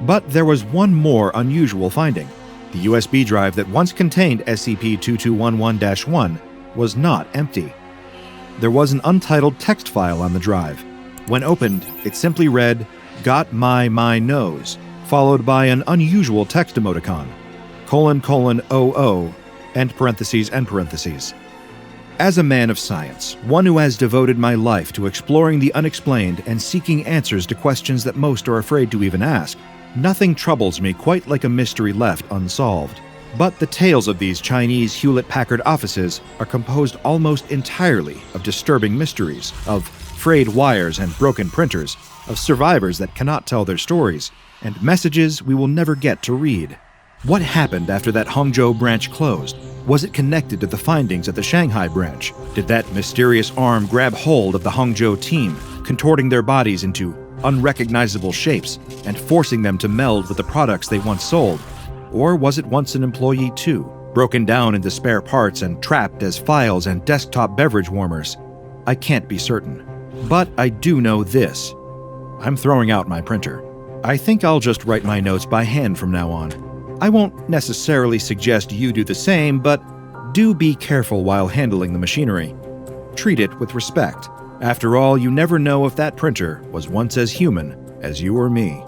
But there was one more unusual finding. The USB drive that once contained SCP-2211-1 was not empty. There was an untitled text file on the drive. When opened, it simply read, "Got my nose," followed by an unusual text emoticon, ::00, end parentheses. As a man of science, one who has devoted my life to exploring the unexplained and seeking answers to questions that most are afraid to even ask, nothing troubles me quite like a mystery left unsolved. But the tales of these Chinese Hewlett-Packard offices are composed almost entirely of disturbing mysteries, of frayed wires and broken printers, of survivors that cannot tell their stories, and messages we will never get to read. What happened after that Hangzhou branch closed? Was it connected to the findings at the Shanghai branch? Did that mysterious arm grab hold of the Hangzhou team, contorting their bodies into unrecognizable shapes and forcing them to meld with the products they once sold? Or was it once an employee too, broken down into spare parts and trapped as files and desktop beverage warmers? I can't be certain. But I do know this. I'm throwing out my printer. I think I'll just write my notes by hand from now on. I won't necessarily suggest you do the same, but do be careful while handling the machinery. Treat it with respect. After all, you never know if that printer was once as human as you or me.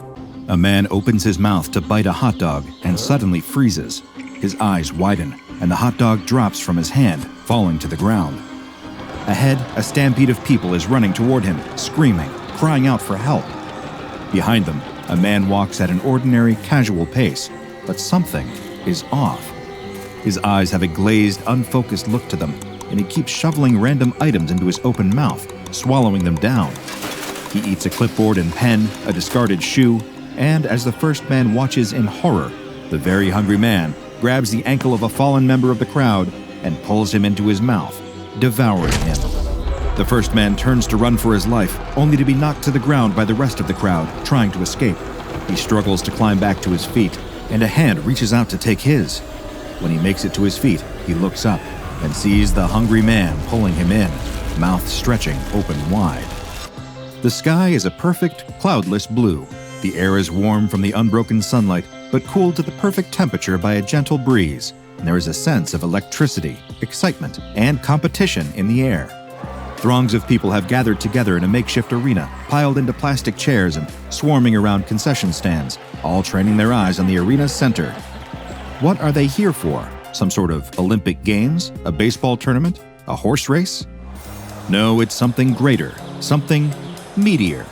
A man opens his mouth to bite a hot dog and suddenly freezes. His eyes widen, and the hot dog drops from his hand, falling to the ground. Ahead, a stampede of people is running toward him, screaming, crying out for help. Behind them, a man walks at an ordinary, casual pace, but something is off. His eyes have a glazed, unfocused look to them, and he keeps shoveling random items into his open mouth, swallowing them down. He eats a clipboard and pen, a discarded shoe, and as the first man watches in horror, the very hungry man grabs the ankle of a fallen member of the crowd and pulls him into his mouth, devouring him. The first man turns to run for his life, only to be knocked to the ground by the rest of the crowd, trying to escape. He struggles to climb back to his feet, and a hand reaches out to take his. When he makes it to his feet, he looks up and sees the hungry man pulling him in, mouth stretching open wide. The sky is a perfect, cloudless blue. The air is warm from the unbroken sunlight, but cooled to the perfect temperature by a gentle breeze. And there is a sense of electricity, excitement, and competition in the air. Throngs of people have gathered together in a makeshift arena, piled into plastic chairs and swarming around concession stands, all training their eyes on the arena's center. What are they here for? Some sort of Olympic Games? A baseball tournament? A horse race? No, it's something greater, something meatier.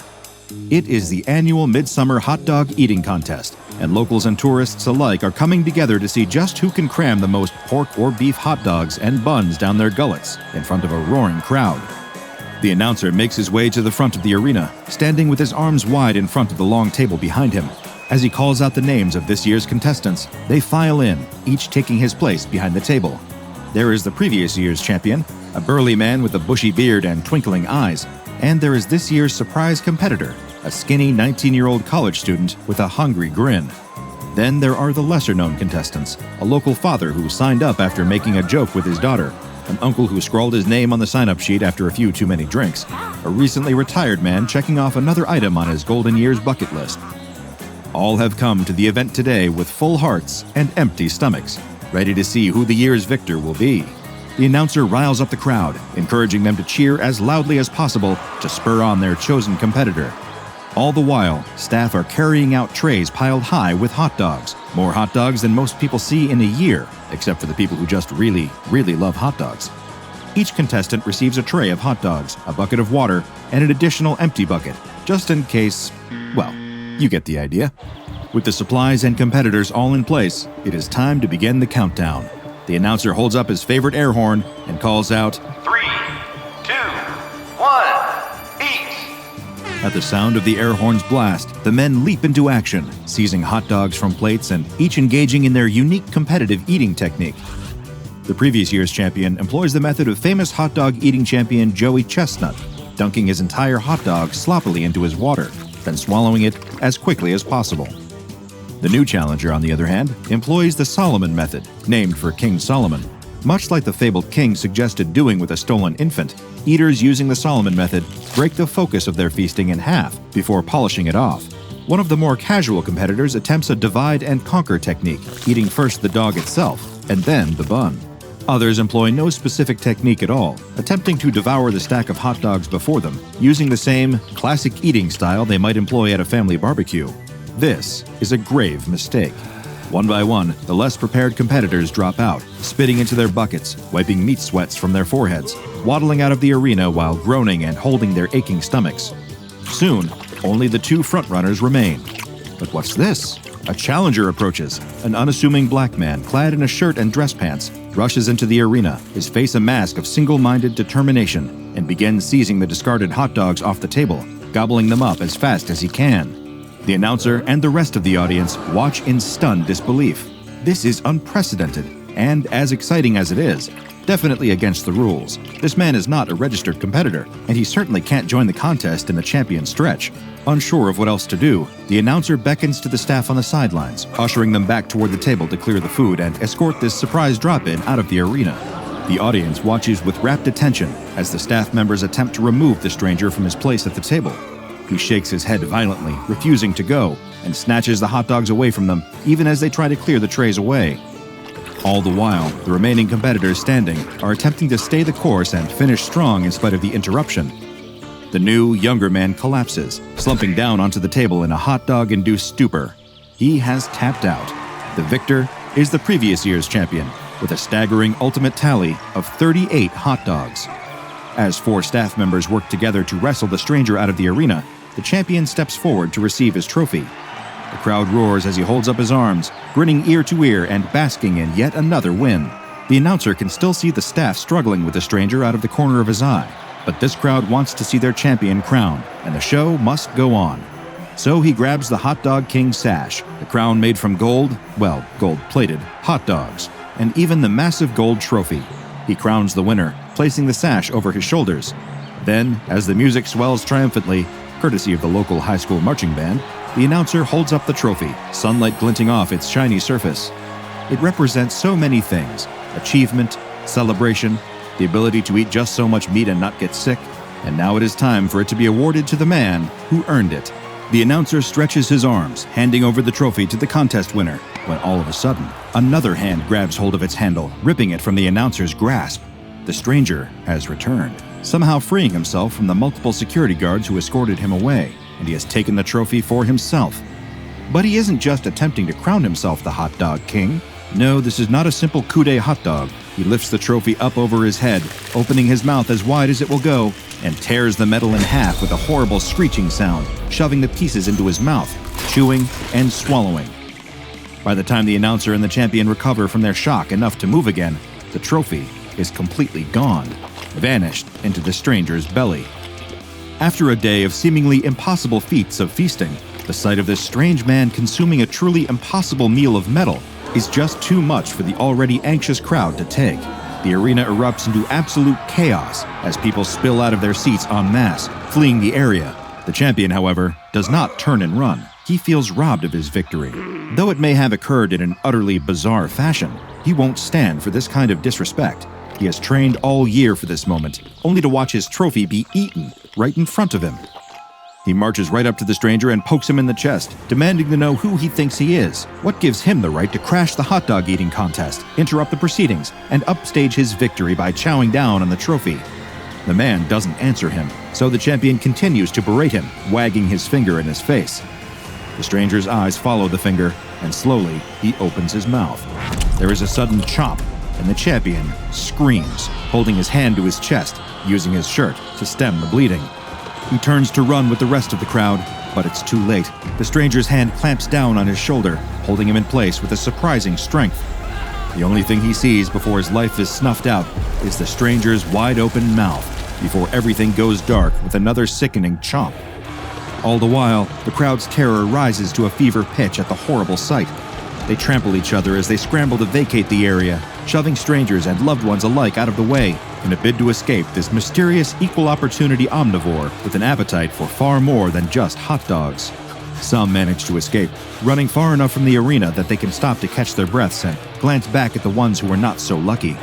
It is the annual Midsummer Hot Dog Eating Contest, and locals and tourists alike are coming together to see just who can cram the most pork or beef hot dogs and buns down their gullets in front of a roaring crowd. The announcer makes his way to the front of the arena, standing with his arms wide in front of the long table behind him. As he calls out the names of this year's contestants, they file in, each taking his place behind the table. There is the previous year's champion, a burly man with a bushy beard and twinkling eyes, and there is this year's surprise competitor, a skinny 19-year-old college student with a hungry grin. Then there are the lesser-known contestants, a local father who signed up after making a joke with his daughter, an uncle who scrawled his name on the sign-up sheet after a few too many drinks, a recently retired man checking off another item on his golden years bucket list. All have come to the event today with full hearts and empty stomachs, ready to see who the year's victor will be. The announcer riles up the crowd, encouraging them to cheer as loudly as possible to spur on their chosen competitor. All the while, staff are carrying out trays piled high with hot dogs, more hot dogs than most people see in a year, except for the people who just really, really love hot dogs. Each contestant receives a tray of hot dogs, a bucket of water, and an additional empty bucket, just in case, well, you get the idea. With the supplies and competitors all in place, it is time to begin the countdown. The announcer holds up his favorite air horn and calls out, 3, 2, 1, eat! At the sound of the air horn's blast, the men leap into action, seizing hot dogs from plates and each engaging in their unique competitive eating technique. The previous year's champion employs the method of famous hot dog eating champion Joey Chestnut, dunking his entire hot dog sloppily into his water, then swallowing it as quickly as possible. The new challenger, on the other hand, employs the Solomon method, named for King Solomon. Much like the fabled king suggested doing with a stolen infant, eaters using the Solomon method break the focus of their feasting in half before polishing it off. One of the more casual competitors attempts a divide-and-conquer technique, eating first the dog itself and then the bun. Others employ no specific technique at all, attempting to devour the stack of hot dogs before them, using the same classic eating style they might employ at a family barbecue. This is a grave mistake. One by one, the less prepared competitors drop out, spitting into their buckets, wiping meat sweats from their foreheads, waddling out of the arena while groaning and holding their aching stomachs. Soon, only the two frontrunners remain. But what's this? A challenger approaches. An unassuming black man, clad in a shirt and dress pants, rushes into the arena, his face a mask of single-minded determination, and begins seizing the discarded hot dogs off the table, gobbling them up as fast as he can. The announcer and the rest of the audience watch in stunned disbelief. This is unprecedented, and as exciting as it is, definitely against the rules. This man is not a registered competitor, and he certainly can't join the contest in the champion stretch. Unsure of what else to do, the announcer beckons to the staff on the sidelines, ushering them back toward the table to clear the food and escort this surprise drop-in out of the arena. The audience watches with rapt attention as the staff members attempt to remove the stranger from his place at the table. He shakes his head violently, refusing to go, and snatches the hot dogs away from them, even as they try to clear the trays away. All the while, the remaining competitors standing are attempting to stay the course and finish strong in spite of the interruption. The new, younger man collapses, slumping down onto the table in a hot dog-induced stupor. He has tapped out. The victor is the previous year's champion, with a staggering ultimate tally of 38 hot dogs. As 4 staff members work together to wrestle the stranger out of the arena, the champion steps forward to receive his trophy. The crowd roars as he holds up his arms, grinning ear to ear and basking in yet another win. The announcer can still see the staff struggling with the stranger out of the corner of his eye, but this crowd wants to see their champion crowned, and the show must go on. So he grabs the Hot Dog King sash, the crown made from gold-plated, hot dogs, and even the massive gold trophy. He crowns the winner, placing the sash over his shoulders. Then, as the music swells triumphantly, courtesy of the local high school marching band, the announcer holds up the trophy, sunlight glinting off its shiny surface. It represents so many things: achievement, celebration, the ability to eat just so much meat and not get sick, and now it is time for it to be awarded to the man who earned it. The announcer stretches his arms, handing over the trophy to the contest winner, when all of a sudden, another hand grabs hold of its handle, ripping it from the announcer's grasp. The stranger has returned, somehow freeing himself from the multiple security guards who escorted him away, and he has taken the trophy for himself. But he isn't just attempting to crown himself the Hot Dog King. No, this is not a simple coup-de hot dog. He lifts the trophy up over his head, opening his mouth as wide as it will go, and tears the metal in half with a horrible screeching sound, shoving the pieces into his mouth, chewing and swallowing. By the time the announcer and the champion recover from their shock enough to move again, the trophy is completely gone, vanished into the stranger's belly. After a day of seemingly impossible feats of feasting, the sight of this strange man consuming a truly impossible meal of metal is just too much for the already anxious crowd to take. The arena erupts into absolute chaos as people spill out of their seats en masse, fleeing the area. The champion, however, does not turn and run. He feels robbed of his victory. Though it may have occurred in an utterly bizarre fashion, he won't stand for this kind of disrespect. He has trained all year for this moment, only to watch his trophy be eaten right in front of him. He marches right up to the stranger and pokes him in the chest, demanding to know who he thinks he is. What gives him the right to crash the hot dog eating contest, interrupt the proceedings, and upstage his victory by chowing down on the trophy? The man doesn't answer him, so the champion continues to berate him, wagging his finger in his face. The stranger's eyes follow the finger, and slowly he opens his mouth. There is a sudden chomp, and the champion screams, holding his hand to his chest, using his shirt to stem the bleeding. He turns to run with the rest of the crowd, but it's too late. The stranger's hand clamps down on his shoulder, holding him in place with a surprising strength. The only thing he sees before his life is snuffed out is the stranger's wide-open mouth, before everything goes dark with another sickening chomp. All the while, the crowd's terror rises to a fever pitch at the horrible sight. They trample each other as they scramble to vacate the area, shoving strangers and loved ones alike out of the way in a bid to escape this mysterious equal-opportunity omnivore with an appetite for far more than just hot dogs. Some manage to escape, running far enough from the arena that they can stop to catch their breaths and glance back at the ones who were not so lucky.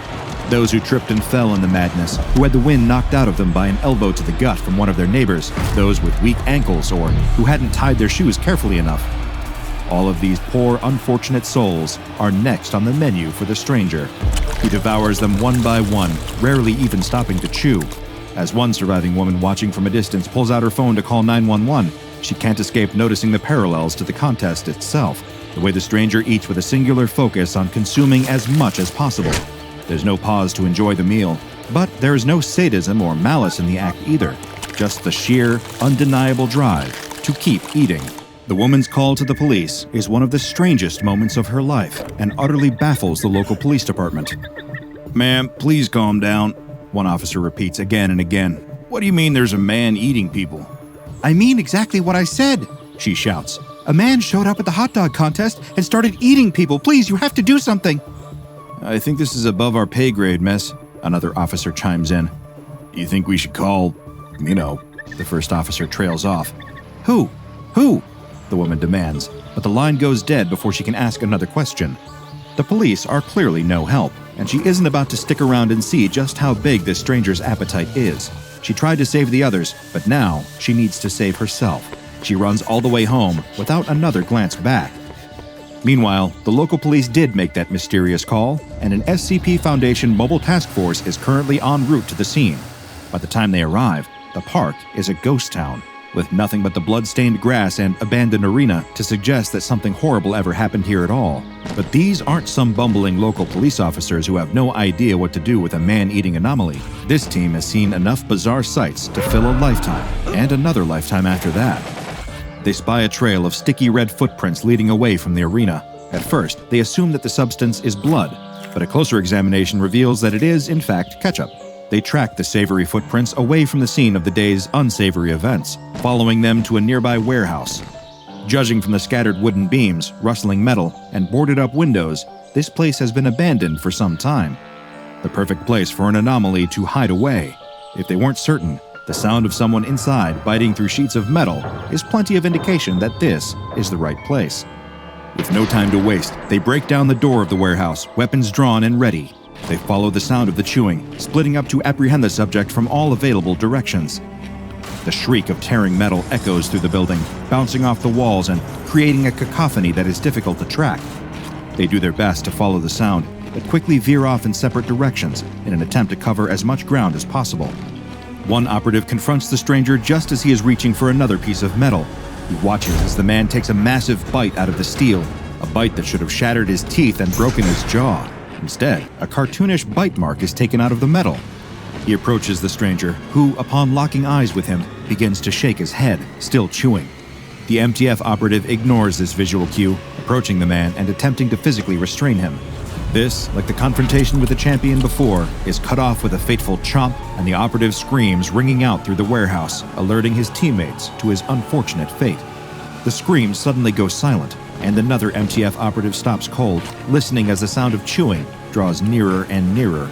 Those who tripped and fell in the madness, who had the wind knocked out of them by an elbow to the gut from one of their neighbors, those with weak ankles or who hadn't tied their shoes carefully enough. All of these poor, unfortunate souls are next on the menu for the stranger. He devours them one by one, rarely even stopping to chew. As one surviving woman watching from a distance pulls out her phone to call 911, she can't escape noticing the parallels to the contest itself, the way the stranger eats with a singular focus on consuming as much as possible. There's no pause to enjoy the meal, but there is no sadism or malice in the act either, just the sheer, undeniable drive to keep eating. The woman's call to the police is one of the strangest moments of her life and utterly baffles the local police department. "Ma'am, please calm down," one officer repeats again and again. "What do you mean there's a man eating people?" "I mean exactly what I said," she shouts. "A man showed up at the hot dog contest and started eating people. Please, you have to do something." "I think this is above our pay grade, miss," another officer chimes in. "You think we should call, the first officer trails off. Who? The woman demands, but the line goes dead before she can ask another question. The police are clearly no help, and she isn't about to stick around and see just how big this stranger's appetite is. She tried to save the others, but now she needs to save herself. She runs all the way home without another glance back. Meanwhile, the local police did make that mysterious call, and an SCP Foundation mobile task force is currently en route to the scene. By the time they arrive, the park is a ghost town, with nothing but the blood-stained grass and abandoned arena to suggest that something horrible ever happened here at all. But these aren't some bumbling local police officers who have no idea what to do with a man-eating anomaly. This team has seen enough bizarre sights to fill a lifetime, and another lifetime after that. They spy a trail of sticky red footprints leading away from the arena. At first, they assume that the substance is blood, but a closer examination reveals that it is, in fact, ketchup. They track the savory footprints away from the scene of the day's unsavory events, following them to a nearby warehouse. Judging from the scattered wooden beams, rustling metal, and boarded-up windows, this place has been abandoned for some time. The perfect place for an anomaly to hide away. If they weren't certain, the sound of someone inside biting through sheets of metal is plenty of indication that this is the right place. With no time to waste, they break down the door of the warehouse, weapons drawn and ready. They follow the sound of the chewing, splitting up to apprehend the subject from all available directions. The shriek of tearing metal echoes through the building, bouncing off the walls and creating a cacophony that is difficult to track. They do their best to follow the sound, but quickly veer off in separate directions in an attempt to cover as much ground as possible. One operative confronts the stranger just as he is reaching for another piece of metal. He watches as the man takes a massive bite out of the steel, a bite that should have shattered his teeth and broken his jaw. Instead, a cartoonish bite mark is taken out of the metal. He approaches the stranger, who, upon locking eyes with him, begins to shake his head, still chewing. The MTF operative ignores this visual cue, approaching the man and attempting to physically restrain him. This, like the confrontation with the champion before, is cut off with a fateful chomp, and the operative screams ringing out through the warehouse, alerting his teammates to his unfortunate fate. The screams suddenly go silent, and another MTF operative stops cold, listening as the sound of chewing draws nearer and nearer.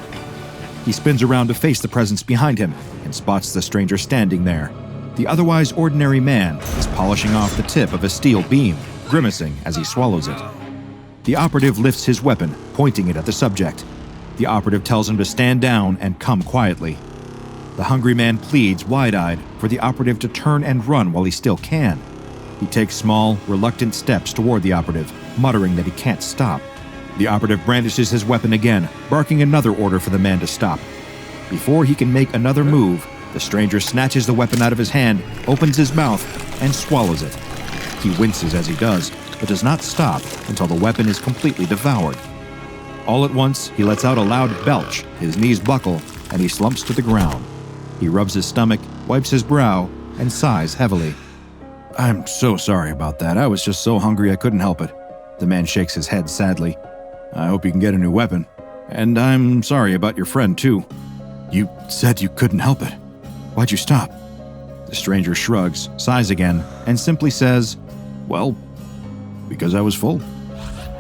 He spins around to face the presence behind him and spots the stranger standing there. The otherwise ordinary man is polishing off the tip of a steel beam, grimacing as he swallows it. The operative lifts his weapon, pointing it at the subject. The operative tells him to stand down and come quietly. The hungry man pleads, wide-eyed, for the operative to turn and run while he still can. He takes small, reluctant steps toward the operative, muttering that he can't stop. The operative brandishes his weapon again, barking another order for the man to stop. Before he can make another move, the stranger snatches the weapon out of his hand, opens his mouth, and swallows it. He winces as he does, but does not stop until the weapon is completely devoured. All at once, he lets out a loud belch, his knees buckle, and he slumps to the ground. He rubs his stomach, wipes his brow, and sighs heavily. "I'm so sorry about that. I was just so hungry I couldn't help it." The man shakes his head sadly. "I hope you can get a new weapon. And I'm sorry about your friend, too." "You said you couldn't help it. Why'd you stop?" The stranger shrugs, sighs again, and simply says, "Well, because I was full."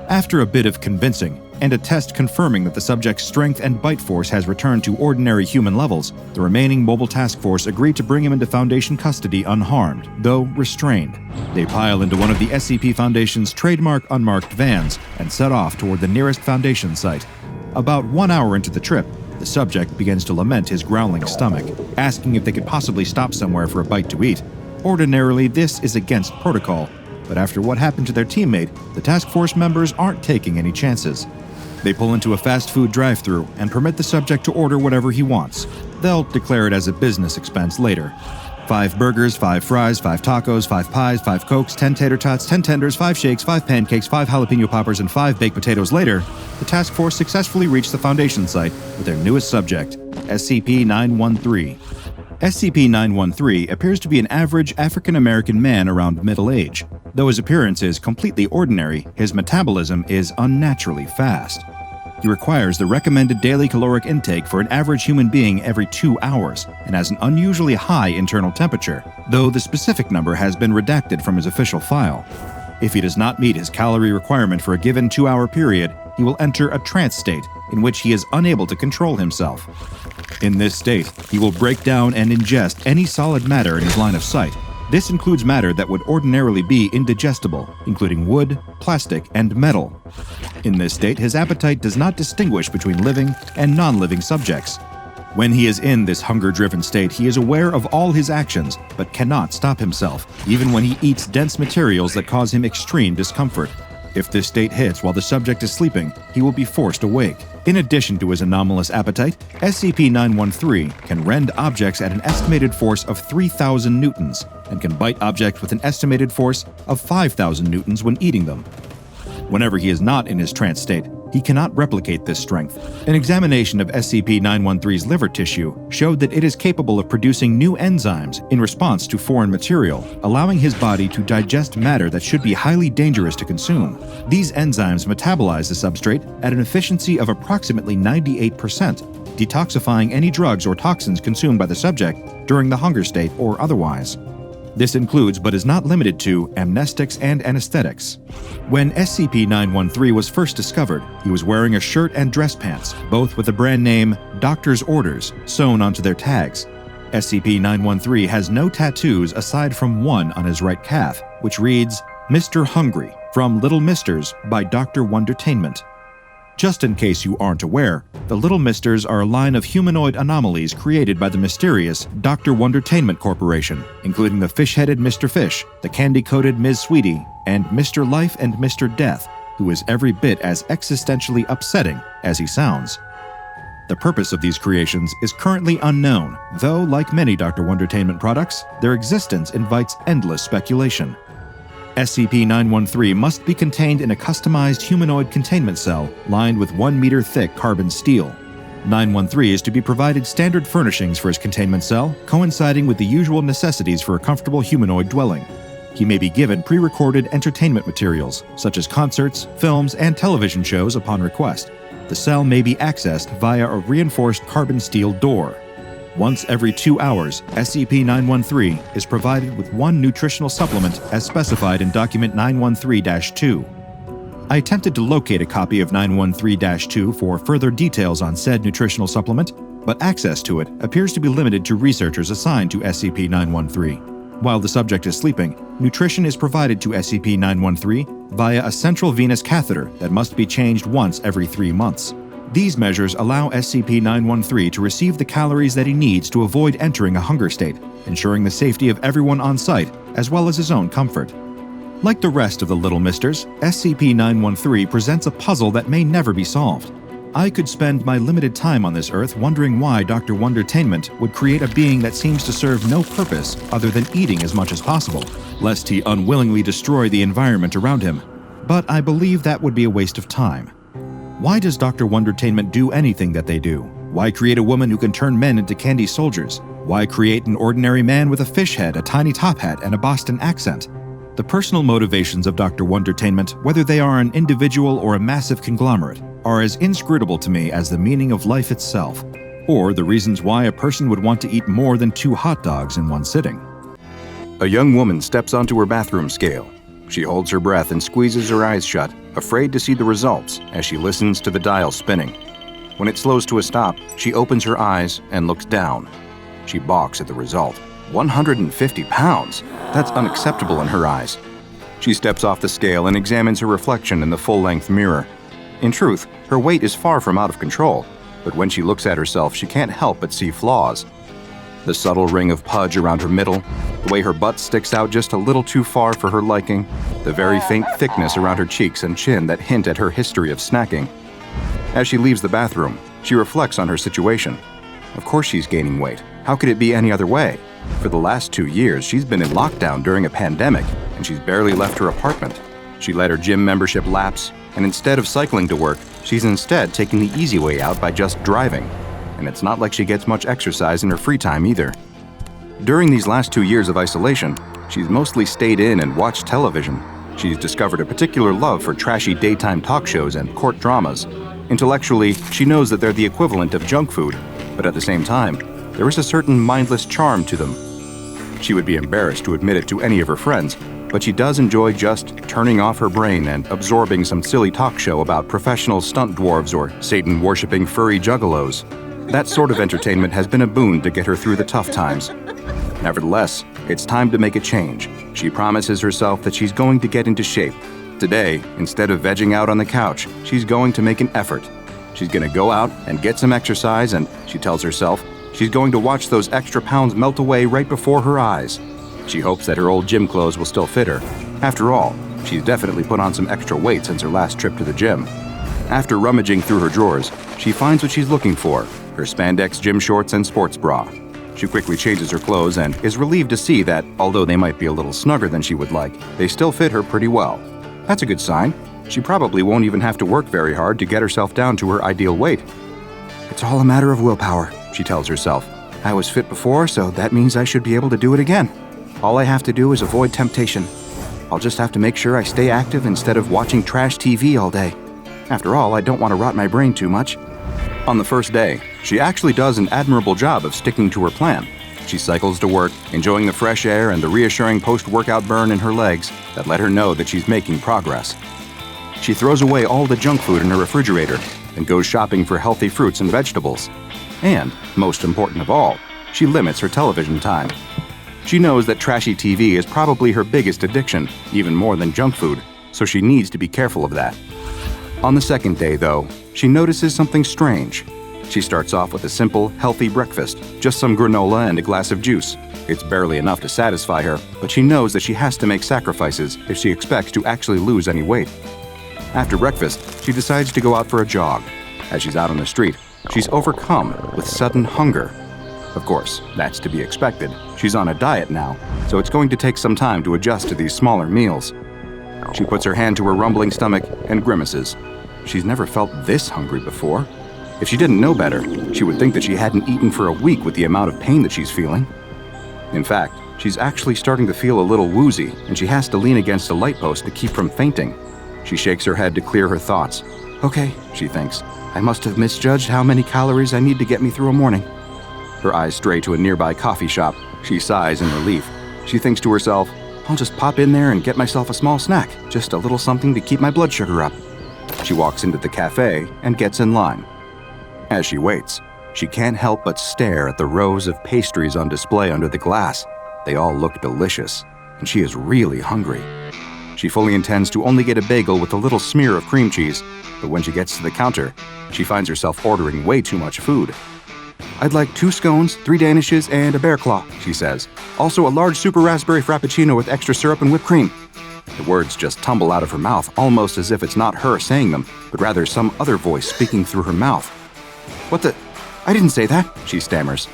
After a bit of convincing, and a test confirming that the subject's strength and bite force has returned to ordinary human levels, the remaining mobile task force agreed to bring him into Foundation custody unharmed, though restrained. They pile into one of the SCP Foundation's trademark unmarked vans and set off toward the nearest Foundation site. About 1 hour into the trip, the subject begins to lament his growling stomach, asking if they could possibly stop somewhere for a bite to eat. Ordinarily, this is against protocol, but after what happened to their teammate, the task force members aren't taking any chances. They pull into a fast food drive-thru and permit the subject to order whatever he wants. They'll declare it as a business expense later. 5 burgers, 5 fries, 5 tacos, 5 pies, 5 cokes, 10 tater tots, 10 tenders, 5 shakes, 5 pancakes, 5 jalapeno poppers, and 5 baked potatoes later, the task force successfully reached the Foundation site with their newest subject, SCP-913. SCP-913 appears to be an average African-American man around middle age. Though his appearance is completely ordinary, his metabolism is unnaturally fast. He requires the recommended daily caloric intake for an average human being every 2 hours and has an unusually high internal temperature, though the specific number has been redacted from his official file. If he does not meet his calorie requirement for a given 2-hour period, he will enter a trance state in which he is unable to control himself. In this state, he will break down and ingest any solid matter in his line of sight. This includes matter that would ordinarily be indigestible, including wood, plastic, and metal. In this state, his appetite does not distinguish between living and non-living subjects. When he is in this hunger-driven state, he is aware of all his actions, but cannot stop himself, even when he eats dense materials that cause him extreme discomfort. If this state hits while the subject is sleeping, he will be forced awake. In addition to his anomalous appetite, SCP-913 can rend objects at an estimated force of 3,000 newtons and can bite objects with an estimated force of 5,000 newtons when eating them. Whenever he is not in his trance state, he cannot replicate this strength. An examination of SCP-913's liver tissue showed that it is capable of producing new enzymes in response to foreign material, allowing his body to digest matter that should be highly dangerous to consume. These enzymes metabolize the substrate at an efficiency of approximately 98%, detoxifying any drugs or toxins consumed by the subject during the hunger state or otherwise. This includes, but is not limited to, amnestics and anesthetics. When SCP-913 was first discovered, he was wearing a shirt and dress pants, both with the brand name Doctor's Orders sewn onto their tags. SCP-913 has no tattoos aside from one on his right calf, which reads, Mr Hungry, from Little Misters by Dr. Wondertainment. Just in case you aren't aware, the Little Misters are a line of humanoid anomalies created by the mysterious Dr. Wondertainment Corporation, including the fish-headed Mr. Fish, the candy-coated Ms. Sweetie, and Mr. Life and Mr. Death, who is every bit as existentially upsetting as he sounds. The purpose of these creations is currently unknown, though, like many Dr. Wondertainment products, their existence invites endless speculation. SCP-913 must be contained in a customized humanoid containment cell lined with 1 meter thick carbon steel. 913 is to be provided standard furnishings for his containment cell, coinciding with the usual necessities for a comfortable humanoid dwelling. He may be given pre-recorded entertainment materials, such as concerts, films, and television shows upon request. The cell may be accessed via a reinforced carbon steel door. Once every 2 hours, SCP-913 is provided with 1 nutritional supplement as specified in Document 913-2. I attempted to locate a copy of 913-2 for further details on said nutritional supplement, but access to it appears to be limited to researchers assigned to SCP-913. While the subject is sleeping, nutrition is provided to SCP-913 via a central venous catheter that must be changed once every 3 months. These measures allow SCP-913 to receive the calories that he needs to avoid entering a hunger state, ensuring the safety of everyone on site, as well as his own comfort. Like the rest of the Little Misters, SCP-913 presents a puzzle that may never be solved. I could spend my limited time on this Earth wondering why Dr. Wondertainment would create a being that seems to serve no purpose other than eating as much as possible, lest he unwillingly destroy the environment around him. But I believe that would be a waste of time. Why does Dr. Wondertainment do anything that they do? Why create a woman who can turn men into candy soldiers? Why create an ordinary man with a fish head, a tiny top hat, and a Boston accent? The personal motivations of Dr. Wondertainment, whether they are an individual or a massive conglomerate, are as inscrutable to me as the meaning of life itself, or the reasons why a person would want to eat more than 2 hot dogs in one sitting. A young woman steps onto her bathroom scale. She holds her breath and squeezes her eyes shut, afraid to see the results as she listens to the dial spinning. When it slows to a stop, she opens her eyes and looks down. She balks at the result. 150 pounds! That's unacceptable in her eyes. She steps off the scale and examines her reflection in the full-length mirror. In truth, her weight is far from out of control, but when she looks at herself, she can't help but see flaws. The subtle ring of pudge around her middle, the way her butt sticks out just a little too far for her liking, the very faint thickness around her cheeks and chin that hint at her history of snacking. As she leaves the bathroom, she reflects on her situation. Of course she's gaining weight. How could it be any other way? For the last 2 years, she's been in lockdown during a pandemic, and she's barely left her apartment. She let her gym membership lapse, and instead of cycling to work, she's instead taking the easy way out by just driving. And it's not like she gets much exercise in her free time either. During these last 2 years of isolation, she's mostly stayed in and watched television. She's discovered a particular love for trashy daytime talk shows and court dramas. Intellectually, she knows that they're the equivalent of junk food, but at the same time, there is a certain mindless charm to them. She would be embarrassed to admit it to any of her friends, but she does enjoy just turning off her brain and absorbing some silly talk show about professional stunt dwarves or Satan-worshipping furry juggalos. That sort of entertainment has been a boon to get her through the tough times. Nevertheless, it's time to make a change. She promises herself that she's going to get into shape. Today, instead of vegging out on the couch, she's going to make an effort. She's going to go out and get some exercise, and she tells herself she's going to watch those extra pounds melt away right before her eyes. She hopes that her old gym clothes will still fit her. After all, she's definitely put on some extra weight since her last trip to the gym. After rummaging through her drawers, she finds what she's looking for: her spandex gym shorts and sports bra. She quickly changes her clothes and is relieved to see that, although they might be a little snugger than she would like, they still fit her pretty well. That's a good sign. She probably won't even have to work very hard to get herself down to her ideal weight. It's all a matter of willpower, she tells herself. I was fit before, so that means I should be able to do it again. All I have to do is avoid temptation. I'll just have to make sure I stay active instead of watching trash TV all day. After all, I don't want to rot my brain too much. On the first day, she actually does an admirable job of sticking to her plan. She cycles to work, enjoying the fresh air and the reassuring post-workout burn in her legs that let her know that she's making progress. She throws away all the junk food in her refrigerator and goes shopping for healthy fruits and vegetables. And, most important of all, she limits her television time. She knows that trashy TV is probably her biggest addiction, even more than junk food, so she needs to be careful of that. On the second day, though, she notices something strange. She starts off with a simple, healthy breakfast, just some granola and a glass of juice. It's barely enough to satisfy her, but she knows that she has to make sacrifices if she expects to actually lose any weight. After breakfast, she decides to go out for a jog. As she's out on the street, she's overcome with sudden hunger. Of course, that's to be expected. She's on a diet now, so it's going to take some time to adjust to these smaller meals. She puts her hand to her rumbling stomach and grimaces. She's never felt this hungry before. If she didn't know better, she would think that she hadn't eaten for a week with the amount of pain that she's feeling. In fact, she's actually starting to feel a little woozy, and she has to lean against a light post to keep from fainting. She shakes her head to clear her thoughts. Okay, she thinks, I must have misjudged how many calories I need to get me through a morning. Her eyes stray to a nearby coffee shop. She sighs in relief. She thinks to herself, I'll just pop in there and get myself a small snack, just a little something to keep my blood sugar up. She walks into the cafe and gets in line. As she waits, she can't help but stare at the rows of pastries on display under the glass. They all look delicious, and she is really hungry. She fully intends to only get a bagel with a little smear of cream cheese, but when she gets to the counter, she finds herself ordering way too much food. I'd like 2 scones, 3 danishes, and a bear claw, she says. Also a large super raspberry frappuccino with extra syrup and whipped cream. The words just tumble out of her mouth, almost as if it's not her saying them, but rather some other voice speaking through her mouth. What the? I didn't say that, she stammers.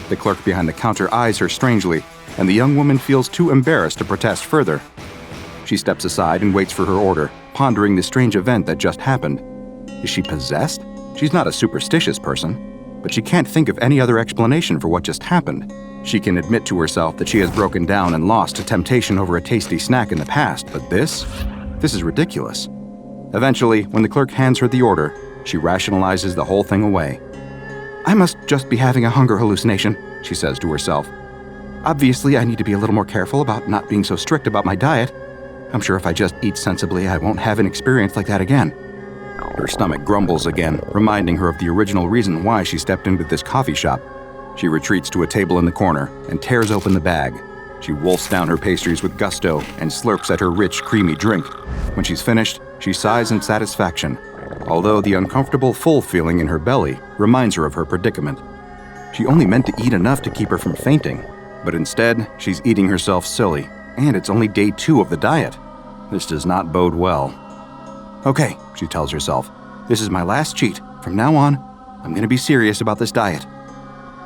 The clerk behind the counter eyes her strangely, and the young woman feels too embarrassed to protest further. She steps aside and waits for her order, pondering the strange event that just happened. Is she possessed? She's not a superstitious person, but she can't think of any other explanation for what just happened. She can admit to herself that she has broken down and lost to temptation over a tasty snack in the past, but this is ridiculous. Eventually, when the clerk hands her the order, she rationalizes the whole thing away. I must just be having a hunger hallucination, she says to herself. Obviously, I need to be a little more careful about not being so strict about my diet. I'm sure if I just eat sensibly, I won't have an experience like that again. Her stomach grumbles again, reminding her of the original reason why she stepped into this coffee shop. She retreats to a table in the corner and tears open the bag. She wolfs down her pastries with gusto and slurps at her rich, creamy drink. When she's finished, she sighs in satisfaction, although the uncomfortable full feeling in her belly reminds her of her predicament. She only meant to eat enough to keep her from fainting, but instead, she's eating herself silly, and it's only day 2 of the diet. This does not bode well. Okay, she tells herself, this is my last cheat. From now on, I'm going to be serious about this diet.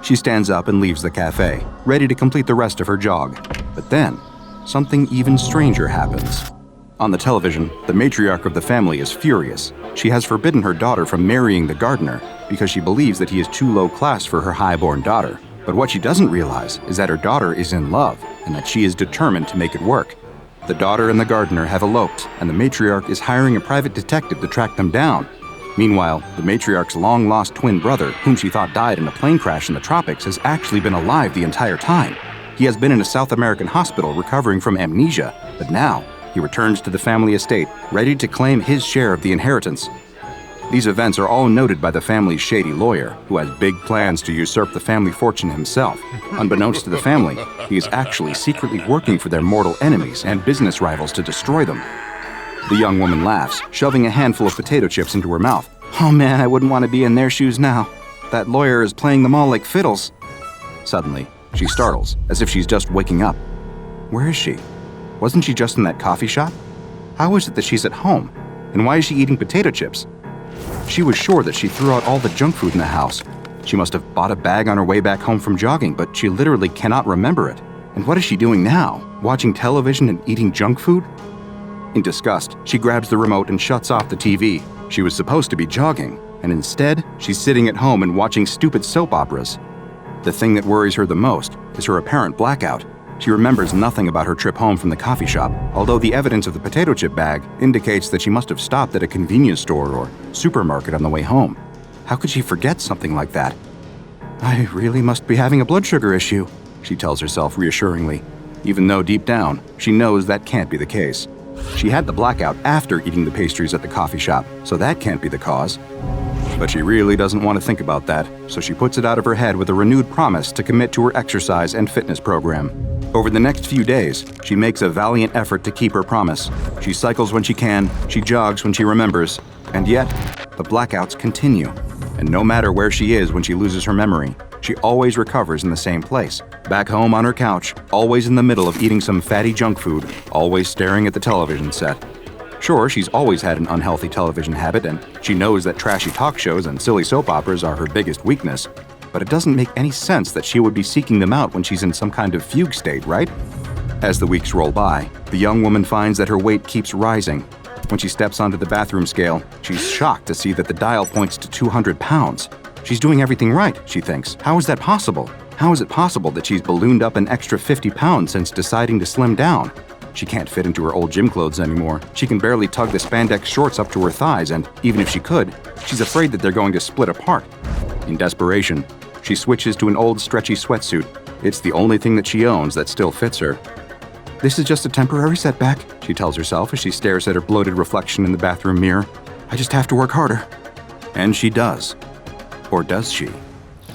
She stands up and leaves the cafe, ready to complete the rest of her jog. But then, something even stranger happens. On the television, the matriarch of the family is furious. She has forbidden her daughter from marrying the gardener because she believes that he is too low class for her high-born daughter. But what she doesn't realize is that her daughter is in love and that she is determined to make it work. The daughter and the gardener have eloped, and the matriarch is hiring a private detective to track them down. Meanwhile, the matriarch's long-lost twin brother, whom she thought died in a plane crash in the tropics, has actually been alive the entire time. He has been in a South American hospital recovering from amnesia, but now he returns to the family estate, ready to claim his share of the inheritance. These events are all noted by the family's shady lawyer, who has big plans to usurp the family fortune himself. Unbeknownst to the family, he is actually secretly working for their mortal enemies and business rivals to destroy them. The young woman laughs, shoving a handful of potato chips into her mouth. Oh man, I wouldn't want to be in their shoes now. That lawyer is playing them all like fiddles. Suddenly, she startles, as if she's just waking up. Where is she? Wasn't she just in that coffee shop? How is it that she's at home? And why is she eating potato chips? She was sure that she threw out all the junk food in the house. She must have bought a bag on her way back home from jogging, but she literally cannot remember it. And what is she doing now? Watching television and eating junk food? In disgust, she grabs the remote and shuts off the TV. She was supposed to be jogging, and instead, she's sitting at home and watching stupid soap operas. The thing that worries her the most is her apparent blackout. She remembers nothing about her trip home from the coffee shop, although the evidence of the potato chip bag indicates that she must have stopped at a convenience store or supermarket on the way home. How could she forget something like that? I really must be having a blood sugar issue, she tells herself reassuringly, even though deep down, she knows that can't be the case. She had the blackout after eating the pastries at the coffee shop, so that can't be the cause. But she really doesn't want to think about that, so she puts it out of her head with a renewed promise to commit to her exercise and fitness program. Over the next few days, she makes a valiant effort to keep her promise. She cycles when she can, she jogs when she remembers, and yet, the blackouts continue. And no matter where she is when she loses her memory, she always recovers in the same place. Back home on her couch, always in the middle of eating some fatty junk food, always staring at the television set. Sure, she's always had an unhealthy television habit, and she knows that trashy talk shows and silly soap operas are her biggest weakness. But it doesn't make any sense that she would be seeking them out when she's in some kind of fugue state, right? As the weeks roll by, the young woman finds that her weight keeps rising. When she steps onto the bathroom scale, she's shocked to see that the dial points to 200 pounds. She's doing everything right, she thinks. How is that possible? How is it possible that she's ballooned up an extra 50 pounds since deciding to slim down? She can't fit into her old gym clothes anymore. She can barely tug the spandex shorts up to her thighs, and even if she could, she's afraid that they're going to split apart. In desperation, she switches to an old stretchy sweatsuit. It's the only thing that she owns that still fits her. This is just a temporary setback, she tells herself as she stares at her bloated reflection in the bathroom mirror. I just have to work harder. And she does. Or does she?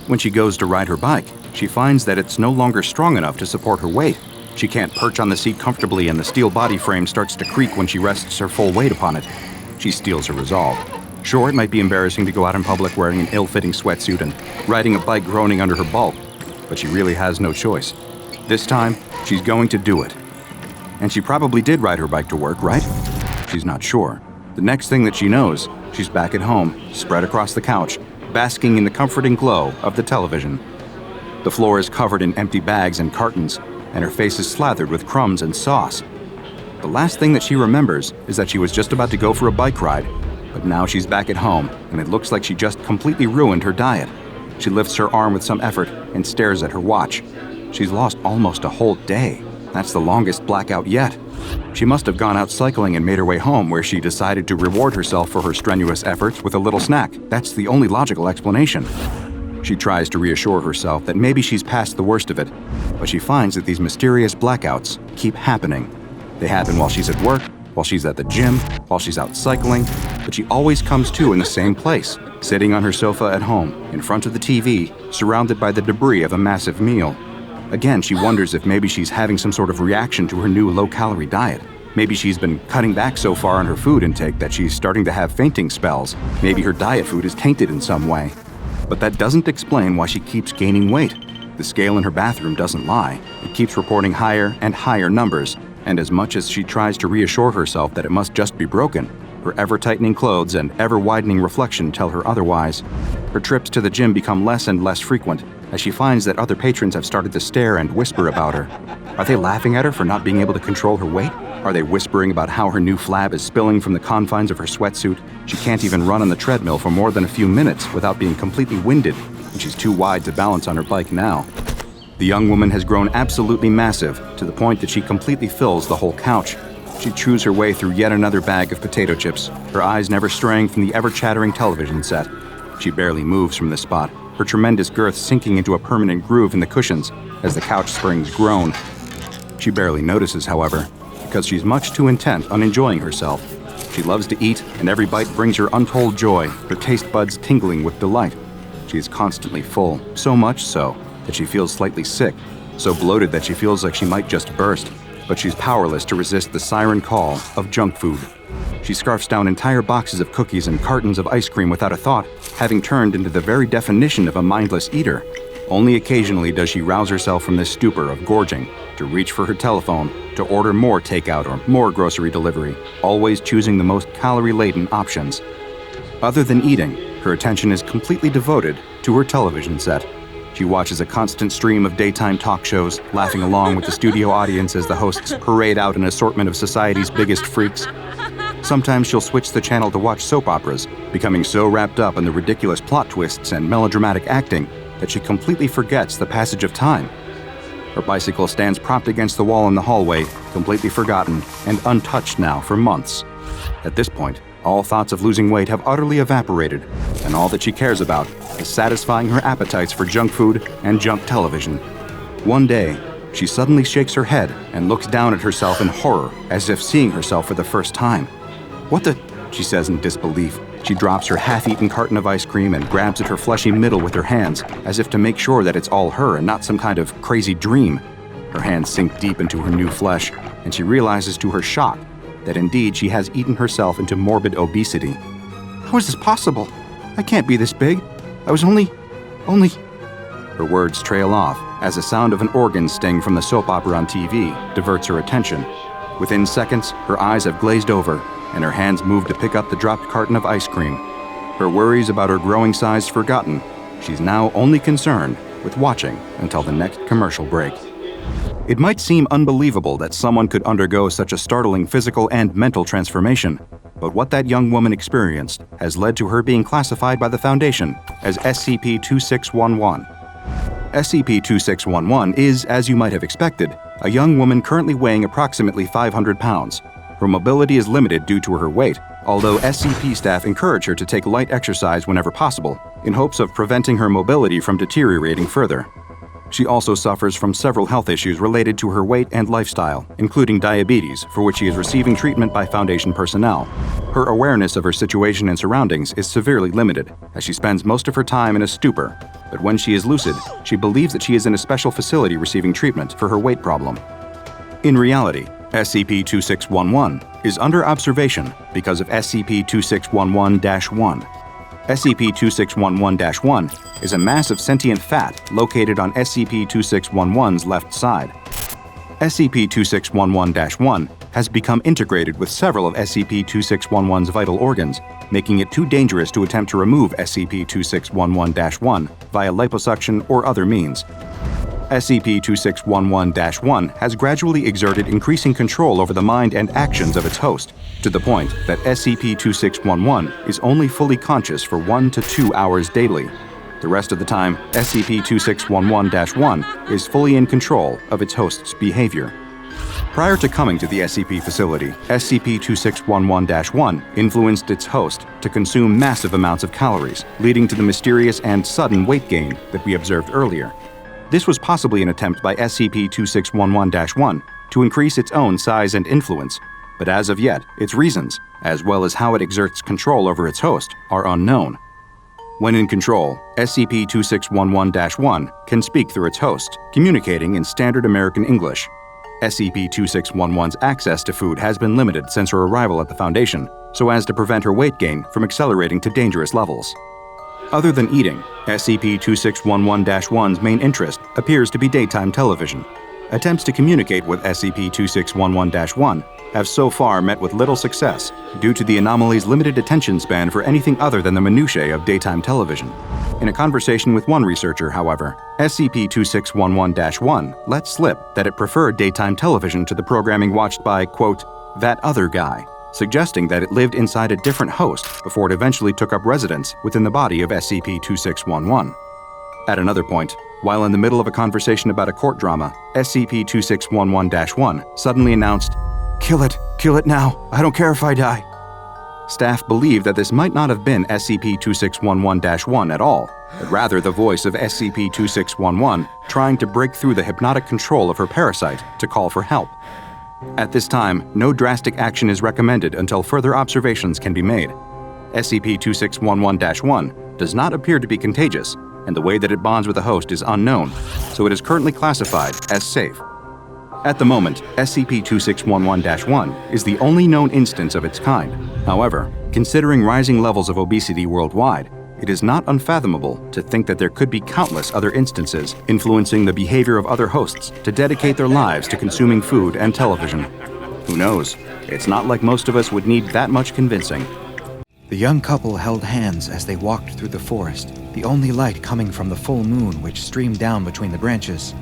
When she goes to ride her bike, she finds that it's no longer strong enough to support her weight. She can't perch on the seat comfortably, and the steel body frame starts to creak when she rests her full weight upon it. She steels her resolve. Sure, it might be embarrassing to go out in public wearing an ill-fitting sweatsuit and riding a bike groaning under her bulk, but she really has no choice. This time, she's going to do it. And she probably did ride her bike to work, right? She's not sure. The next thing that she knows, she's back at home, spread across the couch, basking in the comforting glow of the television. The floor is covered in empty bags and cartons, and her face is slathered with crumbs and sauce. The last thing that she remembers is that she was just about to go for a bike ride, but now she's back at home, and it looks like she just completely ruined her diet. She lifts her arm with some effort and stares at her watch. She's lost almost a whole day. That's the longest blackout yet. She must have gone out cycling and made her way home, where she decided to reward herself for her strenuous efforts with a little snack. That's the only logical explanation. She tries to reassure herself that maybe she's past the worst of it, but she finds that these mysterious blackouts keep happening. They happen while she's at work, while she's at the gym, while she's out cycling, but she always comes to in the same place, sitting on her sofa at home, in front of the TV, surrounded by the debris of a massive meal. Again, she wonders if maybe she's having some sort of reaction to her new low-calorie diet. Maybe she's been cutting back so far on her food intake that she's starting to have fainting spells. Maybe her diet food is tainted in some way. But that doesn't explain why she keeps gaining weight. The scale in her bathroom doesn't lie. It keeps reporting higher and higher numbers, and as much as she tries to reassure herself that it must just be broken, her ever-tightening clothes and ever-widening reflection tell her otherwise. Her trips to the gym become less and less frequent, as she finds that other patrons have started to stare and whisper about her. Are they laughing at her for not being able to control her weight? Are they whispering about how her new flab is spilling from the confines of her sweatsuit? She can't even run on the treadmill for more than a few minutes without being completely winded, and she's too wide to balance on her bike now. The young woman has grown absolutely massive, to the point that she completely fills the whole couch. She chews her way through yet another bag of potato chips, her eyes never straying from the ever-chattering television set. She barely moves from the spot, her tremendous girth sinking into a permanent groove in the cushions as the couch springs groan. She barely notices, however, because she's much too intent on enjoying herself. She loves to eat, and every bite brings her untold joy, her taste buds tingling with delight. She is constantly full, so much so that she feels slightly sick, so bloated that she feels like she might just burst, but she's powerless to resist the siren call of junk food. She scarfs down entire boxes of cookies and cartons of ice cream without a thought, having turned into the very definition of a mindless eater. Only occasionally does she rouse herself from this stupor of gorging, to reach for her telephone, to order more takeout or more grocery delivery, always choosing the most calorie-laden options. Other than eating, her attention is completely devoted to her television set. She watches a constant stream of daytime talk shows, laughing along with the studio audience as the hosts parade out an assortment of society's biggest freaks. Sometimes she'll switch the channel to watch soap operas, becoming so wrapped up in the ridiculous plot twists and melodramatic acting that she completely forgets the passage of time. Her bicycle stands propped against the wall in the hallway, completely forgotten and untouched now for months. At this point, all thoughts of losing weight have utterly evaporated, and all that she cares about is satisfying her appetites for junk food and junk television. One day, she suddenly shakes her head and looks down at herself in horror, as if seeing herself for the first time. "What the?" she says in disbelief. She drops her half-eaten carton of ice cream and grabs at her fleshy middle with her hands, as if to make sure that it's all her and not some kind of crazy dream. Her hands sink deep into her new flesh, and she realizes to her shock that indeed she has eaten herself into morbid obesity. "How is this possible? I can't be this big. I was only... Her words trail off as the sound of an organ sting from the soap opera on TV diverts her attention. Within seconds, her eyes have glazed over, and her hands move to pick up the dropped carton of ice cream. Her worries about her growing size forgotten, she's now only concerned with watching until the next commercial break. It might seem unbelievable that someone could undergo such a startling physical and mental transformation, but what that young woman experienced has led to her being classified by the Foundation as SCP-2611. SCP-2611 is, as you might have expected, a young woman currently weighing approximately 500 pounds. Her mobility is limited due to her weight, although SCP staff encourage her to take light exercise whenever possible, in hopes of preventing her mobility from deteriorating further. She also suffers from several health issues related to her weight and lifestyle, including diabetes, for which she is receiving treatment by Foundation personnel. Her awareness of her situation and surroundings is severely limited, as she spends most of her time in a stupor, but when she is lucid, she believes that she is in a special facility receiving treatment for her weight problem. In reality, SCP-2611 is under observation because of SCP-2611-1. SCP-2611-1 is a mass of sentient fat located on SCP-2611's left side. SCP-2611-1 has become integrated with several of SCP-2611's vital organs, making it too dangerous to attempt to remove SCP-2611-1 via liposuction or other means. SCP-2611-1 has gradually exerted increasing control over the mind and actions of its host, to the point that SCP-2611 is only fully conscious for 1 to 2 hours daily. The rest of the time, SCP-2611-1 is fully in control of its host's behavior. Prior to coming to the SCP facility, SCP-2611-1 influenced its host to consume massive amounts of calories, leading to the mysterious and sudden weight gain that we observed earlier. This was possibly an attempt by SCP-2611-1 to increase its own size and influence, but as of yet, its reasons, as well as how it exerts control over its host, are unknown. When in control, SCP-2611-1 can speak through its host, communicating in standard American English. SCP-2611's access to food has been limited since her arrival at the Foundation, so as to prevent her weight gain from accelerating to dangerous levels. Other than eating, SCP-2611-1's main interest appears to be daytime television. Attempts to communicate with SCP-2611-1 have so far met with little success due to the anomaly's limited attention span for anything other than the minutiae of daytime television. In a conversation with one researcher, however, SCP-2611-1 let slip that it preferred daytime television to the programming watched by, quote, that other guy, suggesting that it lived inside a different host before it eventually took up residence within the body of SCP-2611. At another point, while in the middle of a conversation about a court drama, SCP-2611-1 suddenly announced, kill it now, I don't care if I die." Staff believe that this might not have been SCP-2611-1 at all, but rather the voice of SCP-2611 trying to break through the hypnotic control of her parasite to call for help. At this time, no drastic action is recommended until further observations can be made. SCP-2611-1 does not appear to be contagious, and the way that it bonds with the host is unknown, so it is currently classified as safe. At the moment, SCP-2611-1 is the only known instance of its kind. However, considering rising levels of obesity worldwide, it is not unfathomable to think that there could be countless other instances influencing the behavior of other hosts to dedicate their lives to consuming food and television. Who knows? It's not like most of us would need that much convincing. The young couple held hands as they walked through the forest, the only light coming from the full moon which streamed down between the branches.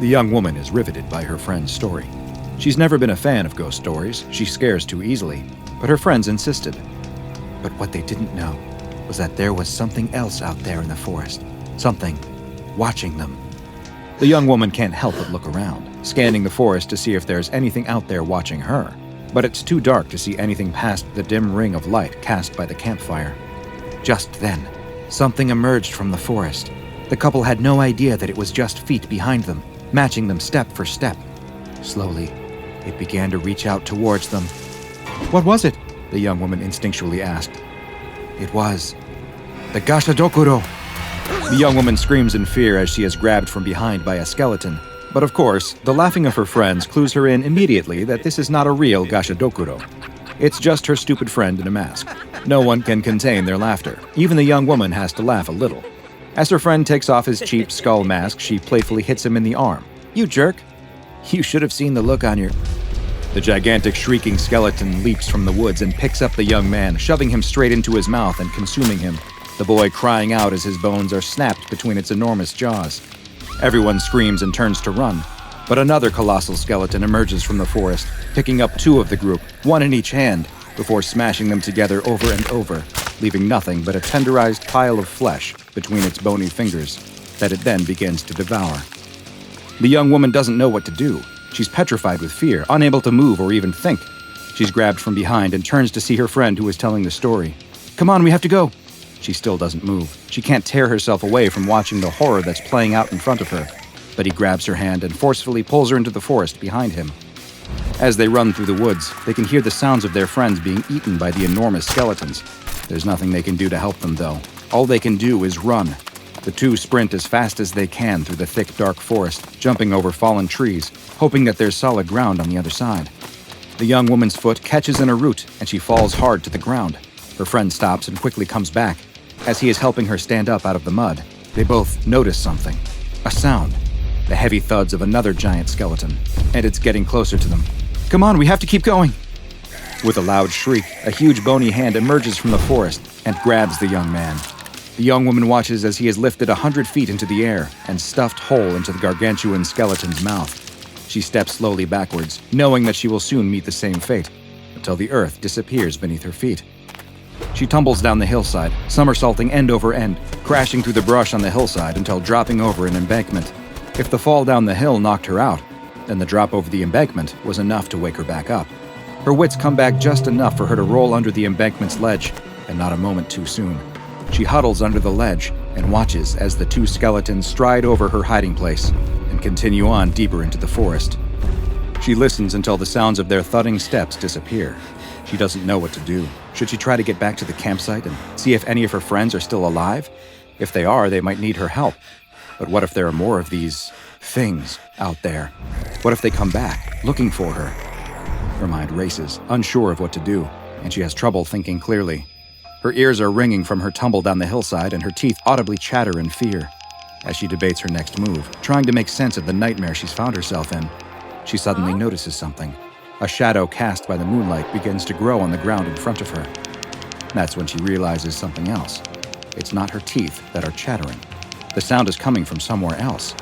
The young woman is riveted by her friend's story. She's never been a fan of ghost stories, she scares too easily, but her friends insisted. But what they didn't know was that there was something else out there in the forest, something watching them. The young woman can't help but look around, scanning the forest to see if there's anything out there watching her, but it's too dark to see anything past the dim ring of light cast by the campfire. Just then, something emerged from the forest. The couple had no idea that it was just feet behind them, matching them step for step. Slowly, it began to reach out towards them. "What was it?" the young woman instinctually asked. It was the Gashadokuro. The young woman screams in fear as she is grabbed from behind by a skeleton. But of course, the laughing of her friends clues her in immediately that this is not a real Gashadokuro. It's just her stupid friend in a mask. No one can contain their laughter. Even the young woman has to laugh a little. As her friend takes off his cheap skull mask, she playfully hits him in the arm. "You jerk! You should have seen the look on your..." The gigantic shrieking skeleton leaps from the woods and picks up the young man, shoving him straight into his mouth and consuming him, the boy crying out as his bones are snapped between its enormous jaws. Everyone screams and turns to run, but another colossal skeleton emerges from the forest, picking up two of the group, one in each hand, before smashing them together over and over, leaving nothing but a tenderized pile of flesh between its bony fingers that it then begins to devour. The young woman doesn't know what to do. She's petrified with fear, unable to move or even think. She's grabbed from behind and turns to see her friend who is telling the story. "Come on, we have to go!" She still doesn't move. She can't tear herself away from watching the horror that's playing out in front of her. But he grabs her hand and forcefully pulls her into the forest behind him. As they run through the woods, they can hear the sounds of their friends being eaten by the enormous skeletons. There's nothing they can do to help them, though. All they can do is run. The two sprint as fast as they can through the thick, dark forest, jumping over fallen trees, hoping that there's solid ground on the other side. The young woman's foot catches in a root, and she falls hard to the ground. Her friend stops and quickly comes back. As he is helping her stand up out of the mud, they both notice something. A sound. The heavy thuds of another giant skeleton. And it's getting closer to them. "Come on, we have to keep going!" With a loud shriek, a huge bony hand emerges from the forest and grabs the young man. The young woman watches as he is lifted 100 feet into the air and stuffed whole into the gargantuan skeleton's mouth. She steps slowly backwards, knowing that she will soon meet the same fate, until the earth disappears beneath her feet. She tumbles down the hillside, somersaulting end over end, crashing through the brush on the hillside until dropping over an embankment. If the fall down the hill knocked her out, then the drop over the embankment was enough to wake her back up. Her wits come back just enough for her to roll under the embankment's ledge, and not a moment too soon. She huddles under the ledge, and watches as the two skeletons stride over her hiding place and continue on deeper into the forest. She listens until the sounds of their thudding steps disappear. She doesn't know what to do. Should she try to get back to the campsite and see if any of her friends are still alive? If they are, they might need her help. But what if there are more of these things out there? What if they come back, looking for her? Her mind races, unsure of what to do, and she has trouble thinking clearly. Her ears are ringing from her tumble down the hillside, and her teeth audibly chatter in fear. As she debates her next move, trying to make sense of the nightmare she's found herself in, she suddenly notices something. A shadow cast by the moonlight begins to grow on the ground in front of her. That's when she realizes something else. It's not her teeth that are chattering. The sound is coming from somewhere else.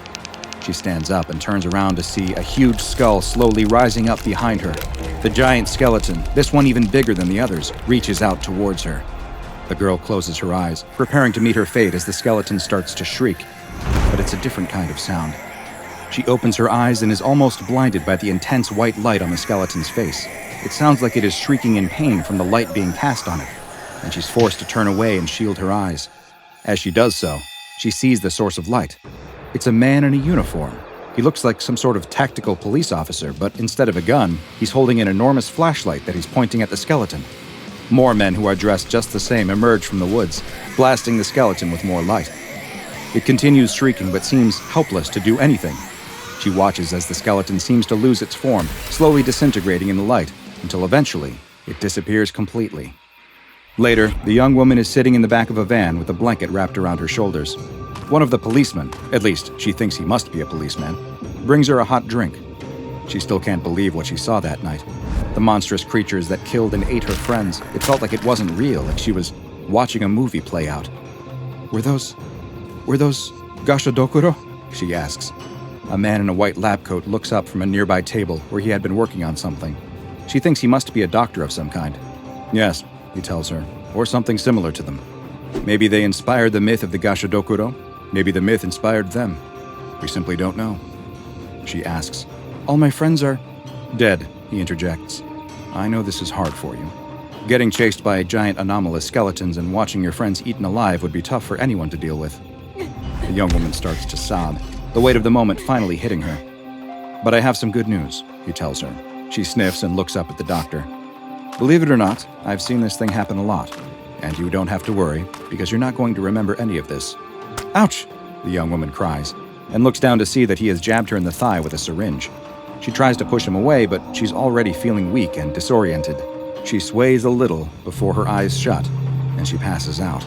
She stands up and turns around to see a huge skull slowly rising up behind her. The giant skeleton, this one even bigger than the others, reaches out towards her. The girl closes her eyes, preparing to meet her fate as the skeleton starts to shriek. But it's a different kind of sound. She opens her eyes and is almost blinded by the intense white light on the skeleton's face. It sounds like it is shrieking in pain from the light being cast on it, and she's forced to turn away and shield her eyes. As she does so, she sees the source of light. It's a man in a uniform. He looks like some sort of tactical police officer, but instead of a gun, he's holding an enormous flashlight that he's pointing at the skeleton. More men who are dressed just the same emerge from the woods, blasting the skeleton with more light. It continues shrieking but seems helpless to do anything. She watches as the skeleton seems to lose its form, slowly disintegrating in the light, until eventually it disappears completely. Later, the young woman is sitting in the back of a van with a blanket wrapped around her shoulders. One of the policemen, at least she thinks he must be a policeman, brings her a hot drink. She still can't believe what she saw that night. The monstrous creatures that killed and ate her friends. It felt like it wasn't real, like she was watching a movie play out. Were those Gashadokuro? She asks. A man in a white lab coat looks up from a nearby table where he had been working on something. She thinks he must be a doctor of some kind. Yes, he tells her, or something similar to them. Maybe they inspired the myth of the Gashadokuro. Maybe the myth inspired them. We simply don't know. She asks. All my friends are dead, he interjects. I know this is hard for you. Getting chased by giant anomalous skeletons and watching your friends eaten alive would be tough for anyone to deal with. The young woman starts to sob, the weight of the moment finally hitting her. But I have some good news, he tells her. She sniffs and looks up at the doctor. Believe it or not, I've seen this thing happen a lot. And you don't have to worry, because you're not going to remember any of this. Ouch! The young woman cries, and looks down to see that he has jabbed her in the thigh with a syringe. She tries to push him away, but she's already feeling weak and disoriented. She sways a little before her eyes shut, and she passes out.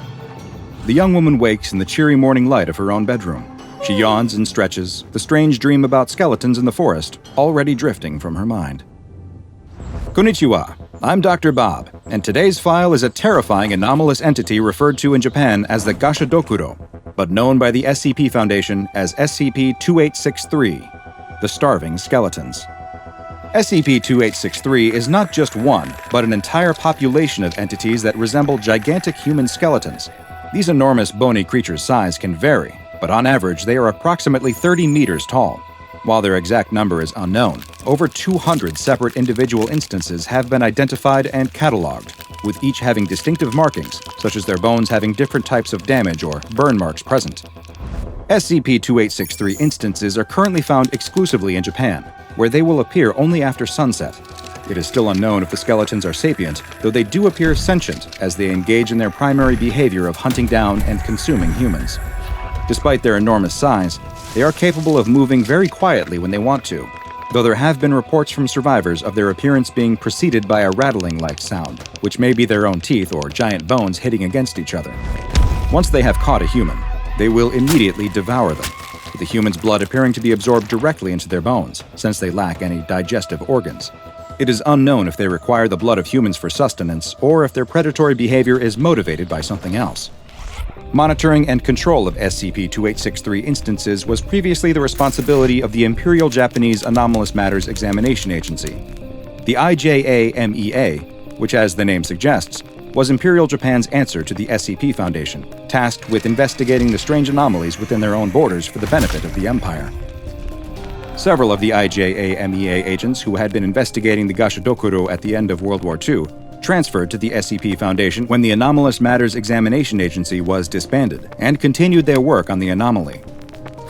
The young woman wakes in the cheery morning light of her own bedroom. She yawns and stretches, the strange dream about skeletons in the forest already drifting from her mind. Konnichiwa, I'm Dr. Bob, and today's file is a terrifying anomalous entity referred to in Japan as the Gashadokuro, but known by the SCP Foundation as SCP-2863, the Starving Skeletons. SCP-2863 is not just one, but an entire population of entities that resemble gigantic human skeletons. These enormous bony creatures' size can vary, but on average they are approximately 30 meters tall. While their exact number is unknown, over 200 separate individual instances have been identified and cataloged, with each having distinctive markings, such as their bones having different types of damage or burn marks present. SCP-2863 instances are currently found exclusively in Japan, where they will appear only after sunset. It is still unknown if the skeletons are sapient, though they do appear sentient as they engage in their primary behavior of hunting down and consuming humans. Despite their enormous size, they are capable of moving very quietly when they want to, though there have been reports from survivors of their appearance being preceded by a rattling-like sound, which may be their own teeth or giant bones hitting against each other. Once they have caught a human, they will immediately devour them, with the human's blood appearing to be absorbed directly into their bones, since they lack any digestive organs. It is unknown if they require the blood of humans for sustenance, or if their predatory behavior is motivated by something else. Monitoring and control of SCP-2863 instances was previously the responsibility of the Imperial Japanese Anomalous Matters Examination Agency. The IJA-MEA, which as the name suggests, was Imperial Japan's answer to the SCP Foundation, tasked with investigating the strange anomalies within their own borders for the benefit of the Empire. Several of the IJA-MEA agents who had been investigating the Gashadokuro at the end of World War II transferred to the SCP Foundation when the Anomalous Matters Examination Agency was disbanded, and continued their work on the anomaly.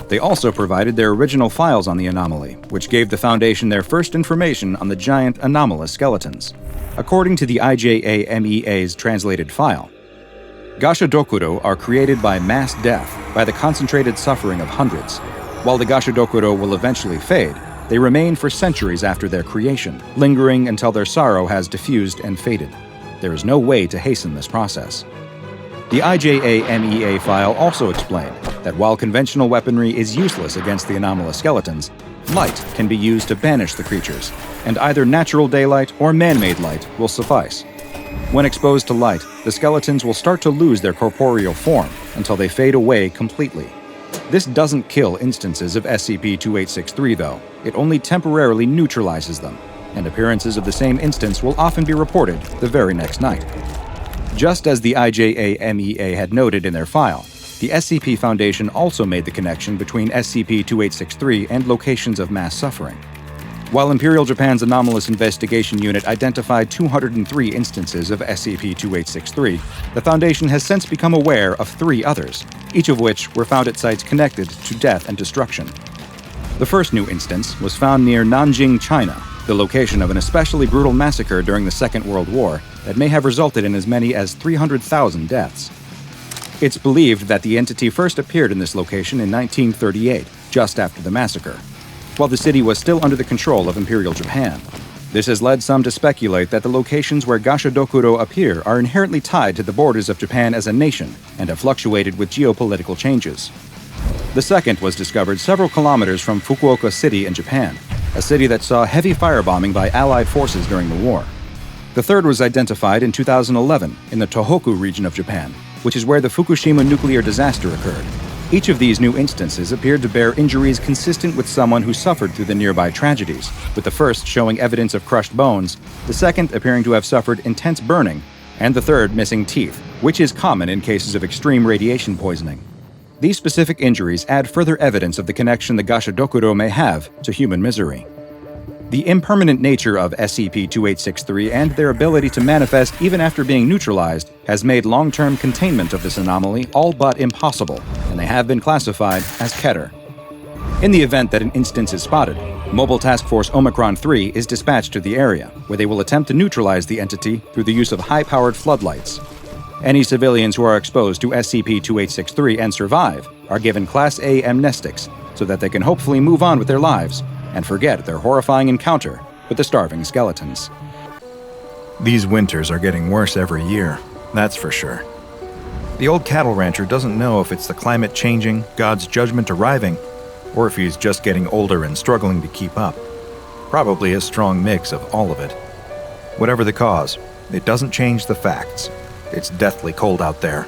They also provided their original files on the anomaly, which gave the Foundation their first information on the giant anomalous skeletons. According to the IJAMEA's translated file, Gashadokuro are created by mass death, by the concentrated suffering of hundreds. While the Gashadokuro will eventually fade, they remain for centuries after their creation, lingering until their sorrow has diffused and faded. There is no way to hasten this process. The IJAMEA file also explained that while conventional weaponry is useless against the anomalous skeletons, light can be used to banish the creatures, and either natural daylight or man-made light will suffice. When exposed to light, the skeletons will start to lose their corporeal form until they fade away completely. This doesn't kill instances of SCP-2863, though. It only temporarily neutralizes them, and appearances of the same instance will often be reported the very next night. Just as the IJAMEA had noted in their file, the SCP Foundation also made the connection between SCP-2863 and locations of mass suffering. While Imperial Japan's Anomalous Investigation Unit identified 203 instances of SCP-2863, the Foundation has since become aware of 3 others, each of which were found at sites connected to death and destruction. The first new instance was found near Nanjing, China, the location of an especially brutal massacre during the Second World War that may have resulted in as many as 300,000 deaths. It's believed that the entity first appeared in this location in 1938, just after the massacre, while the city was still under the control of Imperial Japan. This has led some to speculate that the locations where Gashadokuro appear are inherently tied to the borders of Japan as a nation and have fluctuated with geopolitical changes. The second was discovered several kilometers from Fukuoka City in Japan, a city that saw heavy firebombing by Allied forces during the war. The third was identified in 2011 in the Tohoku region of Japan, which is where the Fukushima nuclear disaster occurred. Each of these new instances appeared to bear injuries consistent with someone who suffered through the nearby tragedies, with the first showing evidence of crushed bones, the second appearing to have suffered intense burning, and the third missing teeth, which is common in cases of extreme radiation poisoning. These specific injuries add further evidence of the connection the Gashadokuro may have to human misery. The impermanent nature of SCP-2863 and their ability to manifest even after being neutralized has made long-term containment of this anomaly all but impossible, and they have been classified as Keter. In the event that an instance is spotted, Mobile Task Force Omicron-3 is dispatched to the area, where they will attempt to neutralize the entity through the use of high-powered floodlights. Any civilians who are exposed to SCP-2863 and survive are given Class A amnestics so that they can hopefully move on with their lives and forget their horrifying encounter with the starving skeletons. These winters are getting worse every year, that's for sure. The old cattle rancher doesn't know if it's the climate changing, God's judgment arriving, or if he's just getting older and struggling to keep up. Probably a strong mix of all of it. Whatever the cause, it doesn't change the facts. It's deathly cold out there.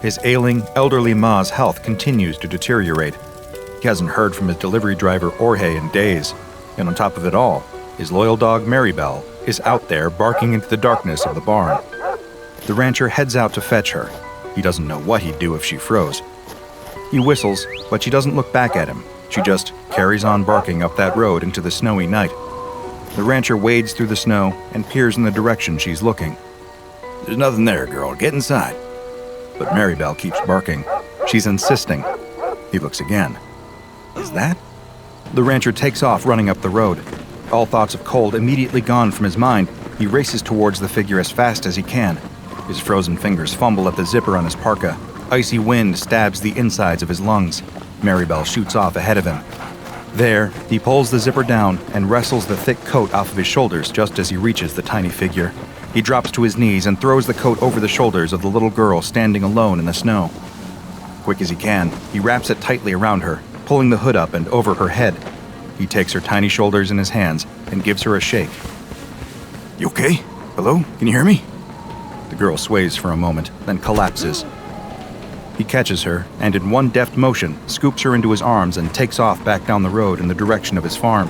His ailing, elderly ma's health continues to deteriorate. He hasn't heard from his delivery driver Jorge in days, and on top of it all, his loyal dog Maribel is out there barking into the darkness of the barn. The rancher heads out to fetch her. He doesn't know what he'd do if she froze. He whistles, but she doesn't look back at him. She just carries on barking up that road into the snowy night. The rancher wades through the snow and peers in the direction she's looking. "There's nothing there, girl. Get inside." But Maribel keeps barking. She's insisting. He looks again. Is that? The rancher takes off running up the road. All thoughts of cold immediately gone from his mind, he races towards the figure as fast as he can. His frozen fingers fumble at the zipper on his parka. Icy wind stabs the insides of his lungs. Maribel shoots off ahead of him. There, he pulls the zipper down and wrestles the thick coat off of his shoulders just as he reaches the tiny figure. He drops to his knees and throws the coat over the shoulders of the little girl standing alone in the snow. Quick as he can, he wraps it tightly around her, pulling the hood up and over her head. He takes her tiny shoulders in his hands and gives her a shake. "You okay? Hello? Can you hear me?" The girl sways for a moment, then collapses. He catches her and in one deft motion scoops her into his arms and takes off back down the road in the direction of his farm.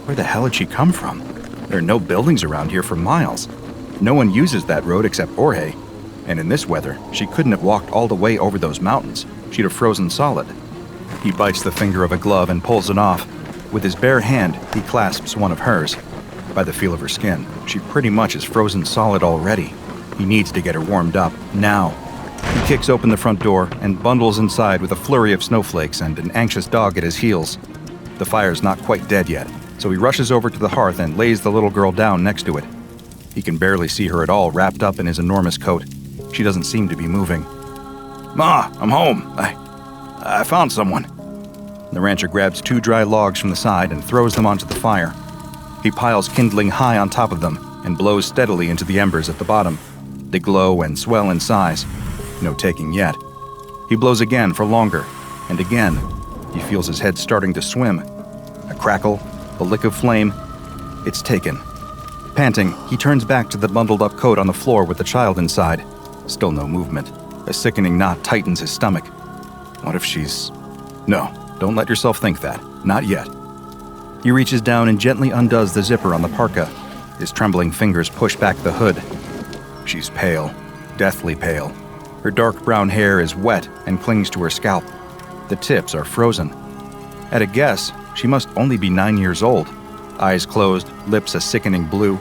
Where the hell had she come from? There are no buildings around here for miles. No one uses that road except Jorge. And in this weather, she couldn't have walked all the way over those mountains. She'd have frozen solid. He bites the finger of a glove and pulls it off. With his bare hand, he clasps one of hers. By the feel of her skin, she pretty much is frozen solid already. He needs to get her warmed up, now. He kicks open the front door and bundles inside with a flurry of snowflakes and an anxious dog at his heels. The fire's not quite dead yet, so he rushes over to the hearth and lays the little girl down next to it. He can barely see her at all wrapped up in his enormous coat. She doesn't seem to be moving. "Ma, I'm home. I found someone." The rancher grabs 2 dry logs from the side and throws them onto the fire. He piles kindling high on top of them and blows steadily into the embers at the bottom. They glow and swell in size. No taking yet. He blows again for longer, and again. He feels his head starting to swim. A crackle, a lick of flame. It's taken. Panting, he turns back to the bundled-up coat on the floor with the child inside. Still no movement. A sickening knot tightens his stomach. What if she's... No, don't let yourself think that. Not yet. He reaches down and gently undoes the zipper on the parka. His trembling fingers push back the hood. She's pale, deathly pale. Her dark brown hair is wet and clings to her scalp. The tips are frozen. At a guess, she must only be 9 years old. Eyes closed, lips a sickening blue.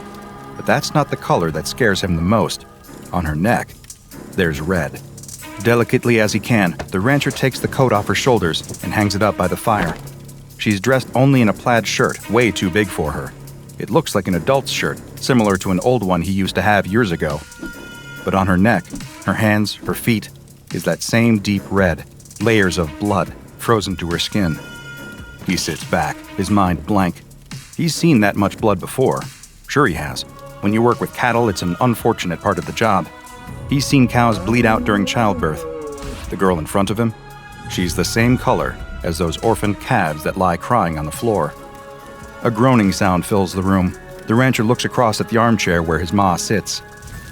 But that's not the color that scares him the most. On her neck, there's red. Delicately as he can, the rancher takes the coat off her shoulders and hangs it up by the fire. She's dressed only in a plaid shirt, way too big for her. It looks like an adult's shirt, similar to an old one he used to have years ago. But on her neck, her hands, her feet, is that same deep red, layers of blood frozen to her skin. He sits back, his mind blank. He's seen that much blood before. Sure he has. When you work with cattle, it's an unfortunate part of the job. He's seen cows bleed out during childbirth. The girl in front of him, she's the same color as those orphaned calves that lie crying on the floor. A groaning sound fills the room. The rancher looks across at the armchair where his ma sits.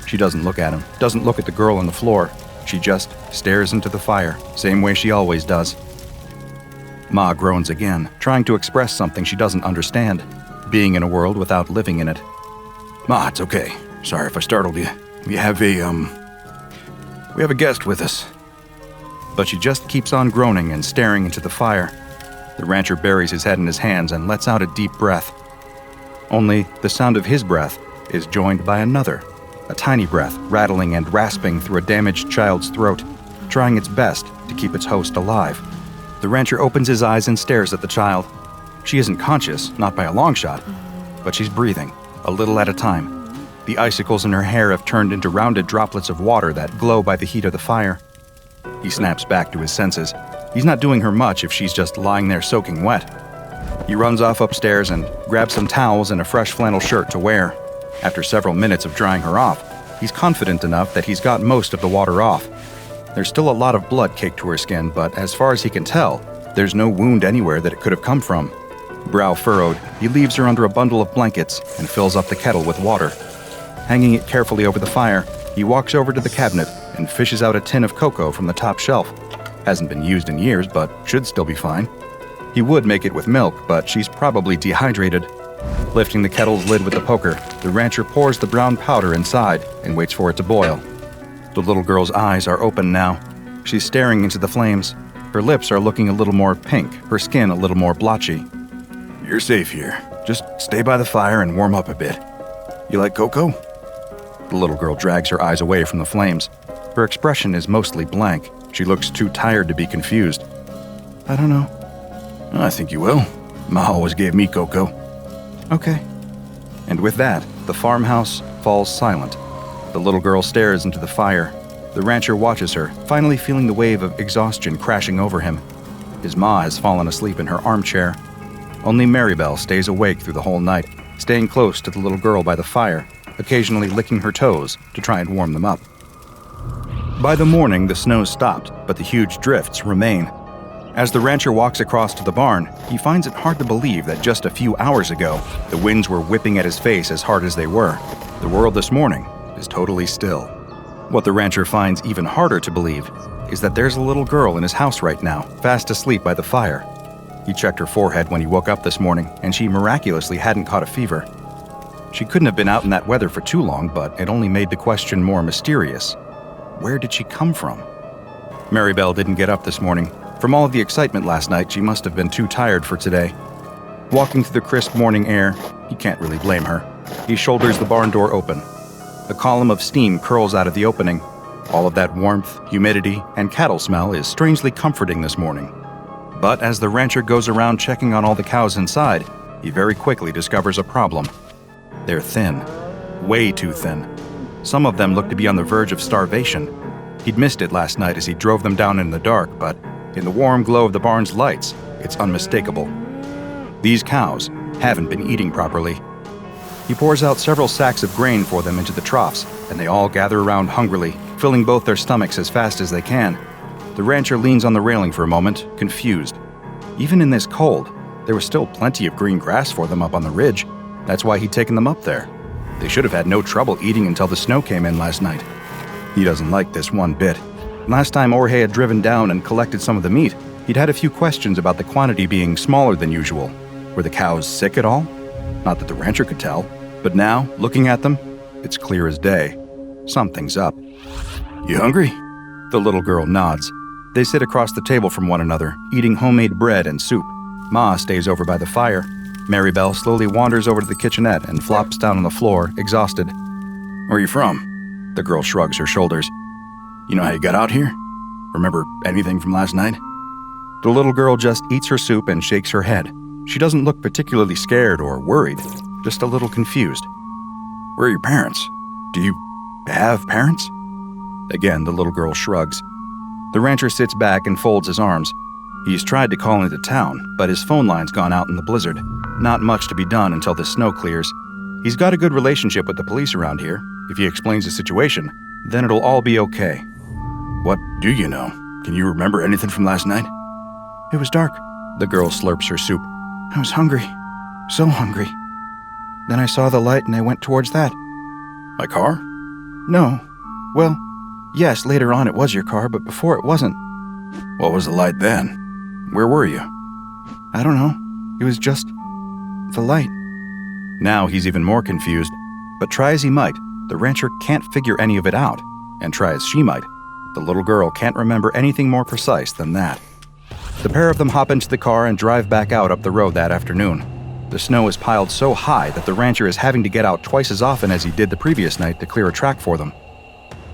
She doesn't look at him, doesn't look at the girl on the floor. She just stares into the fire, same way she always does. Ma groans again, trying to express something she doesn't understand, being in a world without living in it. "Ma, it's okay. Sorry if I startled you. We have a guest with us." But she just keeps on groaning and staring into the fire. The rancher buries his head in his hands and lets out a deep breath. Only the sound of his breath is joined by another, a tiny breath rattling and rasping through a damaged child's throat, trying its best to keep its host alive. The rancher opens his eyes and stares at the child. She isn't conscious, not by a long shot, but she's breathing, a little at a time. The icicles in her hair have turned into rounded droplets of water that glow by the heat of the fire. He snaps back to his senses. He's not doing her much if she's just lying there soaking wet. He runs off upstairs and grabs some towels and a fresh flannel shirt to wear. After several minutes of drying her off, he's confident enough that he's got most of the water off. There's still a lot of blood caked to her skin, but as far as he can tell, there's no wound anywhere that it could have come from. Brow furrowed, he leaves her under a bundle of blankets and fills up the kettle with water. Hanging it carefully over the fire, he walks over to the cabinet and fishes out a tin of cocoa from the top shelf. Hasn't been used in years, but should still be fine. He would make it with milk, but she's probably dehydrated. Lifting the kettle's lid with the poker, the rancher pours the brown powder inside and waits for it to boil. The little girl's eyes are open now. She's staring into the flames. Her lips are looking a little more pink, her skin a little more blotchy. "You're safe here. Just stay by the fire and warm up a bit. You like cocoa?" The little girl drags her eyes away from the flames. Her expression is mostly blank. She looks too tired to be confused. "I don't know." "I think you will. Ma always gave me cocoa." "Okay." And with that, the farmhouse falls silent. The little girl stares into the fire. The rancher watches her, finally feeling the wave of exhaustion crashing over him. His ma has fallen asleep in her armchair. Only Maribel stays awake through the whole night, staying close to the little girl by the fire, occasionally licking her toes to try and warm them up. By the morning, the snow stopped, but the huge drifts remain. As the rancher walks across to the barn, he finds it hard to believe that just a few hours ago, the winds were whipping at his face as hard as they were. The world this morning is totally still. What the rancher finds even harder to believe is that there's a little girl in his house right now, fast asleep by the fire. He checked her forehead when he woke up this morning, and she miraculously hadn't caught a fever. She couldn't have been out in that weather for too long, but it only made the question more mysterious. Where did she come from? Maribel didn't get up this morning. From all of the excitement last night, she must have been too tired for today. Walking through the crisp morning air, he can't really blame her. He shoulders the barn door open. A column of steam curls out of the opening. All of that warmth, humidity, and cattle smell is strangely comforting this morning. But as the rancher goes around checking on all the cows inside, he very quickly discovers a problem. They're thin. Way too thin. Some of them look to be on the verge of starvation. He'd missed it last night as he drove them down in the dark, but in the warm glow of the barn's lights, it's unmistakable. These cows haven't been eating properly. He pours out several sacks of grain for them into the troughs, and they all gather around hungrily, filling both their stomachs as fast as they can. The rancher leans on the railing for a moment, confused. Even in this cold, there was still plenty of green grass for them up on the ridge. That's why he'd taken them up there. They should have had no trouble eating until the snow came in last night. He doesn't like this one bit. Last time Jorge had driven down and collected some of the meat, he'd had a few questions about the quantity being smaller than usual. Were the cows sick at all? Not that the rancher could tell. But now, looking at them, it's clear as day. Something's up. You hungry? The little girl nods. They sit across the table from one another, eating homemade bread and soup. Ma stays over by the fire. Maribel slowly wanders over to the kitchenette and flops down on the floor, exhausted. Where are you from? The girl shrugs her shoulders. You know how you got out here? Remember anything from last night? The little girl just eats her soup and shakes her head. She doesn't look particularly scared or worried, just a little confused. Where are your parents? Do you have parents? Again, the little girl shrugs. The rancher sits back and folds his arms. He's tried to call into town, but his phone line's gone out in the blizzard. Not much to be done until the snow clears. He's got a good relationship with the police around here. If he explains the situation, then it'll all be okay. What do you know? Can you remember anything from last night? It was dark. The girl slurps her soup. I was hungry. So hungry. Then I saw the light and I went towards that. My car? No. Well, yes, later on it was your car, but before it wasn't. What was the light then? Where were you? I don't know. It was just the light. Now he's even more confused, but try as he might, the rancher can't figure any of it out, and try as she might, the little girl can't remember anything more precise than that. The pair of them hop into the car and drive back out up the road that afternoon. The snow is piled so high that the rancher is having to get out twice as often as he did the previous night to clear a track for them.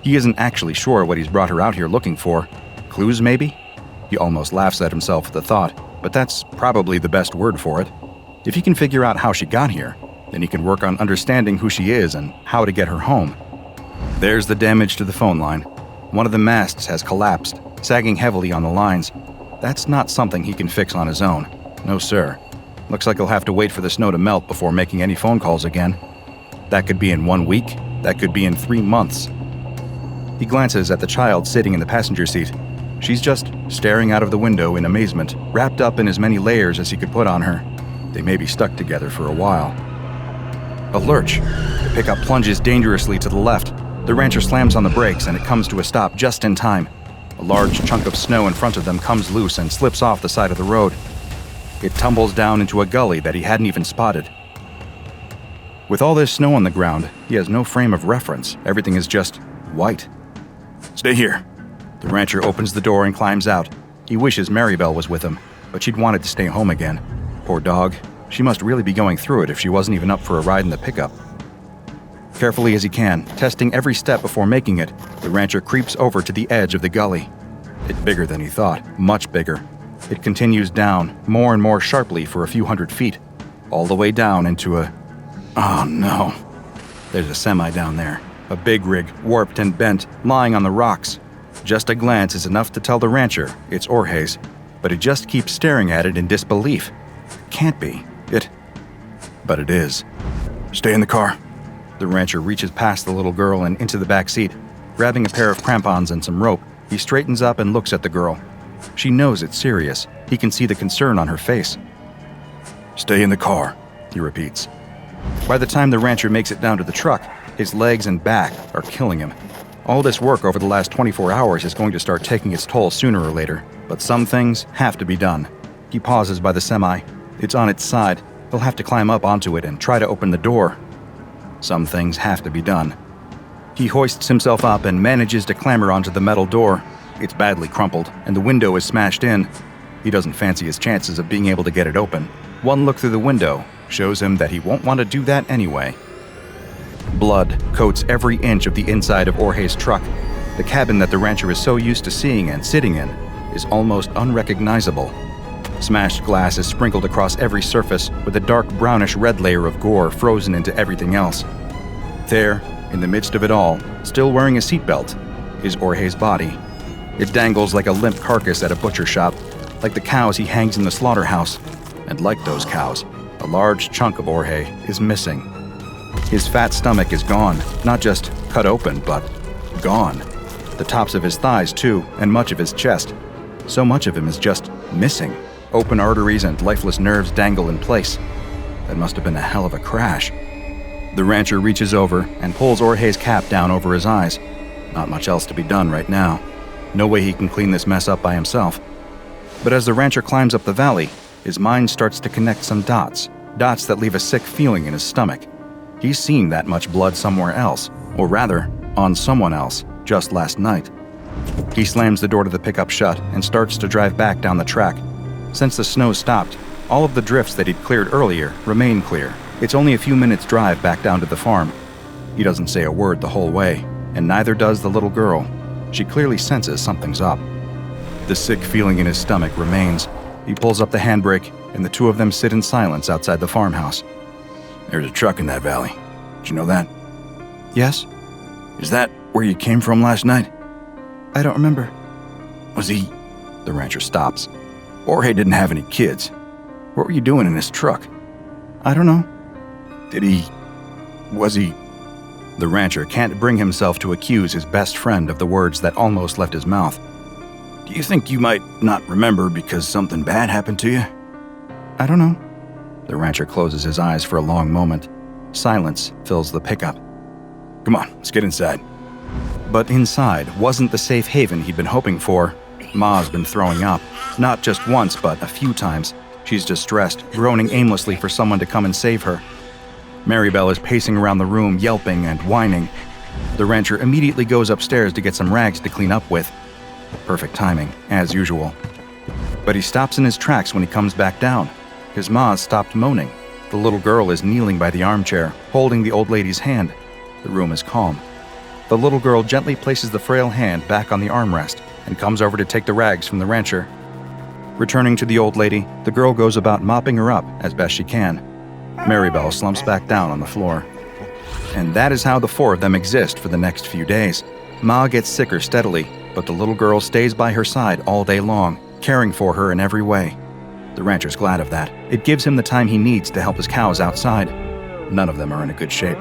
He isn't actually sure what he's brought her out here looking for. Clues, maybe? He almost laughs at himself at the thought, but that's probably the best word for it. If he can figure out how she got here, then he can work on understanding who she is and how to get her home. There's the damage to the phone line. One of the masts has collapsed, sagging heavily on the lines. That's not something he can fix on his own. No, sir. Looks like he'll have to wait for the snow to melt before making any phone calls again. That could be in 1 week. That could be in 3 months. He glances at the child sitting in the passenger seat. She's just staring out of the window in amazement, wrapped up in as many layers as he could put on her. They may be stuck together for a while. A lurch. The pickup plunges dangerously to the left. The rancher slams on the brakes and it comes to a stop just in time. A large chunk of snow in front of them comes loose and slips off the side of the road. It tumbles down into a gully that he hadn't even spotted. With all this snow on the ground, he has no frame of reference. Everything is just white. Stay here. The rancher opens the door and climbs out. He wishes Maribel was with him, but she'd wanted to stay home again. Poor dog. She must really be going through it if she wasn't even up for a ride in the pickup. Carefully as he can, testing every step before making it, the rancher creeps over to the edge of the gully. It's bigger than he thought, much bigger. It continues down, more and more sharply for a few hundred feet, all the way down into a... Oh no. There's a semi down there, a big rig, warped and bent, lying on the rocks. Just a glance is enough to tell the rancher it's Jorge's, but he just keeps staring at it in disbelief. Can't be. But it is. Stay in the car. The rancher reaches past the little girl and into the back seat. Grabbing a pair of crampons and some rope, he straightens up and looks at the girl. She knows it's serious. He can see the concern on her face. Stay in the car, he repeats. By the time the rancher makes it down to the truck, his legs and back are killing him. All this work over the last 24 hours is going to start taking its toll sooner or later, but some things have to be done. He pauses by the semi. It's on its side. He'll have to climb up onto it and try to open the door. Some things have to be done. He hoists himself up and manages to clamber onto the metal door. It's badly crumpled, and the window is smashed in. He doesn't fancy his chances of being able to get it open. One look through the window shows him that he won't want to do that anyway. Blood coats every inch of the inside of Jorge's truck. The cabin that the rancher is so used to seeing and sitting in is almost unrecognizable. Smashed glass is sprinkled across every surface with a dark brownish-red layer of gore frozen into everything else. There, in the midst of it all, still wearing a seatbelt, is Jorge's body. It dangles like a limp carcass at a butcher shop, like the cows he hangs in the slaughterhouse. And like those cows, a large chunk of Jorge is missing. His fat stomach is gone, not just cut open, but gone. The tops of his thighs, too, and much of his chest. So much of him is just missing. Open arteries and lifeless nerves dangle in place. That must have been a hell of a crash. The rancher reaches over and pulls Jorge's cap down over his eyes. Not much else to be done right now. No way he can clean this mess up by himself. But as the rancher climbs up the valley, his mind starts to connect some dots that leave a sick feeling in his stomach. He's seen that much blood somewhere else, or rather, on someone else, just last night. He slams the door to the pickup shut and starts to drive back down the track. Since the snow stopped, all of the drifts that he'd cleared earlier remain clear. It's only a few minutes' drive back down to the farm. He doesn't say a word the whole way, and neither does the little girl. She clearly senses something's up. The sick feeling in his stomach remains. He pulls up the handbrake, and the two of them sit in silence outside the farmhouse. There's a truck in that valley. Did you know that? Yes? Is that where you came from last night? I don't remember. Was he... The rancher stops. Jorge didn't have any kids. What were you doing in his truck? I don't know. Was he... The rancher can't bring himself to accuse his best friend of the words that almost left his mouth. Do you think you might not remember because something bad happened to you? I don't know. The rancher closes his eyes for a long moment. Silence fills the pickup. Come on, let's get inside. But inside wasn't the safe haven he'd been hoping for. Ma's been throwing up. Not just once, but a few times. She's distressed, groaning aimlessly for someone to come and save her. Maribel is pacing around the room, yelping and whining. The rancher immediately goes upstairs to get some rags to clean up with. Perfect timing, as usual. But he stops in his tracks when he comes back down. His ma's stopped moaning. The little girl is kneeling by the armchair, holding the old lady's hand. The room is calm. The little girl gently places the frail hand back on the armrest and comes over to take the rags from the rancher. Returning to the old lady, the girl goes about mopping her up as best she can. Maribel slumps back down on the floor. And that is how the four of them exist for the next few days. Ma gets sicker steadily, but the little girl stays by her side all day long, caring for her in every way. The rancher's glad of that. It gives him the time he needs to help his cows outside. None of them are in a good shape.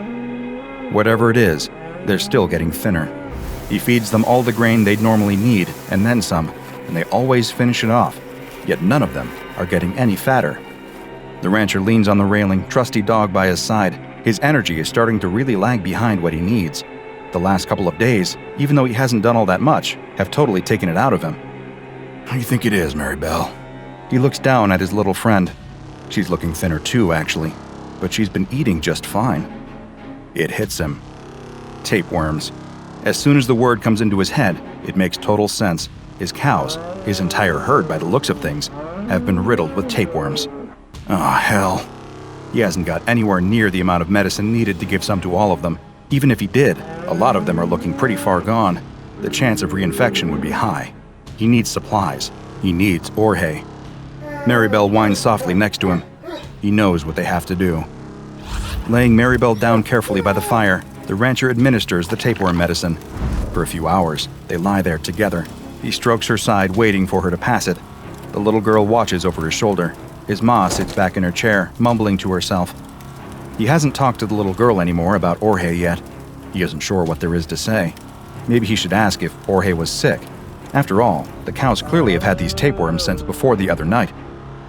Whatever it is, they're still getting thinner. He feeds them all the grain they'd normally need, and then some, and they always finish it off. Yet none of them are getting any fatter. The rancher leans on the railing, trusty dog by his side. His energy is starting to really lag behind what he needs. The last couple of days, even though he hasn't done all that much, have totally taken it out of him. How do you think it is, Maribel? He looks down at his little friend. She's looking thinner too, actually, but she's been eating just fine. It hits him. Tapeworms. As soon as the word comes into his head, it makes total sense. His cows, his entire herd by the looks of things, have been riddled with tapeworms. Oh, hell. He hasn't got anywhere near the amount of medicine needed to give some to all of them. Even if he did, a lot of them are looking pretty far gone. The chance of reinfection would be high. He needs supplies. He needs Jorge. Maribel whines softly next to him. He knows what they have to do. Laying Maribel down carefully by the fire, the rancher administers the tapeworm medicine. For a few hours, they lie there together. He strokes her side, waiting for her to pass it. The little girl watches over his shoulder. His ma sits back in her chair, mumbling to herself. He hasn't talked to the little girl anymore about Jorge yet. He isn't sure what there is to say. Maybe he should ask if Jorge was sick. After all, the cows clearly have had these tapeworms since before the other night.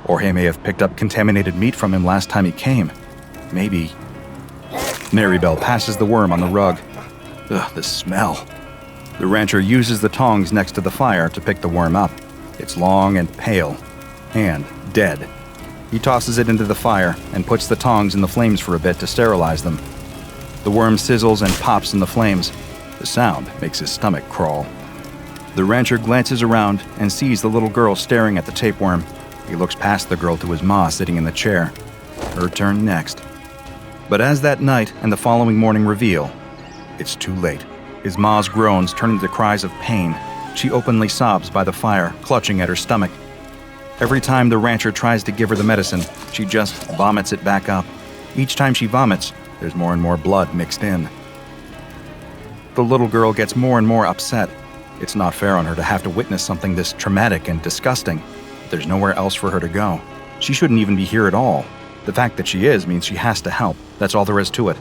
Jorge may have picked up contaminated meat from him last time he came. Maybe. Maribel passes the worm on the rug. Ugh, the smell. The rancher uses the tongs next to the fire to pick the worm up. It's long and pale, and dead. He tosses it into the fire and puts the tongs in the flames for a bit to sterilize them. The worm sizzles and pops in the flames. The sound makes his stomach crawl. The rancher glances around and sees the little girl staring at the tapeworm. He looks past the girl to his ma sitting in the chair. Her turn next. But as that night and the following morning reveal, it's too late. His ma's groans turn into cries of pain. She openly sobs by the fire, clutching at her stomach. Every time the rancher tries to give her the medicine, she just vomits it back up. Each time she vomits, there's more and more blood mixed in. The little girl gets more and more upset. It's not fair on her to have to witness something this traumatic and disgusting. There's nowhere else for her to go. She shouldn't even be here at all. The fact that she is means she has to help. That's all there is to it.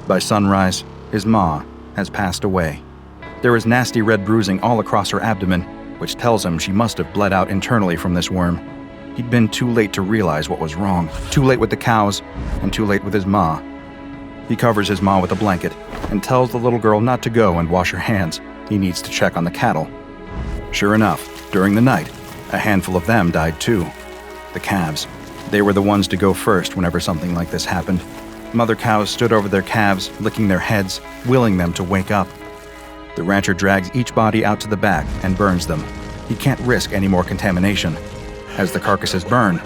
By sunrise, his ma has passed away. There is nasty red bruising all across her abdomen, which tells him she must have bled out internally from this worm. He'd been too late to realize what was wrong. Too late with the cows, and too late with his ma. He covers his ma with a blanket and tells the little girl not to go and wash her hands. He needs to check on the cattle. Sure enough, during the night, a handful of them died too. The calves. They were the ones to go first whenever something like this happened. Mother cows stood over their calves, licking their heads, willing them to wake up. The rancher drags each body out to the back and burns them. He can't risk any more contamination. As the carcasses burn,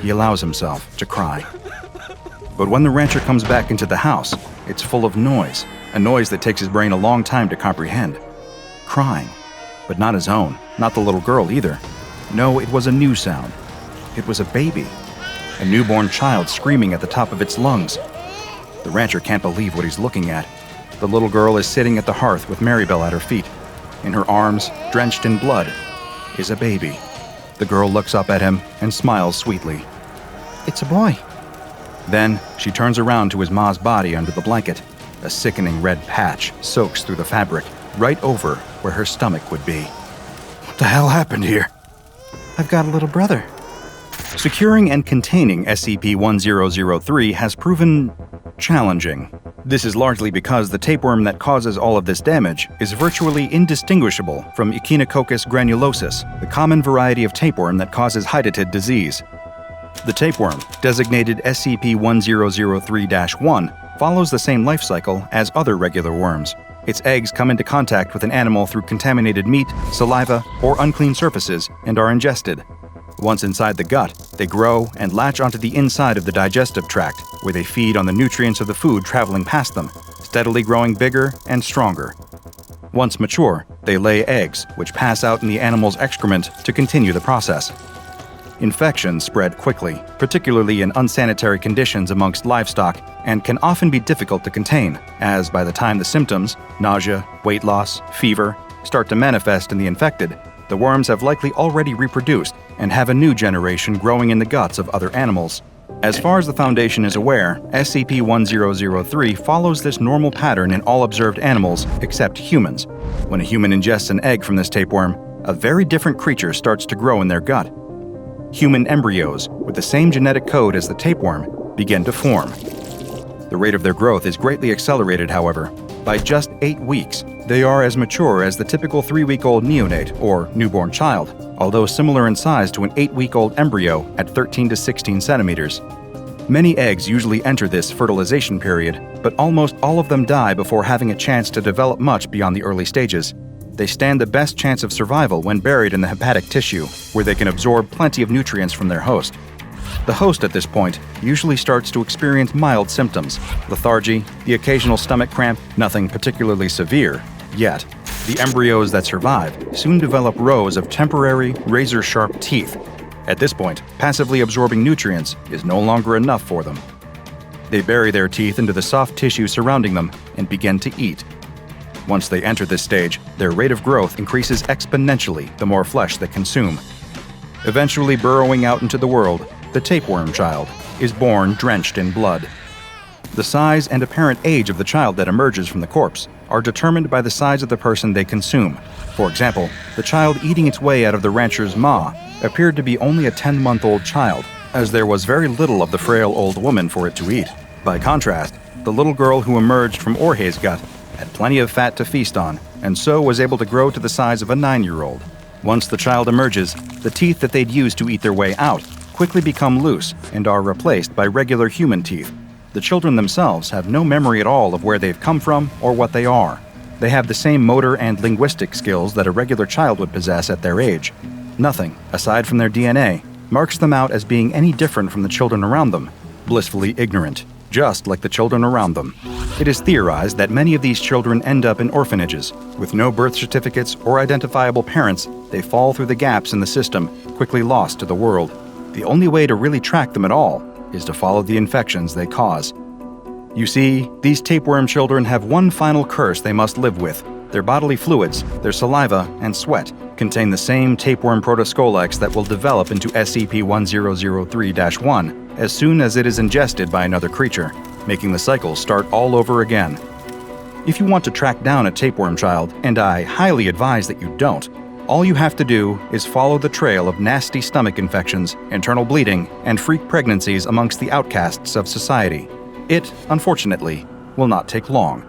he allows himself to cry. But when the rancher comes back into the house, it's full of noise, a noise that takes his brain a long time to comprehend. Crying, but not his own, not the little girl either. No, it was a new sound. It was a baby, a newborn child screaming at the top of its lungs. The rancher can't believe what he's looking at. The little girl is sitting at the hearth with Maribel at her feet. In her arms, drenched in blood, is a baby. The girl looks up at him and smiles sweetly. "It's a boy." Then she turns around to his ma's body under the blanket. A sickening red patch soaks through the fabric, right over where her stomach would be. "What the hell happened here?" "I've got a little brother." Securing and containing SCP-1003 has proven challenging. This is largely because the tapeworm that causes all of this damage is virtually indistinguishable from Echinococcus granulosus, the common variety of tapeworm that causes hydatid disease. The tapeworm, designated SCP-1003-1, follows the same life cycle as other regular worms. Its eggs come into contact with an animal through contaminated meat, saliva, or unclean surfaces and are ingested. Once inside the gut, they grow and latch onto the inside of the digestive tract, where they feed on the nutrients of the food traveling past them, steadily growing bigger and stronger. Once mature, they lay eggs, which pass out in the animal's excrement to continue the process. Infections spread quickly, particularly in unsanitary conditions amongst livestock, and can often be difficult to contain, as by the time the symptoms, nausea, weight loss, fever, start to manifest in the infected, the worms have likely already reproduced and have a new generation growing in the guts of other animals. As far as the Foundation is aware, SCP-1003 follows this normal pattern in all observed animals except humans. When a human ingests an egg from this tapeworm, a very different creature starts to grow in their gut. Human embryos, with the same genetic code as the tapeworm, begin to form. The rate of their growth is greatly accelerated, however. By just 8 weeks, they are as mature as the typical 3-week-old neonate or newborn child, although similar in size to an 8-week-old embryo at 13 to 16 centimeters. Many eggs usually enter this fertilization period, but almost all of them die before having a chance to develop much beyond the early stages. They stand the best chance of survival when buried in the hepatic tissue, where they can absorb plenty of nutrients from their host. The host at this point usually starts to experience mild symptoms, lethargy, the occasional stomach cramp, nothing particularly severe, yet. The embryos that survive soon develop rows of temporary, razor-sharp teeth. At this point, passively absorbing nutrients is no longer enough for them. They bury their teeth into the soft tissue surrounding them and begin to eat. Once they enter this stage, their rate of growth increases exponentially the more flesh they consume. Eventually burrowing out into the world, the tapeworm child is born drenched in blood. The size and apparent age of the child that emerges from the corpse are determined by the size of the person they consume. For example, the child eating its way out of the rancher's maw appeared to be only a 10-month-old child, as there was very little of the frail old woman for it to eat. By contrast, the little girl who emerged from Jorge's gut had plenty of fat to feast on, and so was able to grow to the size of a 9-year-old. Once the child emerges, the teeth that they'd used to eat their way out quickly become loose and are replaced by regular human teeth. The children themselves have no memory at all of where they've come from or what they are. They have the same motor and linguistic skills that a regular child would possess at their age. Nothing, aside from their DNA, marks them out as being any different from the children around them, blissfully ignorant. just like the children around them. It is theorized that many of these children end up in orphanages. With no birth certificates or identifiable parents, they fall through the gaps in the system, quickly lost to the world. The only way to really track them at all is to follow the infections they cause. You see, these tapeworm children have one final curse they must live with. Their bodily fluids, their saliva, and sweat contain the same tapeworm protoscolex that will develop into SCP-1003-1 as soon as it is ingested by another creature, making the cycle start all over again. If you want to track down a tapeworm child, and I highly advise that you don't, all you have to do is follow the trail of nasty stomach infections, internal bleeding, and freak pregnancies amongst the outcasts of society. It, unfortunately, will not take long.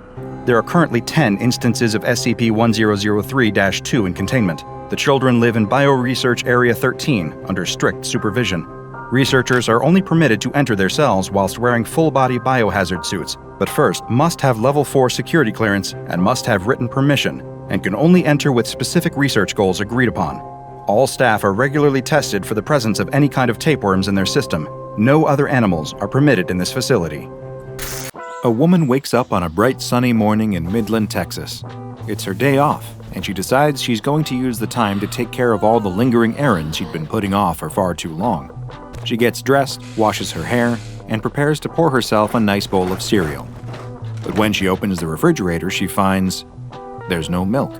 There are currently 10 instances of SCP-1003-2 in containment. The children live in Bioresearch Area 13 under strict supervision. Researchers are only permitted to enter their cells whilst wearing full-body biohazard suits, but first must have Level 4 security clearance and must have written permission, and can only enter with specific research goals agreed upon. All staff are regularly tested for the presence of any kind of tapeworms in their system. No other animals are permitted in this facility. A woman wakes up on a bright sunny morning in Midland, Texas. It's her day off, and she decides she's going to use the time to take care of all the lingering errands she'd been putting off for far too long. She gets dressed, washes her hair, and prepares to pour herself a nice bowl of cereal. But when she opens the refrigerator, she finds there's no milk.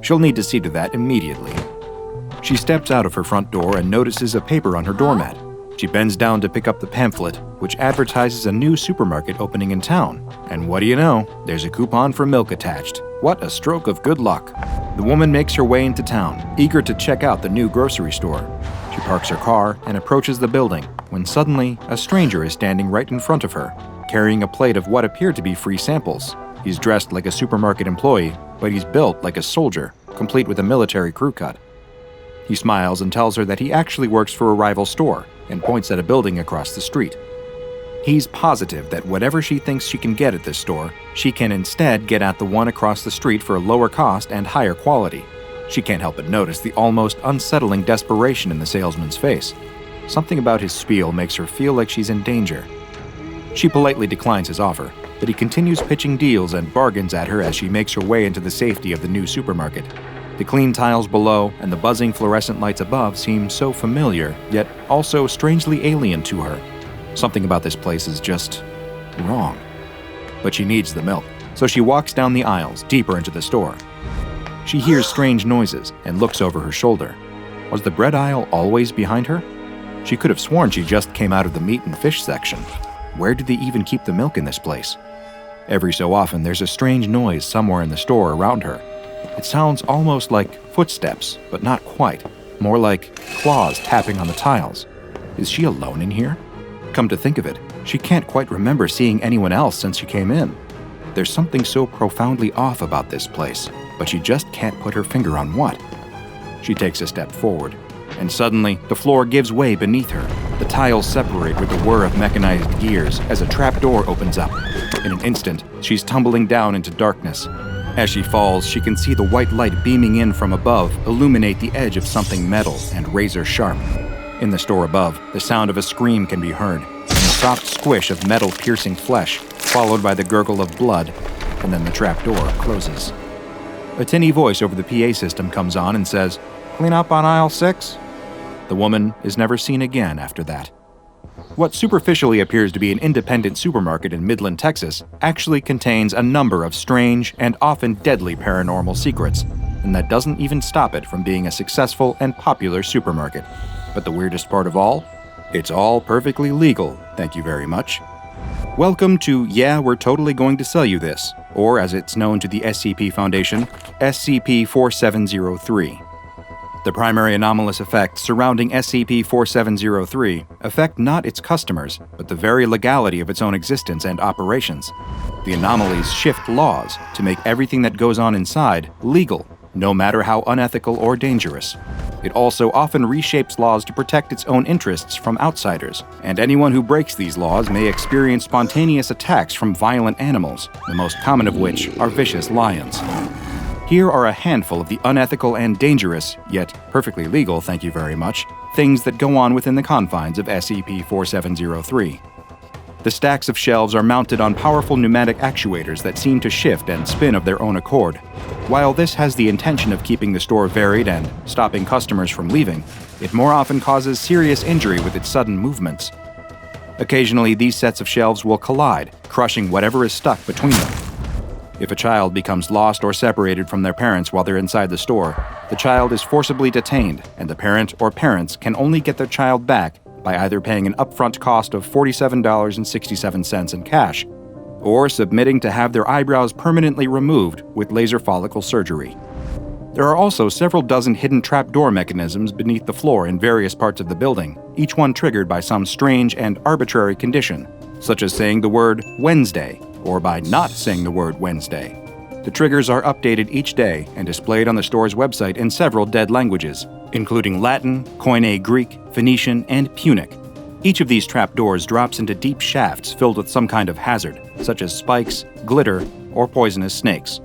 She'll need to see to that immediately. She steps out of her front door and notices a paper on her doormat. She bends down to pick up the pamphlet, which advertises a new supermarket opening in town. And what do you know? There's a coupon for milk attached. What a stroke of good luck. The woman makes her way into town, eager to check out the new grocery store. She parks her car and approaches the building, when suddenly a stranger is standing right in front of her, carrying a plate of what appear to be free samples. He's dressed like a supermarket employee, but he's built like a soldier, complete with a military crew cut. He smiles and tells her that he actually works for a rival store, and points at a building across the street. He's positive that whatever she thinks she can get at this store, she can instead get at the one across the street for a lower cost and higher quality. She can't help but notice the almost unsettling desperation in the salesman's face. Something about his spiel makes her feel like she's in danger. She politely declines his offer, but he continues pitching deals and bargains at her as she makes her way into the safety of the new supermarket. The clean tiles below and the buzzing fluorescent lights above seem so familiar, yet also strangely alien to her. Something about this place is just wrong. But she needs the milk, so she walks down the aisles, deeper into the store. She hears strange noises and looks over her shoulder. Was the bread aisle always behind her? She could have sworn she just came out of the meat and fish section. Where did they even keep the milk in this place? Every so often, there's a strange noise somewhere in the store around her. It sounds almost like footsteps, but not quite. More like claws tapping on the tiles. Is she alone in here? Come to think of it, she can't quite remember seeing anyone else since she came in. There's something so profoundly off about this place, but she just can't put her finger on what. She takes a step forward, and suddenly the floor gives way beneath her. The tiles separate with a whir of mechanized gears as a trapdoor opens up. In an instant, she's tumbling down into darkness. As she falls, she can see the white light beaming in from above illuminate the edge of something metal and razor sharp. In the store above, the sound of a scream can be heard, and the soft squish of metal-piercing flesh, followed by the gurgle of blood, and then the trapdoor closes. A tinny voice over the PA system comes on and says, "Clean up on aisle 6?" The woman is never seen again after that. What superficially appears to be an independent supermarket in Midland, Texas, actually contains a number of strange and often deadly paranormal secrets, and that doesn't even stop it from being a successful and popular supermarket. But the weirdest part of all? It's all perfectly legal, thank you very much. Welcome to Yeah, We're Totally Going to Sell You This, or as it's known to the SCP Foundation, SCP-4703. The primary anomalous effects surrounding SCP-4703 affect not its customers, but the very legality of its own existence and operations. The anomalies shift laws to make everything that goes on inside legal, no matter how unethical or dangerous. It also often reshapes laws to protect its own interests from outsiders, and anyone who breaks these laws may experience spontaneous attacks from violent animals, the most common of which are vicious lions. Here are a handful of the unethical and dangerous, yet perfectly legal, thank you very much, things that go on within the confines of SCP-4703. The stacks of shelves are mounted on powerful pneumatic actuators that seem to shift and spin of their own accord. While this has the intention of keeping the store varied and stopping customers from leaving, it more often causes serious injury with its sudden movements. Occasionally, these sets of shelves will collide, crushing whatever is stuck between them. If a child becomes lost or separated from their parents while they're inside the store, the child is forcibly detained, and the parent or parents can only get their child back by either paying an upfront cost of $47.67 in cash, or submitting to have their eyebrows permanently removed with laser follicle surgery. There are also several dozen hidden trapdoor mechanisms beneath the floor in various parts of the building, each one triggered by some strange and arbitrary condition, such as saying the word Wednesday, or by not saying the word Wednesday. The triggers are updated each day and displayed on the store's website in several dead languages, including Latin, Koine Greek, Phoenician, and Punic. Each of these trapdoors drops into deep shafts filled with some kind of hazard, such as spikes, glitter, or poisonous snakes.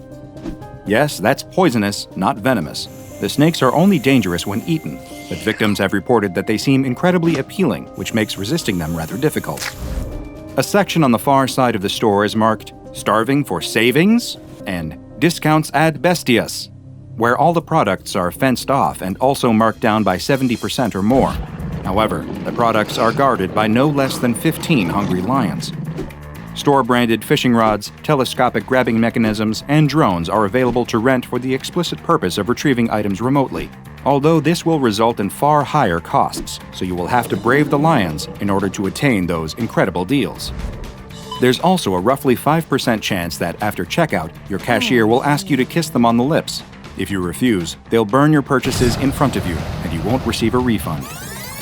Yes, that's poisonous, not venomous. The snakes are only dangerous when eaten, but victims have reported that they seem incredibly appealing, which makes resisting them rather difficult. A section on the far side of the store is marked Starving for Savings and Discounts ad Bestias, where all the products are fenced off and also marked down by 70% or more. However, the products are guarded by no less than 15 hungry lions. Store-branded fishing rods, telescopic grabbing mechanisms, and drones are available to rent for the explicit purpose of retrieving items remotely, although this will result in far higher costs, so you will have to brave the lions in order to attain those incredible deals. There's also a roughly 5% chance that after checkout, your cashier will ask you to kiss them on the lips. If you refuse, they'll burn your purchases in front of you, and you won't receive a refund.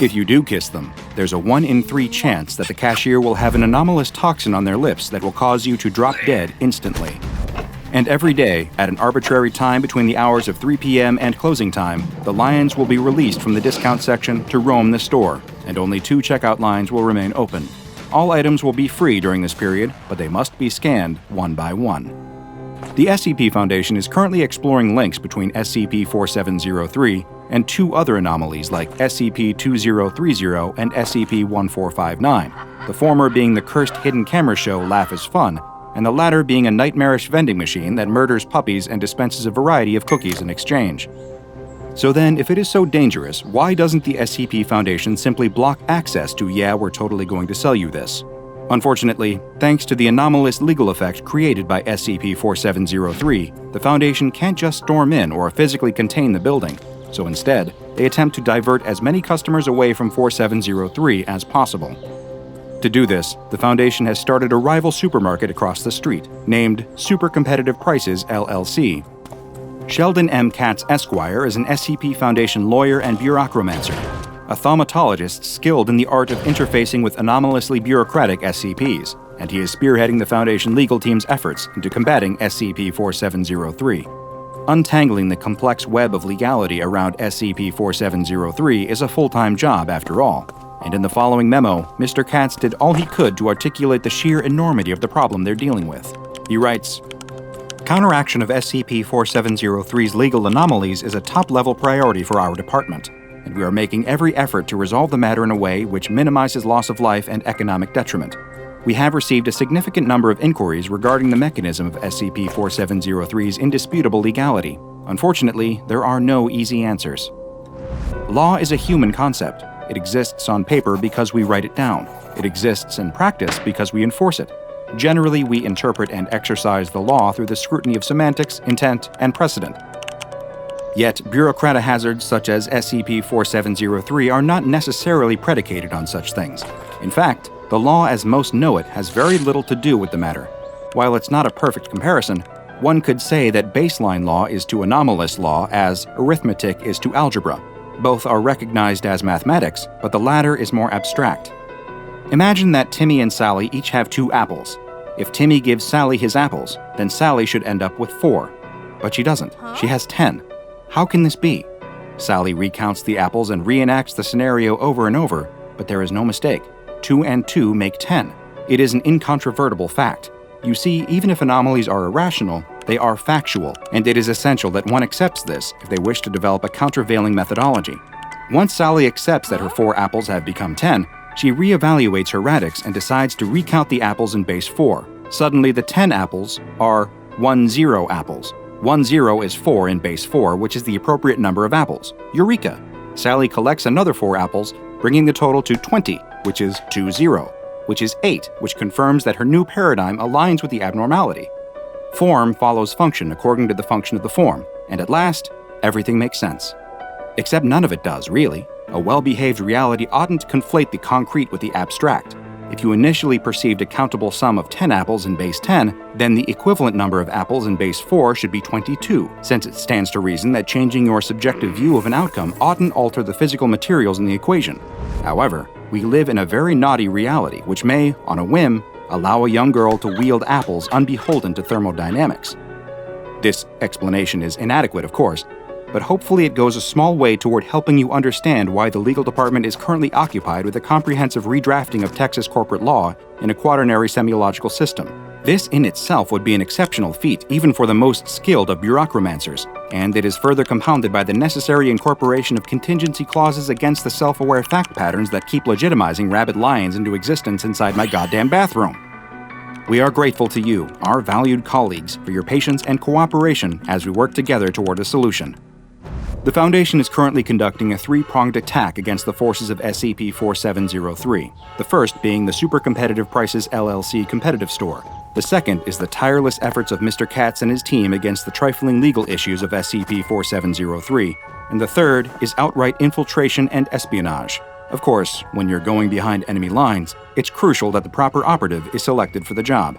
If you do kiss them, there's a 1 in 3 chance that the cashier will have an anomalous toxin on their lips that will cause you to drop dead instantly. And every day, at an arbitrary time between the hours of 3 p.m. and closing time, the lions will be released from the discount section to roam the store, and only 2 checkout lines will remain open. All items will be free during this period, but they must be scanned one by one. The SCP Foundation is currently exploring links between SCP-4703 and 2 other anomalies like SCP-2030 and SCP-1459, the former being the cursed hidden camera show Laugh is Fun, and the latter being a nightmarish vending machine that murders puppies and dispenses a variety of cookies in exchange. So then, if it is so dangerous, why doesn't the SCP Foundation simply block access to "yeah, we're totally going to sell you this"? Unfortunately, thanks to the anomalous legal effect created by SCP-4703, the Foundation can't just storm in or physically contain the building, so instead, they attempt to divert as many customers away from 4703 as possible. To do this, the Foundation has started a rival supermarket across the street, named Super Competitive Prices LLC. Sheldon M. Katz Esquire is an SCP Foundation lawyer and bureaucromancer, a thaumatologist skilled in the art of interfacing with anomalously bureaucratic SCPs, and he is spearheading the Foundation legal team's efforts into combating SCP-4703. Untangling the complex web of legality around SCP-4703 is a full-time job after all, and in the following memo, Mr. Katz did all he could to articulate the sheer enormity of the problem they're dealing with. He writes, "Counteraction of SCP-4703's legal anomalies is a top-level priority for our department, and we are making every effort to resolve the matter in a way which minimizes loss of life and economic detriment. We have received a significant number of inquiries regarding the mechanism of SCP-4703's indisputable legality. Unfortunately, there are no easy answers. Law is a human concept. It exists on paper because we write it down. It exists in practice because we enforce it. Generally, we interpret and exercise the law through the scrutiny of semantics, intent, and precedent. Yet, bureaucratic hazards such as SCP-4703 are not necessarily predicated on such things. In fact, the law as most know it has very little to do with the matter. While it's not a perfect comparison, one could say that baseline law is to anomalous law as arithmetic is to algebra. Both are recognized as mathematics, but the latter is more abstract. Imagine that Timmy and Sally each have 2 apples. If Timmy gives Sally his apples, then Sally should end up with 4. But she doesn't. She has 10. How can this be? Sally recounts the apples and reenacts the scenario over and over, but there is no mistake. 2 and 2 make 10. It is an incontrovertible fact. You see, even if anomalies are irrational, they are factual, and it is essential that one accepts this if they wish to develop a countervailing methodology. Once Sally accepts that her 4 apples have become 10, She reevaluates her radix and decides to recount the apples in base 4. Suddenly, the 10 apples are 10 apples. 10 is 4 in base 4, which is the appropriate number of apples. Eureka! Sally collects another 4 apples, bringing the total to 20, which is 20, which is 8, which confirms that her new paradigm aligns with the abnormality. Form follows function according to the function of the form, and at last, everything makes sense. Except none of it does, really. A well-behaved reality oughtn't conflate the concrete with the abstract. If you initially perceived a countable sum of 10 apples in base 10, then the equivalent number of apples in base 4 should be 22, since it stands to reason that changing your subjective view of an outcome oughtn't alter the physical materials in the equation. However, we live in a very naughty reality which may, on a whim, allow a young girl to wield apples unbeholden to thermodynamics. This explanation is inadequate, of course, but hopefully it goes a small way toward helping you understand why the legal department is currently occupied with a comprehensive redrafting of Texas corporate law in a quaternary semiological system. This in itself would be an exceptional feat even for the most skilled of bureaucromancers, and it is further compounded by the necessary incorporation of contingency clauses against the self-aware fact patterns that keep legitimizing rabid lions into existence inside my goddamn bathroom. We are grateful to you, our valued colleagues, for your patience and cooperation as we work together toward a solution. The Foundation is currently conducting a 3-pronged attack against the forces of SCP-4703, the first being the super competitive prices LLC competitive store. The second is the tireless efforts of Mr. Katz and his team against the trifling legal issues of SCP-4703, and the third is outright infiltration and espionage. Of course, when you're going behind enemy lines, it's crucial that the proper operative is selected for the job.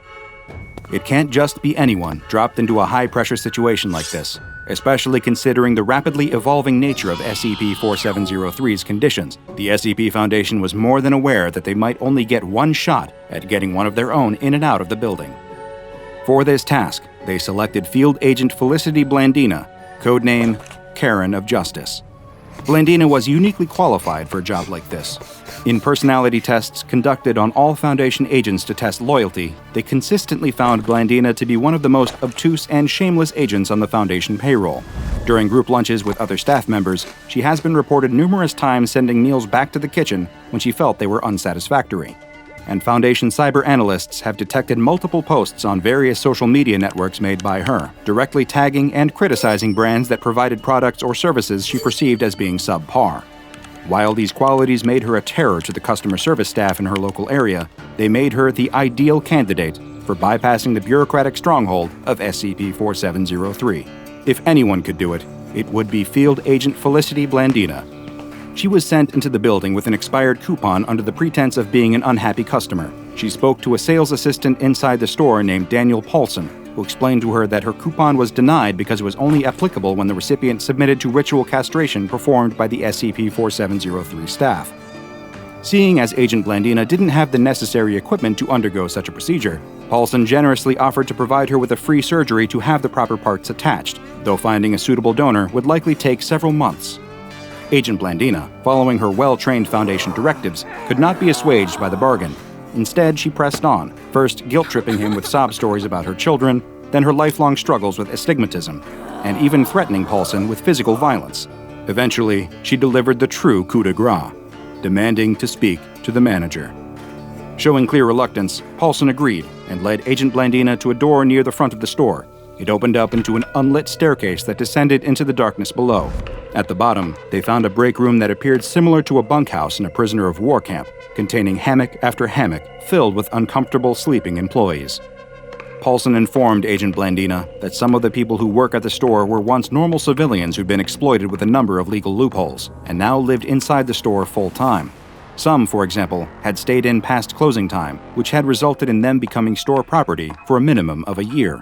It can't just be anyone dropped into a high-pressure situation like this, especially considering the rapidly evolving nature of SCP-4703's conditions. The SCP Foundation was more than aware that they might only get one shot at getting one of their own in and out of the building. For this task, they selected Field Agent Felicity Blandina, codename Karen of Justice. Blandina was uniquely qualified for a job like this. In personality tests conducted on all Foundation agents to test loyalty, they consistently found Blandina to be one of the most obtuse and shameless agents on the Foundation payroll. During group lunches with other staff members, she has been reported numerous times sending meals back to the kitchen when she felt they were unsatisfactory. And Foundation cyber analysts have detected multiple posts on various social media networks made by her, directly tagging and criticizing brands that provided products or services she perceived as being subpar. While these qualities made her a terror to the customer service staff in her local area, they made her the ideal candidate for bypassing the bureaucratic stronghold of SCP-4703. If anyone could do it, it would be Field Agent Felicity Blandina. She was sent into the building with an expired coupon under the pretense of being an unhappy customer. She spoke to a sales assistant inside the store named Daniel Paulson, who explained to her that her coupon was denied because it was only applicable when the recipient submitted to ritual castration performed by the SCP-4703 staff. Seeing as Agent Blandina didn't have the necessary equipment to undergo such a procedure, Paulson generously offered to provide her with a free surgery to have the proper parts attached, though finding a suitable donor would likely take several months. Agent Blandina, following her well-trained Foundation directives, could not be assuaged by the bargain. Instead, she pressed on, first guilt-tripping him with sob stories about her children, then her lifelong struggles with astigmatism, and even threatening Paulson with physical violence. Eventually, she delivered the true coup de grace, demanding to speak to the manager. Showing clear reluctance, Paulson agreed and led Agent Blandina to a door near the front of the store. It opened up into an unlit staircase that descended into the darkness below. At the bottom, they found a break room that appeared similar to a bunkhouse in a prisoner of war camp, containing hammock after hammock filled with uncomfortable sleeping employees. Paulson informed Agent Blandina that some of the people who work at the store were once normal civilians who'd been exploited with a number of legal loopholes, and now lived inside the store full-time. Some, for example, had stayed in past closing time, which had resulted in them becoming store property for a minimum of a year.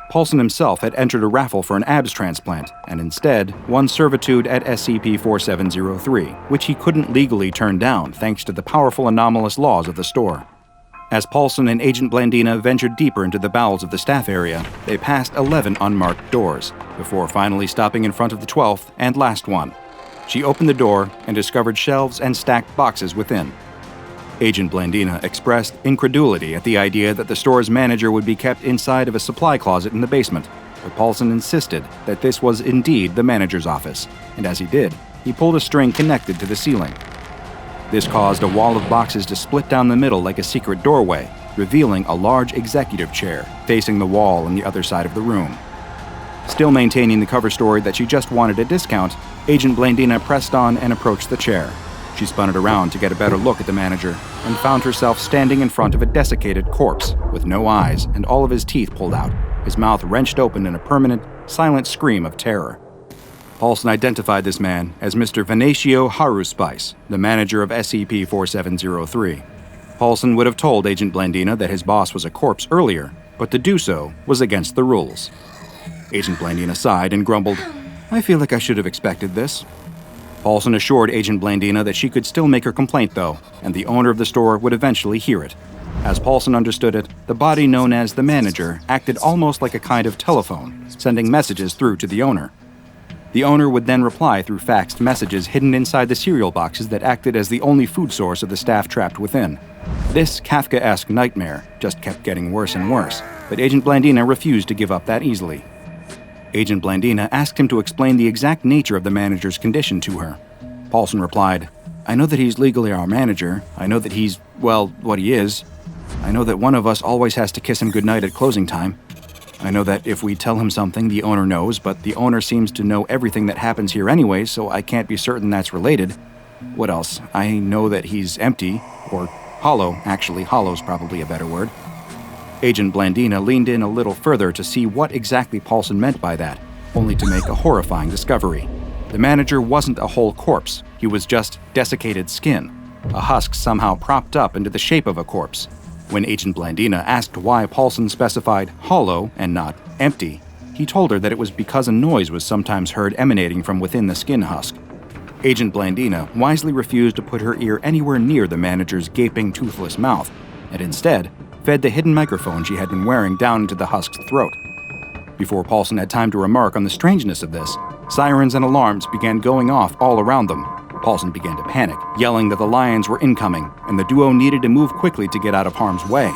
Paulson himself had entered a raffle for an abs transplant, and instead won servitude at SCP-4703, which he couldn't legally turn down thanks to the powerful anomalous laws of the store. As Paulson and Agent Blandina ventured deeper into the bowels of the staff area, they passed 11 unmarked doors, before finally stopping in front of the 12th and last one. She opened the door and discovered shelves and stacked boxes within. Agent Blandina expressed incredulity at the idea that the store's manager would be kept inside of a supply closet in the basement, but Paulson insisted that this was indeed the manager's office, and as he did, he pulled a string connected to the ceiling. This caused a wall of boxes to split down the middle like a secret doorway, revealing a large executive chair facing the wall on the other side of the room. Still maintaining the cover story that she just wanted a discount, Agent Blandina pressed on and approached the chair. She spun it around to get a better look at the manager and found herself standing in front of a desiccated corpse with no eyes and all of his teeth pulled out, his mouth wrenched open in a permanent, silent scream of terror. Paulson identified this man as Mr. Venatio Haruspice, the manager of SCP-4703. Paulson would have told Agent Blandina that his boss was a corpse earlier, but to do so was against the rules. Agent Blandina sighed and grumbled, "I feel like I should have expected this." Paulson assured Agent Blandina that she could still make her complaint, though, and the owner of the store would eventually hear it. As Paulson understood it, the body known as the manager acted almost like a kind of telephone, sending messages through to the owner. The owner would then reply through faxed messages hidden inside the cereal boxes that acted as the only food source of the staff trapped within. This Kafkaesque nightmare just kept getting worse and worse, but Agent Blandina refused to give up that easily. Agent Blandina asked him to explain the exact nature of the manager's condition to her. Paulson replied, "I know that he's legally our manager. I know that he's, well, what he is. I know that one of us always has to kiss him goodnight at closing time. I know that if we tell him something, the owner knows, but the owner seems to know everything that happens here anyway, so I can't be certain that's related. What else? I know that he's empty, or hollow. Actually, hollow's probably a better word." Agent Blandina leaned in a little further to see what exactly Paulson meant by that, only to make a horrifying discovery. The manager wasn't a whole corpse. He was just desiccated skin, a husk somehow propped up into the shape of a corpse. When Agent Blandina asked why Paulson specified hollow and not empty, he told her that it was because a noise was sometimes heard emanating from within the skin husk. Agent Blandina wisely refused to put her ear anywhere near the manager's gaping, toothless mouth, and instead fed the hidden microphone she had been wearing down into the husk's throat. Before Paulson had time to remark on the strangeness of this, sirens and alarms began going off all around them. Paulson began to panic, yelling that the lions were incoming, and the duo needed to move quickly to get out of harm's way.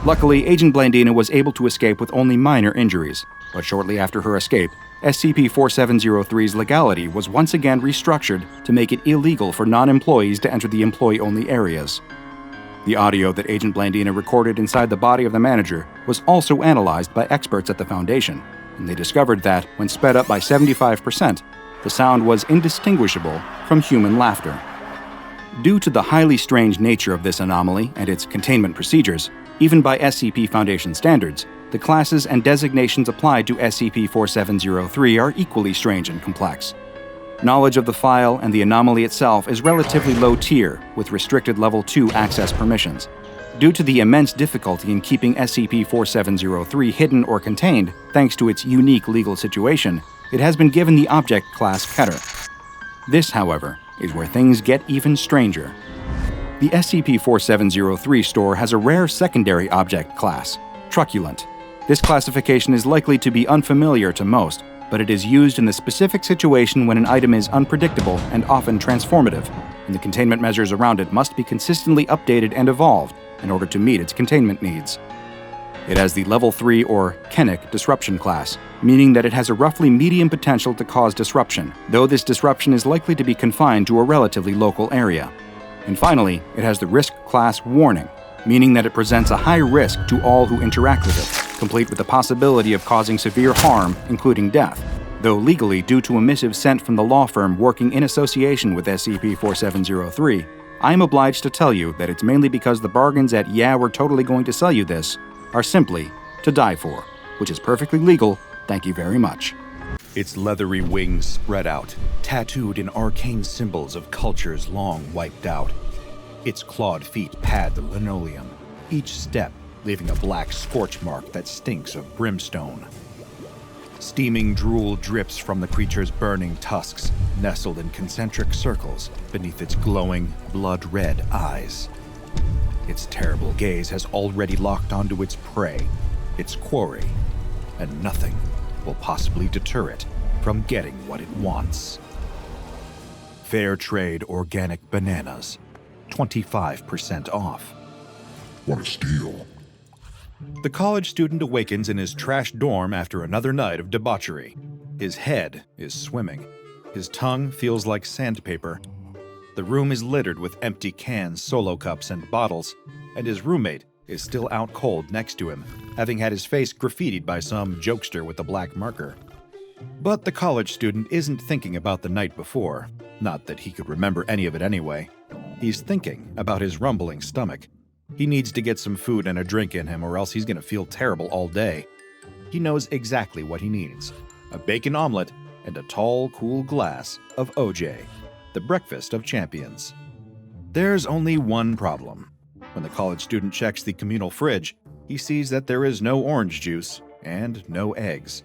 Luckily, Agent Blandina was able to escape with only minor injuries, but shortly after her escape, SCP-4703's legality was once again restructured to make it illegal for non-employees to enter the employee-only areas. The audio that Agent Blandina recorded inside the body of the manager was also analyzed by experts at the Foundation, and they discovered that, when sped up by 75%, the sound was indistinguishable from human laughter. Due to the highly strange nature of this anomaly and its containment procedures, even by SCP Foundation standards, the classes and designations applied to SCP-4703 are equally strange and complex. Knowledge of the file and the anomaly itself is relatively low tier, with restricted Level 2 access permissions. Due to the immense difficulty in keeping SCP-4703 hidden or contained, thanks to its unique legal situation, it has been given the Object Class Keter. This, however, is where things get even stranger. The SCP-4703 store has a rare secondary object class, Truculent. This classification is likely to be unfamiliar to most, but it is used in the specific situation when an item is unpredictable and often transformative, and the containment measures around it must be consistently updated and evolved in order to meet its containment needs. It has the Level 3 or Kenic disruption class, meaning that it has a roughly medium potential to cause disruption, though this disruption is likely to be confined to a relatively local area. And finally, it has the Risk class Warning, meaning that it presents a high risk to all who interact with it, complete with the possibility of causing severe harm, including death, though legally, due to a missive sent from the law firm working in association with SCP-4703, I am obliged to tell you that it's mainly because the bargains at "yeah, we're totally going to sell you this" are simply to die for, which is perfectly legal, thank you very much. Its leathery wings spread out, tattooed in arcane symbols of cultures long wiped out. Its clawed feet pad the linoleum, each step leaving a black scorch mark that stinks of brimstone. Steaming drool drips from the creature's burning tusks, nestled in concentric circles beneath its glowing, blood-red eyes. Its terrible gaze has already locked onto its prey, its quarry, and nothing will possibly deter it from getting what it wants. Fair trade organic bananas, 25% off. What a steal. The college student awakens in his trash dorm after another night of debauchery. His head is swimming. His tongue feels like sandpaper. The room is littered with empty cans, solo cups, and bottles, and his roommate is still out cold next to him, having had his face graffitied by some jokester with a black marker. But the college student isn't thinking about the night before, not that he could remember any of it anyway. He's thinking about his rumbling stomach. He needs to get some food and a drink in him or else he's going to feel terrible all day. He knows exactly what he needs: a bacon omelet and a tall, cool glass of OJ, the breakfast of champions. There's only one problem. When the college student checks the communal fridge, he sees that there is no orange juice and no eggs.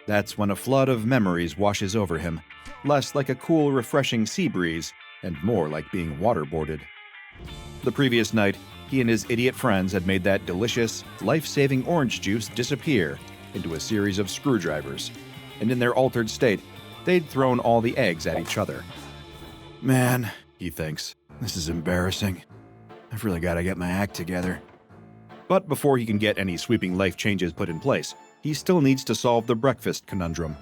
That's when a flood of memories washes over him, less like a cool, refreshing sea breeze and more like being waterboarded. The previous night, he and his idiot friends had made that delicious, life-saving orange juice disappear into a series of screwdrivers, and in their altered state, they'd thrown all the eggs at each other. Man, he thinks, this is embarrassing. I've really got to get my act together. But before he can get any sweeping life changes put in place, he still needs to solve the breakfast conundrum: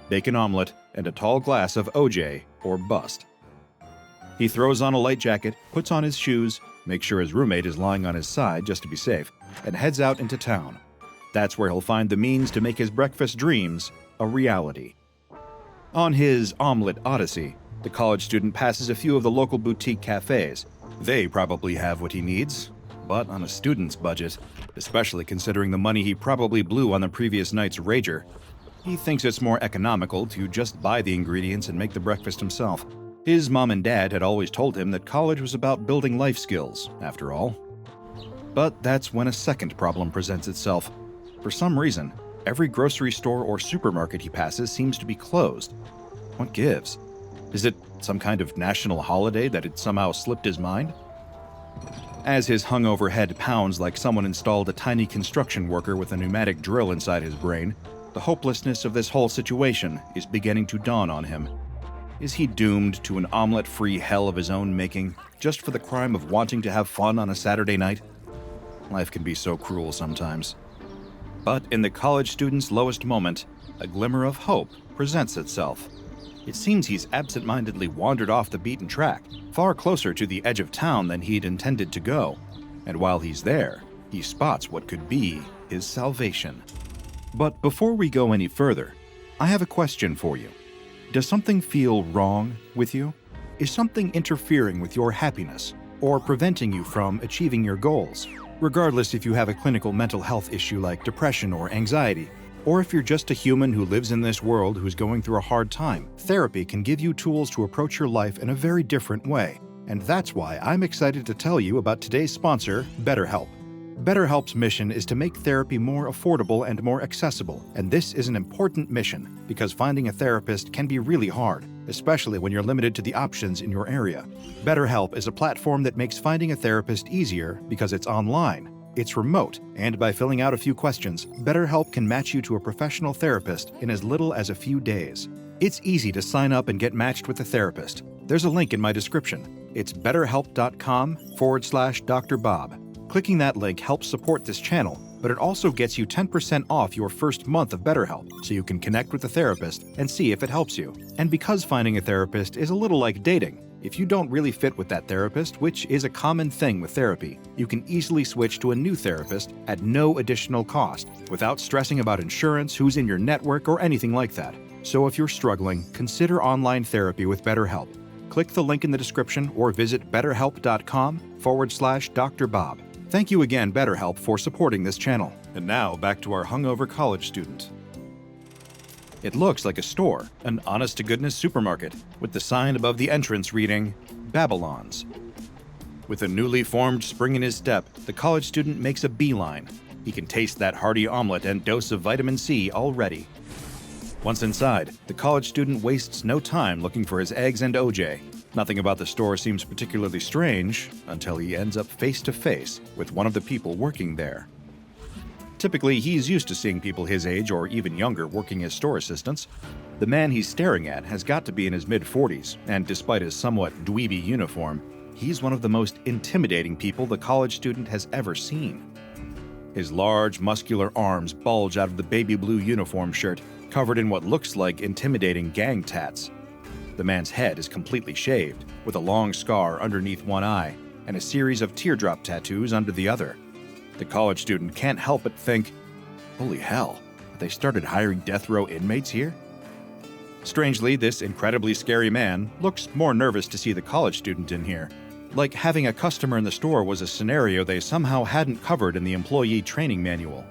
bacon omelet and a tall glass of OJ or bust. He throws on a light jacket, puts on his shoes, makes sure his roommate is lying on his side just to be safe, and heads out into town. That's where he'll find the means to make his breakfast dreams a reality. On his omelet odyssey, the college student passes a few of the local boutique cafes. They probably have what he needs, but on a student's budget, especially considering the money he probably blew on the previous night's rager. He thinks it's more economical to just buy the ingredients and make the breakfast himself. His mom and dad had always told him that college was about building life skills, after all. But that's when a second problem presents itself. For some reason, every grocery store or supermarket he passes seems to be closed. What gives? Is it some kind of national holiday that had somehow slipped his mind? As his hungover head pounds like someone installed a tiny construction worker with a pneumatic drill inside his brain, the hopelessness of this whole situation is beginning to dawn on him. Is he doomed to an omelet-free hell of his own making, just for the crime of wanting to have fun on a Saturday night? Life can be so cruel sometimes. But in the college student's lowest moment, a glimmer of hope presents itself. It seems he's absent-mindedly wandered off the beaten track, far closer to the edge of town than he'd intended to go. And while he's there, he spots what could be his salvation. But before we go any further, I have a question for you. Does something feel wrong with you? Is something interfering with your happiness or preventing you from achieving your goals? Regardless if you have a clinical mental health issue like depression or anxiety, or if you're just a human who lives in this world who's going through a hard time, therapy can give you tools to approach your life in a very different way. And that's why I'm excited to tell you about today's sponsor, BetterHelp. BetterHelp's mission is to make therapy more affordable and more accessible, and this is an important mission because finding a therapist can be really hard, especially when you're limited to the options in your area. BetterHelp is a platform that makes finding a therapist easier because it's online, it's remote, and by filling out a few questions, BetterHelp can match you to a professional therapist in as little as a few days. It's easy to sign up and get matched with a therapist. There's a link in my description. It's betterhelp.com/DrBob. Clicking that link helps support this channel, but it also gets you 10% off your first month of BetterHelp, so you can connect with a therapist and see if it helps you. And because finding a therapist is a little like dating, if you don't really fit with that therapist, which is a common thing with therapy, you can easily switch to a new therapist at no additional cost, without stressing about insurance, who's in your network, or anything like that. So if you're struggling, consider online therapy with BetterHelp. Click the link in the description or visit betterhelp.com/DrBob. Thank you again, BetterHelp, for supporting this channel. And now, back to our hungover college student. It looks like a store, an honest-to-goodness supermarket, with the sign above the entrance reading, Babylon's. With a newly formed spring in his step, the college student makes a beeline. He can taste that hearty omelet and dose of vitamin C already. Once inside, the college student wastes no time looking for his eggs and OJ. Nothing about the store seems particularly strange until he ends up face-to-face with one of the people working there. Typically, he's used to seeing people his age or even younger working as store assistants. The man he's staring at has got to be in his mid-40s, and despite his somewhat dweeby uniform, he's one of the most intimidating people the college student has ever seen. His large, muscular arms bulge out of the baby blue uniform shirt, covered in what looks like intimidating gang tats. The man's head is completely shaved, with a long scar underneath one eye and a series of teardrop tattoos under the other. The college student can't help but think, holy hell, have they started hiring death row inmates here? Strangely, this incredibly scary man looks more nervous to see the college student in here. Like having a customer in the store was a scenario they somehow hadn't covered in the employee training manual.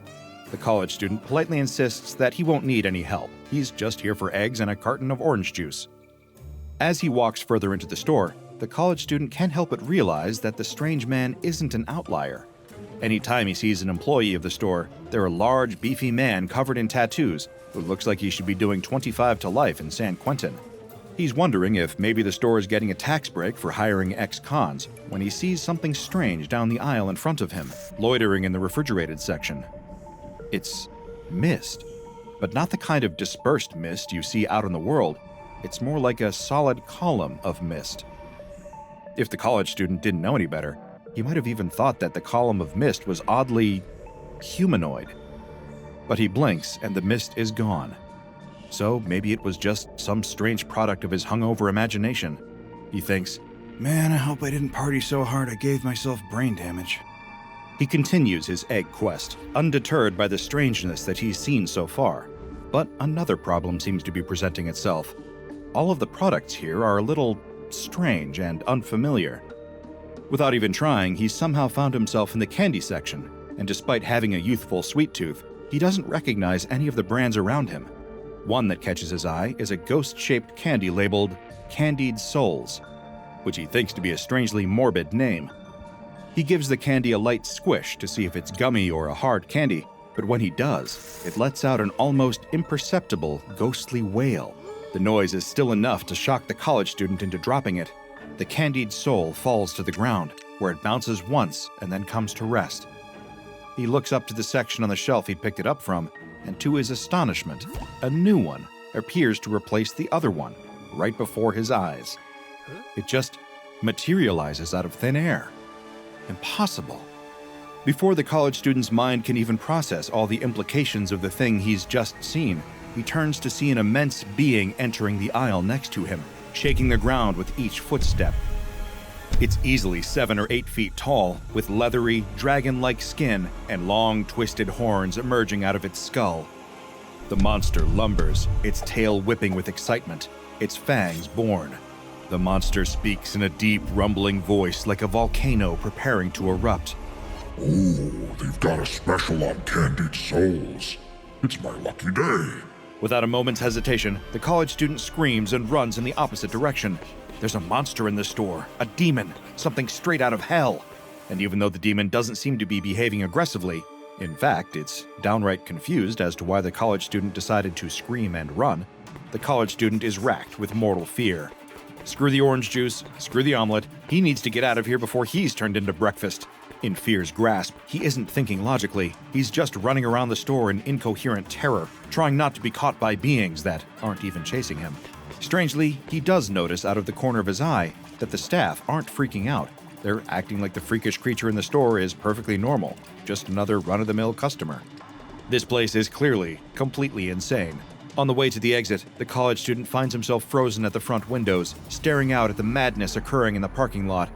The college student politely insists that he won't need any help. He's just here for eggs and a carton of orange juice. As he walks further into the store, the college student can't help but realize that the strange man isn't an outlier. Anytime he sees an employee of the store, they're a large, beefy man covered in tattoos who looks like he should be doing 25 to life in San Quentin. He's wondering if maybe the store is getting a tax break for hiring ex-cons when he sees something strange down the aisle in front of him, loitering in the refrigerated section. It's mist, but not the kind of dispersed mist you see out in the world. It's more like a solid column of mist. If the college student didn't know any better, he might have even thought that the column of mist was oddly humanoid. But he blinks and the mist is gone. So maybe it was just some strange product of his hungover imagination. He thinks, man, I hope I didn't party so hard I gave myself brain damage. He continues his egg quest, undeterred by the strangeness that he's seen so far. But another problem seems to be presenting itself. All of the products here are a little strange and unfamiliar. Without even trying, he's somehow found himself in the candy section, and despite having a youthful sweet tooth, he doesn't recognize any of the brands around him. One that catches his eye is a ghost-shaped candy labeled Candied Souls, which he thinks to be a strangely morbid name. He gives the candy a light squish to see if it's gummy or a hard candy, but when he does, it lets out an almost imperceptible, ghostly wail. The noise is still enough to shock the college student into dropping it. The candied soul falls to the ground, where it bounces once and then comes to rest. He looks up to the section on the shelf he picked it up from, and to his astonishment, a new one appears to replace the other one, right before his eyes. It just materializes out of thin air. Impossible. Before the college student's mind can even process all the implications of the thing he's just seen, he turns to see an immense being entering the aisle next to him, shaking the ground with each footstep. It's easily 7 or 8 feet tall, with leathery, dragon-like skin and long, twisted horns emerging out of its skull. The monster lumbers, its tail whipping with excitement, its fangs borne. The monster speaks in a deep, rumbling voice like a volcano preparing to erupt. Oh, they've got a special on Candied Souls. It's my lucky day. Without a moment's hesitation, the college student screams and runs in the opposite direction. There's a monster in the store, a demon, something straight out of hell. And even though the demon doesn't seem to be behaving aggressively, in fact, it's downright confused as to why the college student decided to scream and run, the college student is racked with mortal fear. Screw the orange juice, screw the omelet, he needs to get out of here before he's turned into breakfast. In fear's grasp, he isn't thinking logically. He's just running around the store in incoherent terror, trying not to be caught by beings that aren't even chasing him. Strangely, he does notice out of the corner of his eye that the staff aren't freaking out. They're acting like the freakish creature in the store is perfectly normal, just another run-of-the-mill customer. This place is clearly completely insane. On the way to the exit, the college student finds himself frozen at the front windows, staring out at the madness occurring in the parking lot.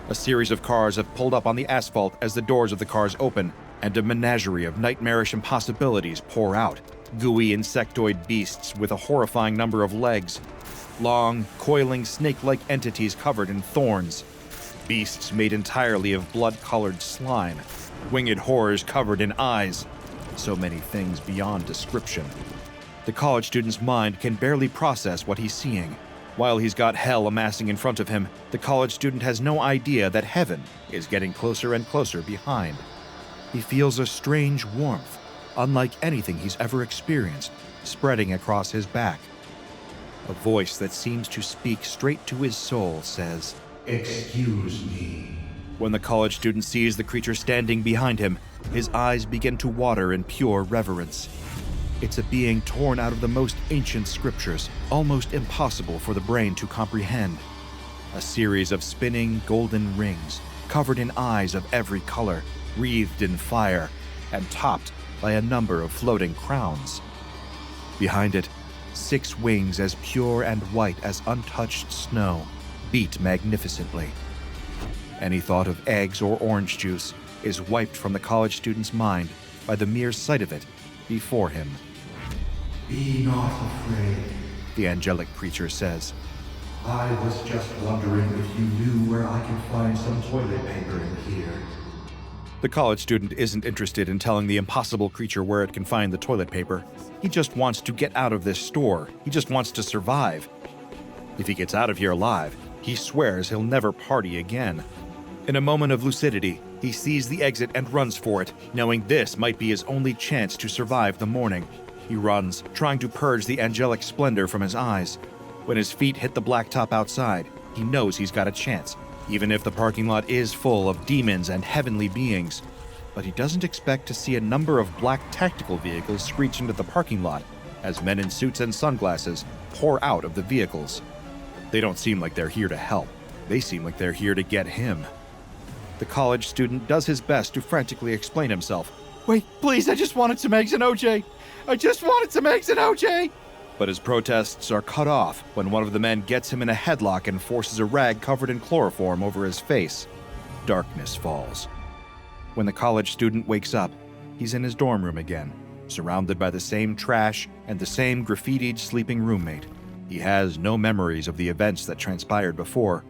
A series of cars have pulled up on the asphalt as the doors of the cars open, and a menagerie of nightmarish impossibilities pour out. Gooey insectoid beasts with a horrifying number of legs. Long, coiling snake-like entities covered in thorns. Beasts made entirely of blood-colored slime. Winged horrors covered in eyes. So many things beyond description. The college student's mind can barely process what he's seeing. While he's got hell amassing in front of him, the college student has no idea that heaven is getting closer and closer behind. He feels a strange warmth, unlike anything he's ever experienced, spreading across his back. A voice that seems to speak straight to his soul says, "Excuse me." When the college student sees the creature standing behind him, his eyes begin to water in pure reverence. It's a being torn out of the most ancient scriptures, almost impossible for the brain to comprehend. A series of spinning golden rings, covered in eyes of every color, wreathed in fire, and topped by a number of floating crowns. Behind it, 6 wings as pure and white as untouched snow, beat magnificently. Any thought of eggs or orange juice is wiped from the college student's mind by the mere sight of it before him. Be not afraid, The angelic creature says. I was just wondering if you knew where I can find some toilet paper in here. The college student isn't interested in telling the impossible creature where it can find the toilet paper. He just wants to get out of this store. He just wants to survive. If he gets out of here alive, he swears he'll never party again. In a moment of lucidity, he sees the exit and runs for it, knowing this might be his only chance to survive the morning. He runs, trying to purge the angelic splendor from his eyes. When his feet hit the blacktop outside, he knows he's got a chance, even if the parking lot is full of demons and heavenly beings. But he doesn't expect to see a number of black tactical vehicles screech into the parking lot as men in suits and sunglasses pour out of the vehicles. They don't seem like they're here to help. They seem like they're here to get him. The college student does his best to frantically explain himself. Wait, please, I just wanted some eggs and OJ. I just wanted some eggs and OJ. But his protests are cut off when one of the men gets him in a headlock and forces a rag covered in chloroform over his face. Darkness falls. When the college student wakes up, he's in his dorm room again, surrounded by the same trash and the same graffitied sleeping roommate. He has no memories of the events that transpired before.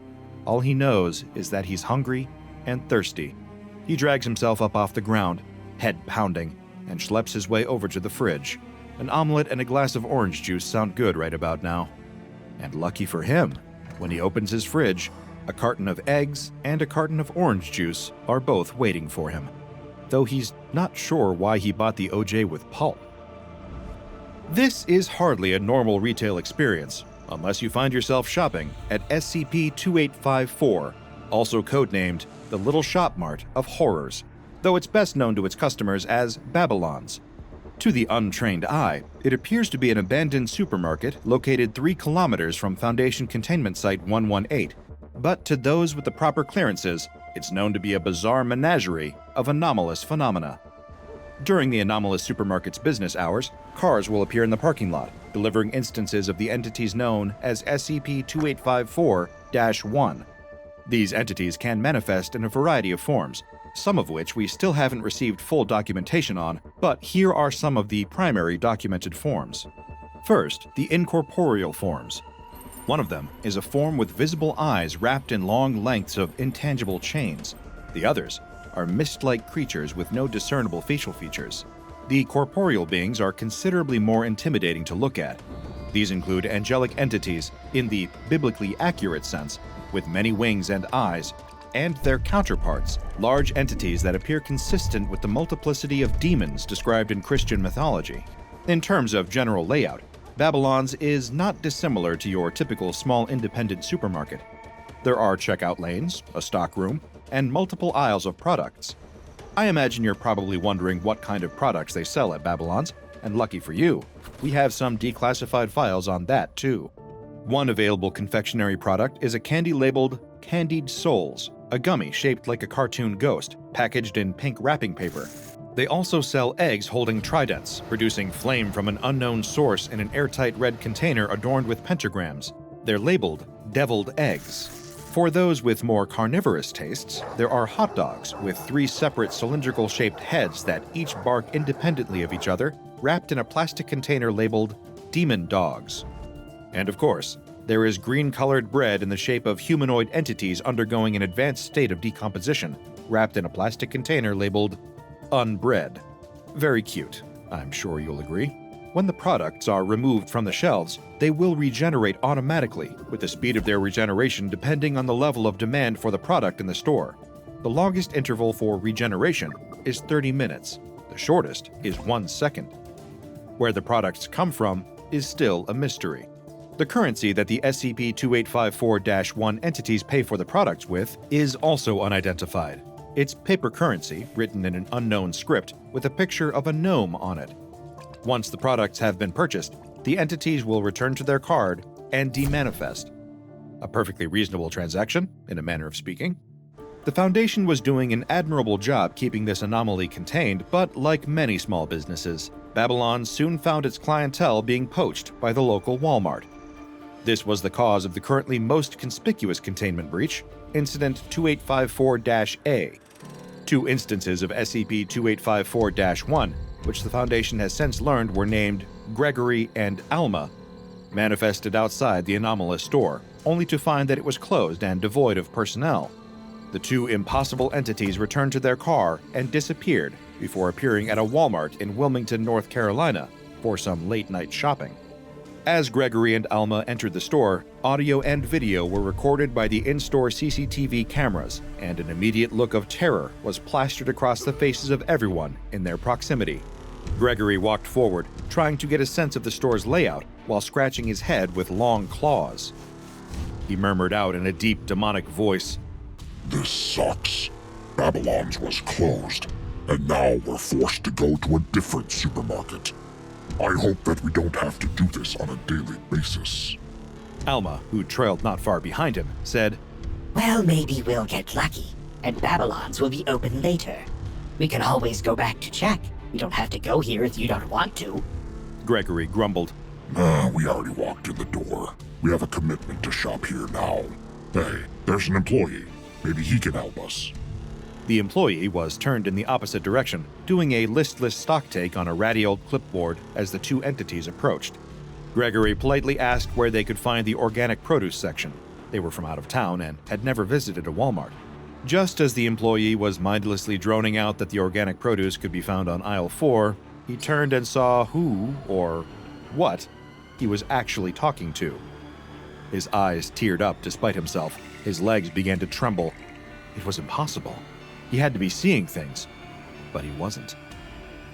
All he knows is that he's hungry and thirsty. He drags himself up off the ground, head pounding, and schleps his way over to the fridge. An omelet and a glass of orange juice sound good right about now. And lucky for him, when he opens his fridge, a carton of eggs and a carton of orange juice are both waiting for him, though he's not sure why he bought the OJ with pulp. This is hardly a normal retail experience, unless you find yourself shopping at SCP-2854, also codenamed the Little Shop Mart of Horrors, though it's best known to its customers as Babylons. To the untrained eye, it appears to be an abandoned supermarket located 3 kilometers from Foundation Containment Site 118, but to those with the proper clearances, it's known to be a bizarre menagerie of anomalous phenomena. During the Anomalous supermarket's business hours, cars will appear in the parking lot, delivering instances of the entities known as SCP-2854-1. These entities can manifest in a variety of forms, some of which we still haven't received full documentation on, but here are some of the primary documented forms. First, the incorporeal forms. One of them is a form with visible eyes wrapped in long lengths of intangible chains. The others are mist-like creatures with no discernible facial features. The corporeal beings are considerably more intimidating to look at. These include angelic entities, in the biblically accurate sense, with many wings and eyes, and their counterparts, large entities that appear consistent with the multiplicity of demons described in Christian mythology. In terms of general layout, Babylon's is not dissimilar to your typical small independent supermarket. There are checkout lanes, a stock room, and multiple aisles of products. I imagine you're probably wondering what kind of products they sell at Babylon's, and lucky for you, we have some declassified files on that too. One available confectionery product is a candy labeled Candied Souls, a gummy shaped like a cartoon ghost, packaged in pink wrapping paper. They also sell eggs holding tridents, producing flame from an unknown source in an airtight red container adorned with pentagrams. They're labeled deviled eggs. For those with more carnivorous tastes, there are hot dogs with 3 separate cylindrical-shaped heads that each bark independently of each other, wrapped in a plastic container labeled Demon Dogs. And of course, there is green-colored bread in the shape of humanoid entities undergoing an advanced state of decomposition, wrapped in a plastic container labeled Unbread. Very cute, I'm sure you'll agree. When the products are removed from the shelves, they will regenerate automatically, with the speed of their regeneration depending on the level of demand for the product in the store. The longest interval for regeneration is 30 minutes. The shortest is 1 second. Where the products come from is still a mystery. The currency that the SCP-2854-1 entities pay for the products with is also unidentified. It's paper currency written in an unknown script with a picture of a gnome on it. Once the products have been purchased, the entities will return to their card and demanifest. A perfectly reasonable transaction, in a manner of speaking. The Foundation was doing an admirable job keeping this anomaly contained, but like many small businesses, Babylon soon found its clientele being poached by the local Walmart. This was the cause of the currently most conspicuous containment breach, Incident 2854-A. 2 instances of SCP-2854-1, which the Foundation has since learned were named Gregory and Alma, manifested outside the Anomalous store, only to find that it was closed and devoid of personnel. The 2 impossible entities returned to their car and disappeared before appearing at a Walmart in Wilmington, North Carolina, for some late-night shopping. As Gregory and Alma entered the store, audio and video were recorded by the in-store CCTV cameras, and an immediate look of terror was plastered across the faces of everyone in their proximity. Gregory walked forward, trying to get a sense of the store's layout while scratching his head with long claws. He murmured out in a deep, demonic voice, This sucks. Babylon's was closed, and now we're forced to go to a different supermarket. I hope that we don't have to do this on a daily basis. Alma, who trailed not far behind him, said, Well, maybe we'll get lucky, and Babylon's will be open later. We can always go back to check. We don't have to go here if you don't want to. Gregory grumbled. Nah, we already walked in the door. We have a commitment to shop here now. Hey, there's an employee. Maybe he can help us. The employee was turned in the opposite direction, doing a listless stocktake on a ratty old clipboard as the 2 entities approached. Gregory politely asked where they could find the organic produce section. They were from out of town and had never visited a Walmart. Just as the employee was mindlessly droning out that the organic produce could be found on aisle 4, he turned and saw who, or what, he was actually talking to. His eyes teared up despite himself. His legs began to tremble. It was impossible. He had to be seeing things, but he wasn't.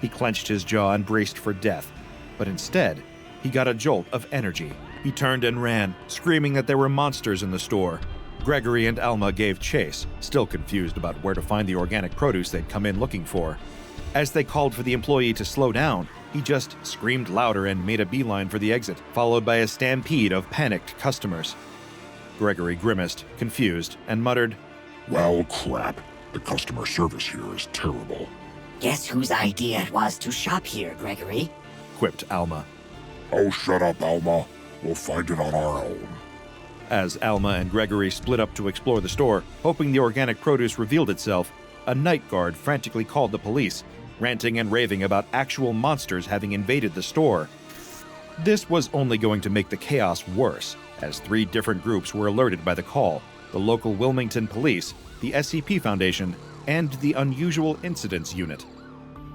He clenched his jaw and braced for death, but instead, he got a jolt of energy. He turned and ran, screaming that there were monsters in the store. Gregory and Alma gave chase, still confused about where to find the organic produce they'd come in looking for. As they called for the employee to slow down, he just screamed louder and made a beeline for the exit, followed by a stampede of panicked customers. Gregory grimaced, confused, and muttered, Well, crap. The customer service here is terrible. Guess whose idea it was to shop here, Gregory? quipped Alma. Oh, shut up, Alma. We'll find it on our own. As Alma and Gregory split up to explore the store, hoping the organic produce revealed itself, a night guard frantically called the police, ranting and raving about actual monsters having invaded the store. This was only going to make the chaos worse, as 3 different groups were alerted by the call: the local Wilmington Police, the SCP Foundation, and the Unusual Incidents Unit.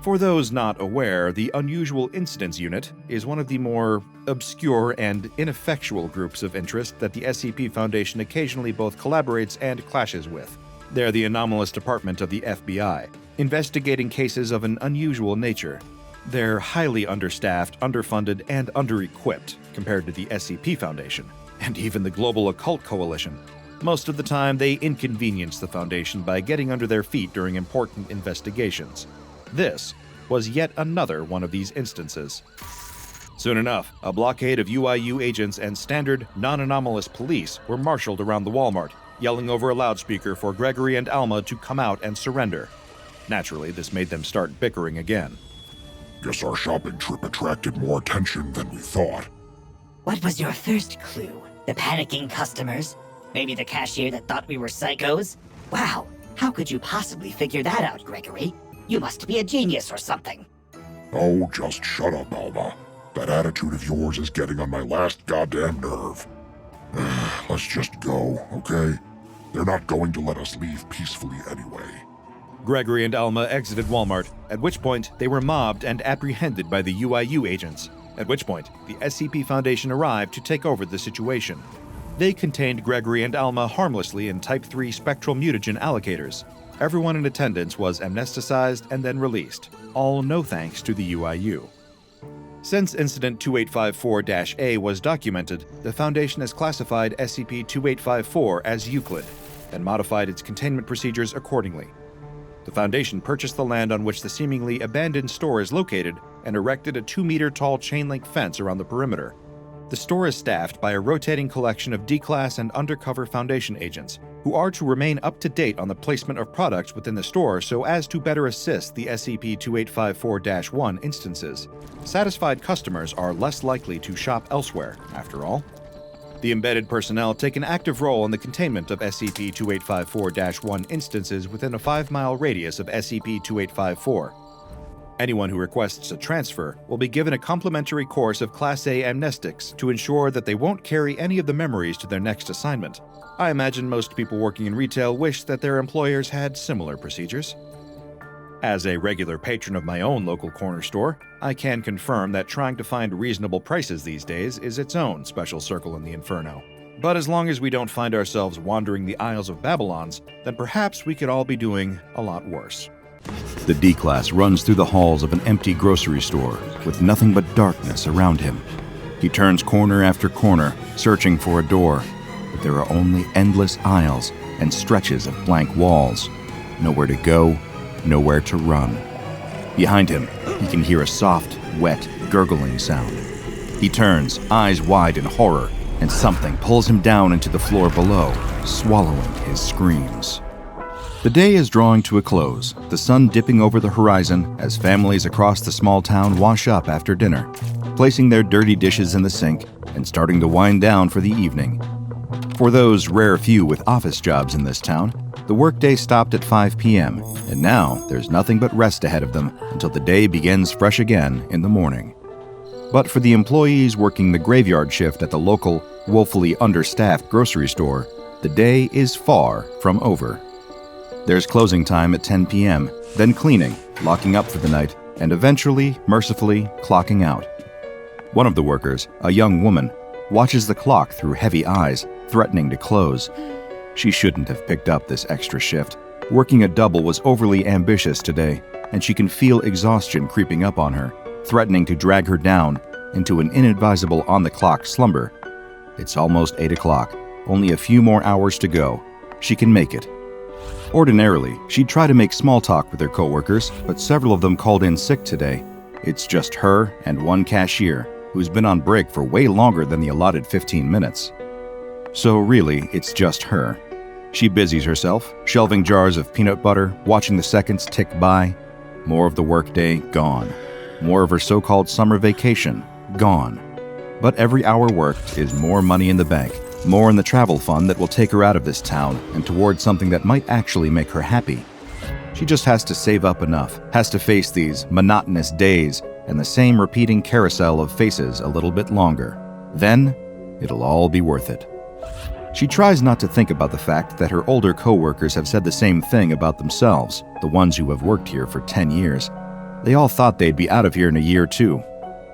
For those not aware, the Unusual Incidents Unit is one of the more obscure and ineffectual groups of interest that the SCP Foundation occasionally both collaborates and clashes with. They're the anomalous department of the FBI, investigating cases of an unusual nature. They're highly understaffed, underfunded, and under-equipped compared to the SCP Foundation, and even the Global Occult Coalition. Most of the time, they inconvenience the Foundation by getting under their feet during important investigations. This was yet another one of these instances. Soon enough, a blockade of UIU agents and standard, non-anomalous police were marshaled around the Walmart, yelling over a loudspeaker for Gregory and Alma to come out and surrender. Naturally, this made them start bickering again. Guess our shopping trip attracted more attention than we thought. What was your first clue? The panicking customers? Maybe the cashier that thought we were psychos? Wow, how could you possibly figure that out, Gregory? You must be a genius or something. Oh, just shut up, Alma. That attitude of yours is getting on my last goddamn nerve. Let's just go, okay? They're not going to let us leave peacefully anyway. Gregory and Alma exited Walmart, at which point they were mobbed and apprehended by the UIU agents, at which point the SCP Foundation arrived to take over the situation. They contained Gregory and Alma harmlessly in Type 3 spectral mutagen allocators. Everyone in attendance was amnesticized and then released, all no thanks to the UIU. Since Incident 2854-A was documented, the Foundation has classified SCP-2854 as Euclid and modified its containment procedures accordingly. The Foundation purchased the land on which the seemingly abandoned store is located and erected a 2-meter-tall chain-link fence around the perimeter. The store is staffed by a rotating collection of D-Class and undercover Foundation agents, who are to remain up to date on the placement of products within the store so as to better assist the SCP-2854-1 instances. Satisfied customers are less likely to shop elsewhere, after all. The embedded personnel take an active role in the containment of SCP-2854-1 instances within a 5-mile radius of SCP-2854. Anyone who requests a transfer will be given a complimentary course of Class A amnestics to ensure that they won't carry any of the memories to their next assignment. I imagine most people working in retail wish that their employers had similar procedures. As a regular patron of my own local corner store, I can confirm that trying to find reasonable prices these days is its own special circle in the Inferno. But as long as we don't find ourselves wandering the Isles of Babylons, then perhaps we could all be doing a lot worse. The D-Class runs through the halls of an empty grocery store with nothing but darkness around him. He turns corner after corner, searching for a door, but there are only endless aisles and stretches of blank walls. Nowhere to go, nowhere to run. Behind him, he can hear a soft, wet, gurgling sound. He turns, eyes wide in horror, and something pulls him down into the floor below, swallowing his screams. The day is drawing to a close, the sun dipping over the horizon as families across the small town wash up after dinner, placing their dirty dishes in the sink and starting to wind down for the evening. For those rare few with office jobs in this town, the workday stopped at 5 p.m., and now there's nothing but rest ahead of them until the day begins fresh again in the morning. But for the employees working the graveyard shift at the local, woefully understaffed grocery store, the day is far from over. There's closing time at 10 p.m., then cleaning, locking up for the night, and eventually, mercifully, clocking out. One of the workers, a young woman, watches the clock through heavy eyes, threatening to close. She shouldn't have picked up this extra shift. Working a double was overly ambitious today, and she can feel exhaustion creeping up on her, threatening to drag her down into an inadvisable on-the-clock slumber. It's almost 8 o'clock, only a few more hours to go. She can make it. Ordinarily, she'd try to make small talk with her coworkers, but several of them called in sick today. It's just her and one cashier, who's been on break for way longer than the allotted 15 minutes. So really, it's just her. She busies herself, shelving jars of peanut butter, watching the seconds tick by. More of the workday gone. More of her so-called summer vacation gone. But every hour worked is more money in the bank, more in the travel fund that will take her out of this town and towards something that might actually make her happy. She just has to save up enough, has to face these monotonous days and the same repeating carousel of faces a little bit longer. Then, it'll all be worth it. She tries not to think about the fact that her older co-workers have said the same thing about themselves, the ones who have worked here for 10 years. They all thought they'd be out of here in a year too,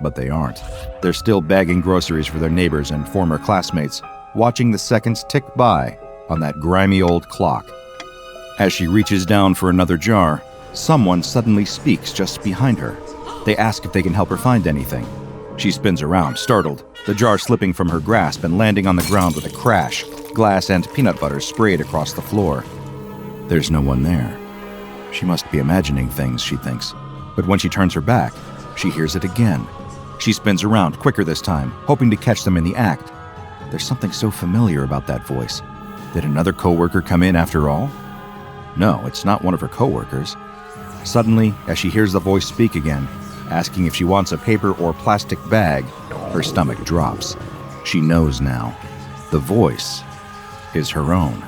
but they aren't. They're still bagging groceries for their neighbors and former classmates, watching the seconds tick by on that grimy old clock. As she reaches down for another jar, someone suddenly speaks just behind her. They ask if they can help her find anything. She spins around, startled, the jar slipping from her grasp and landing on the ground with a crash, glass and peanut butter sprayed across the floor. There's no one there. She must be imagining things, she thinks. But when she turns her back, she hears it again. She spins around, quicker this time, hoping to catch them in the act. There's something so familiar about that voice. Did another coworker come in after all? No, it's not one of her coworkers. Suddenly, as she hears the voice speak again, asking if she wants a paper or plastic bag, her stomach drops. She knows now. The voice is her own.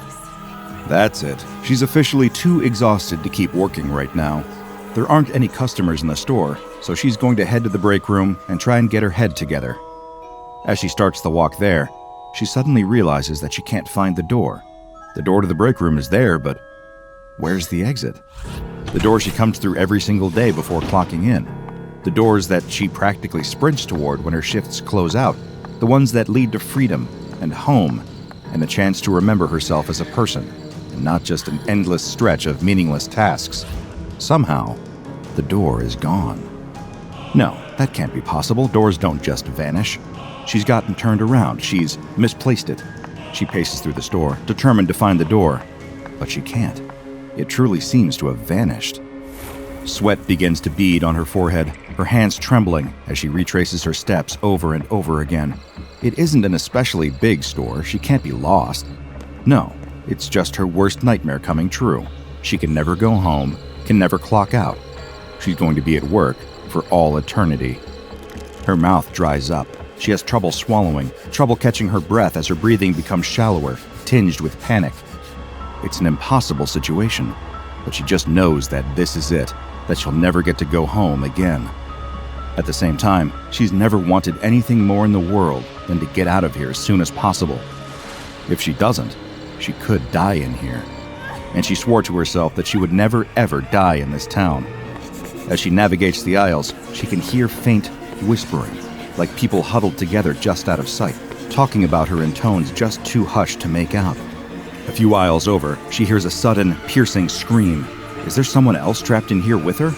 That's it. She's officially too exhausted to keep working right now. There aren't any customers in the store, so she's going to head to the break room and try and get her head together. As she starts the walk there, she suddenly realizes that she can't find the door. The door to the break room is there, but where's the exit? The door she comes through every single day before clocking in. The doors that she practically sprints toward when her shifts close out. The ones that lead to freedom and home and a chance to remember herself as a person and not just an endless stretch of meaningless tasks. Somehow, the door is gone. No, that can't be possible. Doors don't just vanish. She's gotten turned around. She's misplaced it. She paces through the store, determined to find the door. But she can't. It truly seems to have vanished. Sweat begins to bead on her forehead, her hands trembling as she retraces her steps over and over again. It isn't an especially big store. She can't be lost. No, It's just her worst nightmare coming true. She can never go home, can never clock out. She's going to be at work for all eternity. Her mouth dries up. She has trouble swallowing, trouble catching her breath as her breathing becomes shallower, tinged with panic. It's an impossible situation, but she just knows that this is it, that she'll never get to go home again. At the same time, she's never wanted anything more in the world than to get out of here as soon as possible. If she doesn't, she could die in here. And she swore to herself that she would never ever die in this town. As she navigates the aisles, she can hear faint whispering, like people huddled together just out of sight, talking about her in tones just too hushed to make out. A few aisles over, she hears a sudden, piercing scream. Is there someone else trapped in here with her?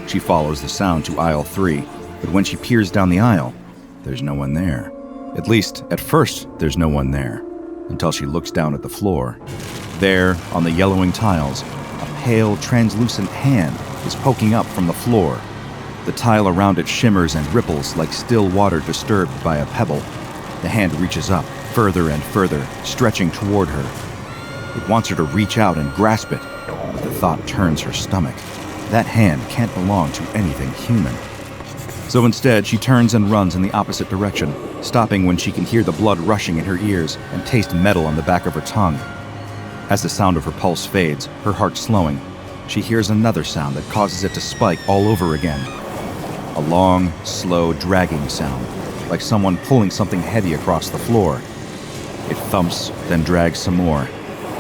She follows the sound to aisle 3, but when she peers down the aisle, there's no one there. At least, at first, there's no one there, until she looks down at the floor. There, on the yellowing tiles, a pale, translucent hand is poking up from the floor. The tile around it shimmers and ripples like still water disturbed by a pebble. The hand reaches up, further and further, stretching toward her. It wants her to reach out and grasp it, but the thought turns her stomach. That hand can't belong to anything human. So instead, she turns and runs in the opposite direction, stopping when she can hear the blood rushing in her ears and taste metal on the back of her tongue. As the sound of her pulse fades, her heart slowing, she hears another sound that causes it to spike all over again. A long, slow, dragging sound, like someone pulling something heavy across the floor. It thumps, then drags some more.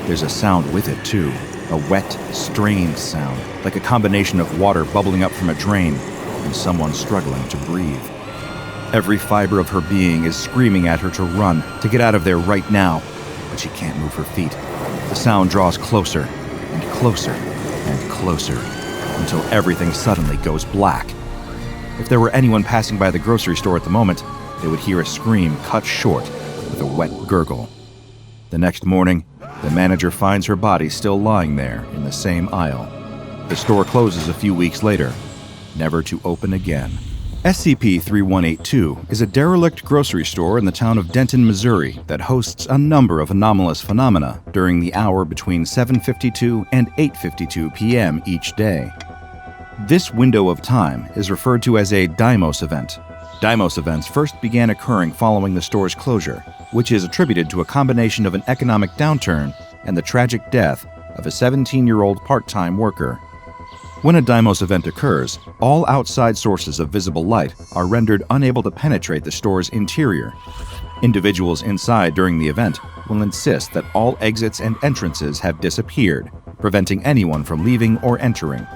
There's a sound with it, too. A wet, strained sound, like a combination of water bubbling up from a drain and someone struggling to breathe. Every fiber of her being is screaming at her to run, to get out of there right now, but she can't move her feet. The sound draws closer and closer and closer, until everything suddenly goes black. If there were anyone passing by the grocery store at the moment, they would hear a scream cut short with a wet gurgle. The next morning, the manager finds her body still lying there in the same aisle. The store closes a few weeks later, never to open again. SCP-3182 is a derelict grocery store in the town of Denton, Missouri that hosts a number of anomalous phenomena during the hour between 7:52 and 8:52 p.m. each day. This window of time is referred to as a Deimos event. Deimos events first began occurring following the store's closure, which is attributed to a combination of an economic downturn and the tragic death of a 17-year-old part-time worker. When a Deimos event occurs, all outside sources of visible light are rendered unable to penetrate the store's interior. Individuals inside during the event will insist that all exits and entrances have disappeared, preventing anyone from leaving or entering.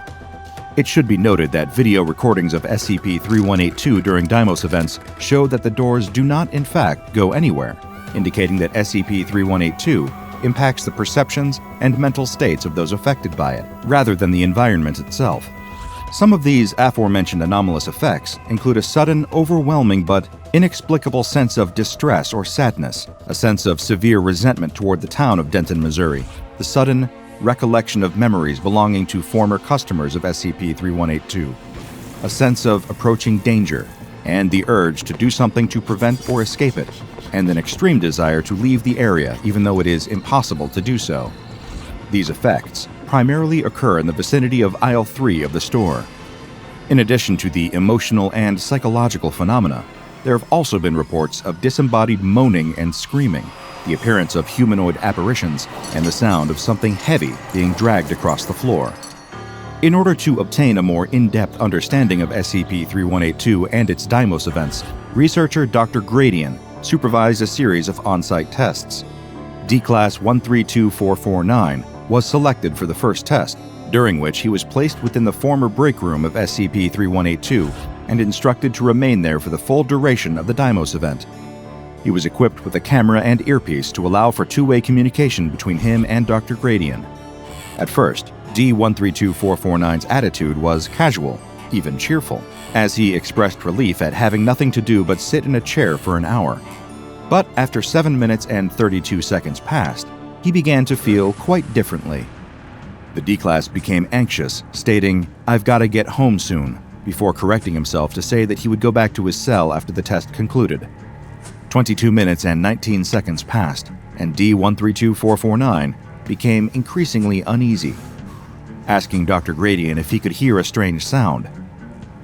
It should be noted that video recordings of SCP-3182 during Deimos events show that the doors do not in fact go anywhere, indicating that SCP-3182 impacts the perceptions and mental states of those affected by it, rather than the environment itself. Some of these aforementioned anomalous effects include a sudden, overwhelming but inexplicable sense of distress or sadness, a sense of severe resentment toward the town of Denton, Missouri, the sudden recollection of memories belonging to former customers of SCP-3182, a sense of approaching danger, and the urge to do something to prevent or escape it, and an extreme desire to leave the area even though it is impossible to do so. These effects primarily occur in the vicinity of aisle 3 of the store. In addition to the emotional and psychological phenomena, there have also been reports of disembodied moaning and screaming, the appearance of humanoid apparitions, and the sound of something heavy being dragged across the floor. In order to obtain a more in-depth understanding of SCP-3182 and its Deimos events, researcher Dr. Gradian supervised a series of on-site tests. D-Class 132449 was selected for the first test, during which he was placed within the former break room of SCP-3182 and instructed to remain there for the full duration of the Deimos event. He was equipped with a camera and earpiece to allow for two-way communication between him and Dr. Gradian. At first, D-132449's attitude was casual, even cheerful, as he expressed relief at having nothing to do but sit in a chair for an hour. But after 7 minutes and 32 seconds passed, he began to feel quite differently. The D-Class became anxious, stating, "I've got to get home soon," before correcting himself to say that he would go back to his cell after the test concluded. 22 minutes and 19 seconds passed, and D-132449 became increasingly uneasy, asking Dr. Gradian if he could hear a strange sound.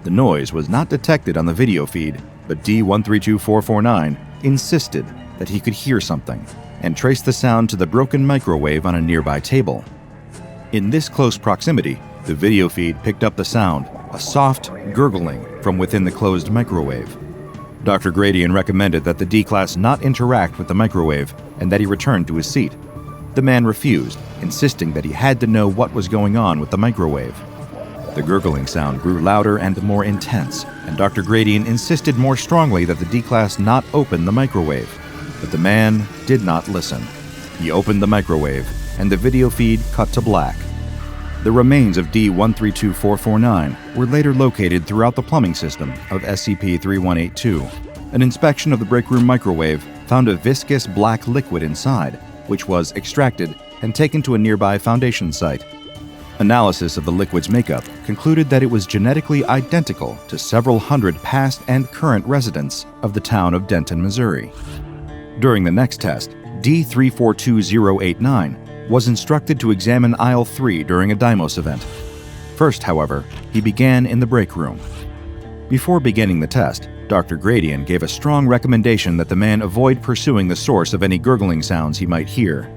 The noise was not detected on the video feed, but D-132449 insisted that he could hear something, and traced the sound to the broken microwave on a nearby table. In this close proximity, the video feed picked up the sound, a soft gurgling from within the closed microwave. Dr. Gradian recommended that the D-Class not interact with the microwave and that he return to his seat. The man refused, insisting that he had to know what was going on with the microwave. The gurgling sound grew louder and more intense, and Dr. Gradian insisted more strongly that the D-Class not open the microwave. But the man did not listen. He opened the microwave, and the video feed cut to black. The remains of D-132449 were later located throughout the plumbing system of SCP-3182. An inspection of the break room microwave found a viscous black liquid inside, which was extracted and taken to a nearby Foundation site. Analysis of the liquid's makeup concluded that it was genetically identical to several hundred past and current residents of the town of Denton, Missouri. During the next test, D-342089 was instructed to examine Aisle 3 during a Deimos event. First, however, he began in the break room. Before beginning the test, Dr. Gradian gave a strong recommendation that the man avoid pursuing the source of any gurgling sounds he might hear.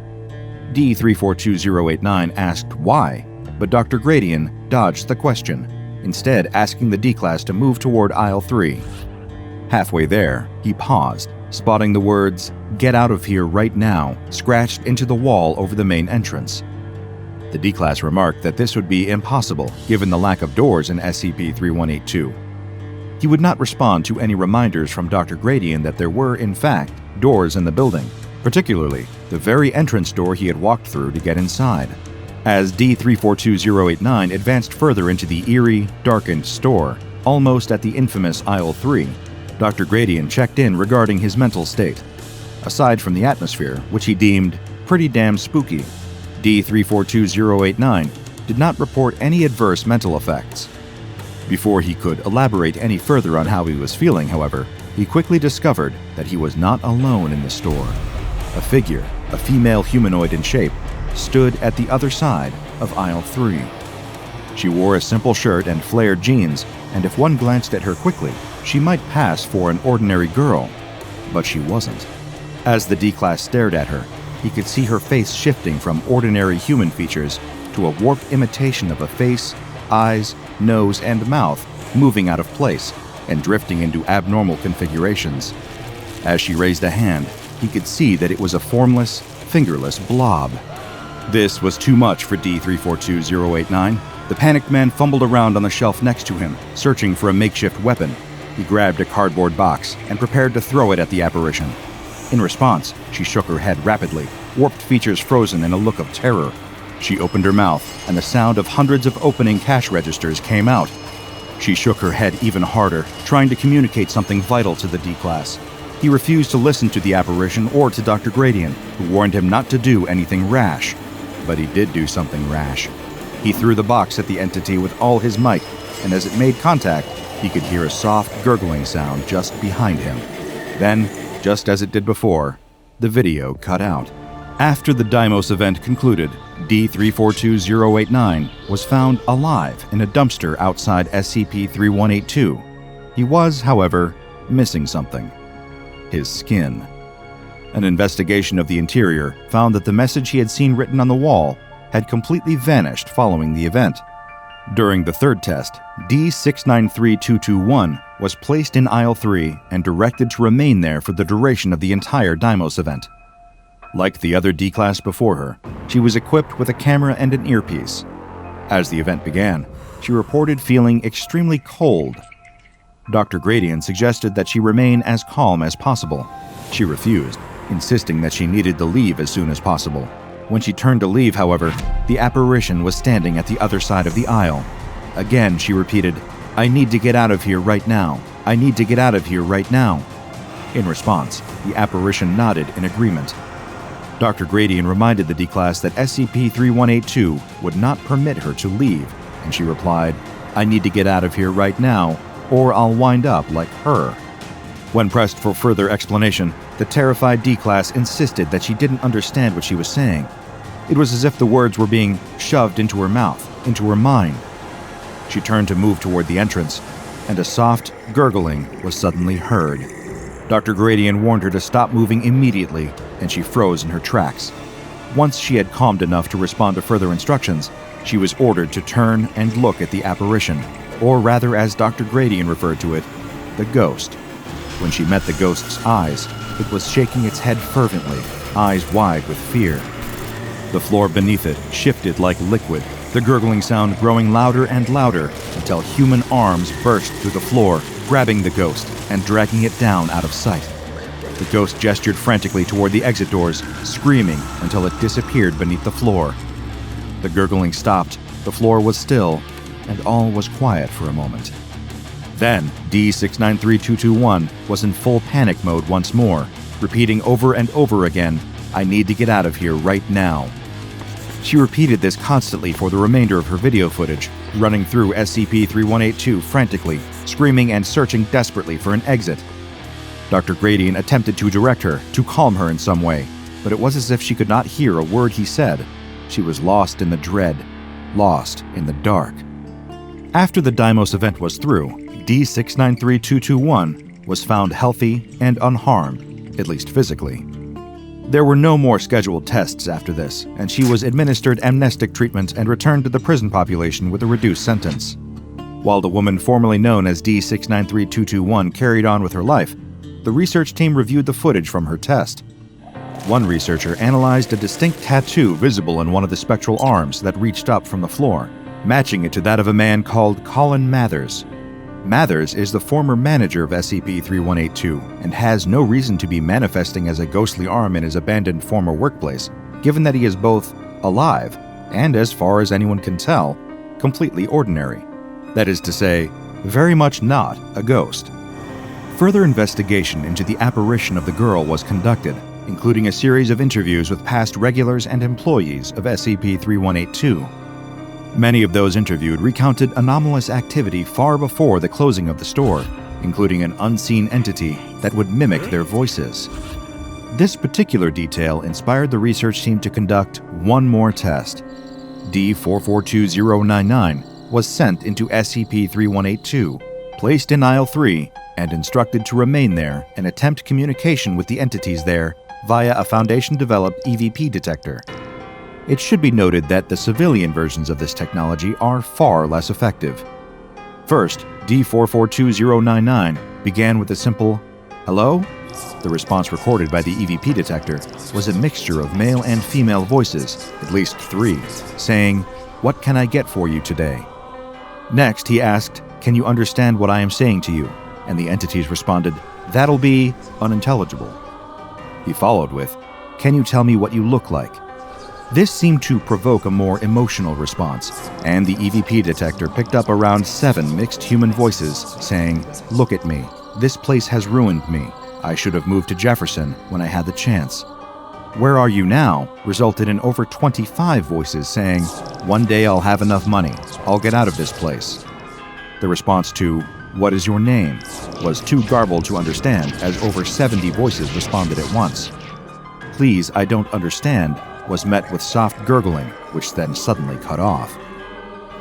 D-342089 asked why, but Dr. Gradian dodged the question, instead asking the D-Class to move toward Aisle 3. Halfway there, he paused, spotting the words, "Get out of here right now," scratched into the wall over the main entrance. The D-Class remarked that this would be impossible given the lack of doors in SCP-3182. He would not respond to any reminders from Dr. Gradian that there were, in fact, doors in the building, particularly the very entrance door he had walked through to get inside. As D-342089 advanced further into the eerie, darkened store, almost at the infamous Aisle 3, Dr. Gradian checked in regarding his mental state. Aside from the atmosphere, which he deemed pretty damn spooky, D-342089 did not report any adverse mental effects. Before he could elaborate any further on how he was feeling, however, he quickly discovered that he was not alone in the store. A figure, a female humanoid in shape, stood at the other side of Aisle 3. She wore a simple shirt and flared jeans, and if one glanced at her quickly, she might pass for an ordinary girl, but she wasn't. As the D-Class stared at her, he could see her face shifting from ordinary human features to a warped imitation of a face, eyes, nose, and mouth moving out of place and drifting into abnormal configurations. As she raised a hand, he could see that it was a formless, fingerless blob. This was too much for D-342089. The panicked man fumbled around on the shelf next to him, searching for a makeshift weapon. He grabbed a cardboard box and prepared to throw it at the apparition. In response, she shook her head rapidly, warped features frozen in a look of terror. She opened her mouth, and the sound of hundreds of opening cash registers came out. She shook her head even harder, trying to communicate something vital to the D-Class. He refused to listen to the apparition or to Dr. Gradian, who warned him not to do anything rash. But he did do something rash. He threw the box at the entity with all his might, and as it made contact, he could hear a soft gurgling sound just behind him. Then, just as it did before, the video cut out. After the Deimos event concluded, D-342089 was found alive in a dumpster outside SCP-3182. He was, however, missing something: his skin. An investigation of the interior found that the message he had seen written on the wall had completely vanished following the event. During the third test, D-693221 was placed in Aisle 3 and directed to remain there for the duration of the entire Deimos event. Like the other D-Class before her, she was equipped with a camera and an earpiece. As the event began, she reported feeling extremely cold. Dr. Gradian suggested that she remain as calm as possible. She refused, insisting that she needed to leave as soon as possible. When she turned to leave, however, the apparition was standing at the other side of the aisle. Again, she repeated, "I need to get out of here right now. I need to get out of here right now." In response, the apparition nodded in agreement. Dr. Gradian reminded the D-Class that SCP-3182 would not permit her to leave, and she replied, "I need to get out of here right now, or I'll wind up like her." When pressed for further explanation, the terrified D-Class insisted that she didn't understand what she was saying. It was as if the words were being shoved into her mouth, into her mind. She turned to move toward the entrance, and a soft gurgling was suddenly heard. Dr. Gradian warned her to stop moving immediately, and she froze in her tracks. Once she had calmed enough to respond to further instructions, she was ordered to turn and look at the apparition, or rather, as Dr. Gradian referred to it, the ghost. When she met the ghost's eyes, it was shaking its head fervently, eyes wide with fear. The floor beneath it shifted like liquid, the gurgling sound growing louder and louder until human arms burst through the floor, grabbing the ghost and dragging it down out of sight. The ghost gestured frantically toward the exit doors, screaming until it disappeared beneath the floor. The gurgling stopped, the floor was still, and all was quiet for a moment. Then, D693221 was in full panic mode once more, repeating over and over again, "I need to get out of here right now." She repeated this constantly for the remainder of her video footage, running through SCP-3182 frantically, screaming and searching desperately for an exit. Dr. Gradian attempted to direct her, to calm her in some way, but it was as if she could not hear a word he said. She was lost in the dread, lost in the dark. After the Deimos event was through, D693221 was found healthy and unharmed, at least physically. There were no more scheduled tests after this, and she was administered amnestic treatment and returned to the prison population with a reduced sentence. While the woman formerly known as D693221 carried on with her life, the research team reviewed the footage from her test. One researcher analyzed a distinct tattoo visible in one of the spectral arms that reached up from the floor, matching it to that of a man called Colin Mathers. Mathers is the former manager of SCP-3182 and has no reason to be manifesting as a ghostly arm in his abandoned former workplace, given that he is both alive and, as far as anyone can tell, completely ordinary. That is to say, very much not a ghost. Further investigation into the apparition of the girl was conducted, including a series of interviews with past regulars and employees of SCP-3182. Many of those interviewed recounted anomalous activity far before the closing of the store, including an unseen entity that would mimic their voices. This particular detail inspired the research team to conduct one more test. D442099 was sent into SCP-3182, placed in Aisle 3, and instructed to remain there and attempt communication with the entities there via a Foundation-developed EVP detector. It should be noted that the civilian versions of this technology are far less effective. First, D442099 began with a simple, "Hello?" The response recorded by the EVP detector was a mixture of male and female voices, at least 3, saying, "What can I get for you today?" Next, he asked, "Can you understand what I am saying to you?" And the entities responded, "That'll be unintelligible." He followed with, "Can you tell me what you look like?" This seemed to provoke a more emotional response, and the EVP detector picked up around 7 mixed human voices saying, "Look at me. This place has ruined me. I should have moved to Jefferson when I had the chance." "Where are you now?" resulted in over 25 voices saying, "One day I'll have enough money. I'll get out of this place." The response to, "What is your name?" was too garbled to understand, as over 70 voices responded at once. "Please, I don't understand," was met with soft gurgling, which then suddenly cut off.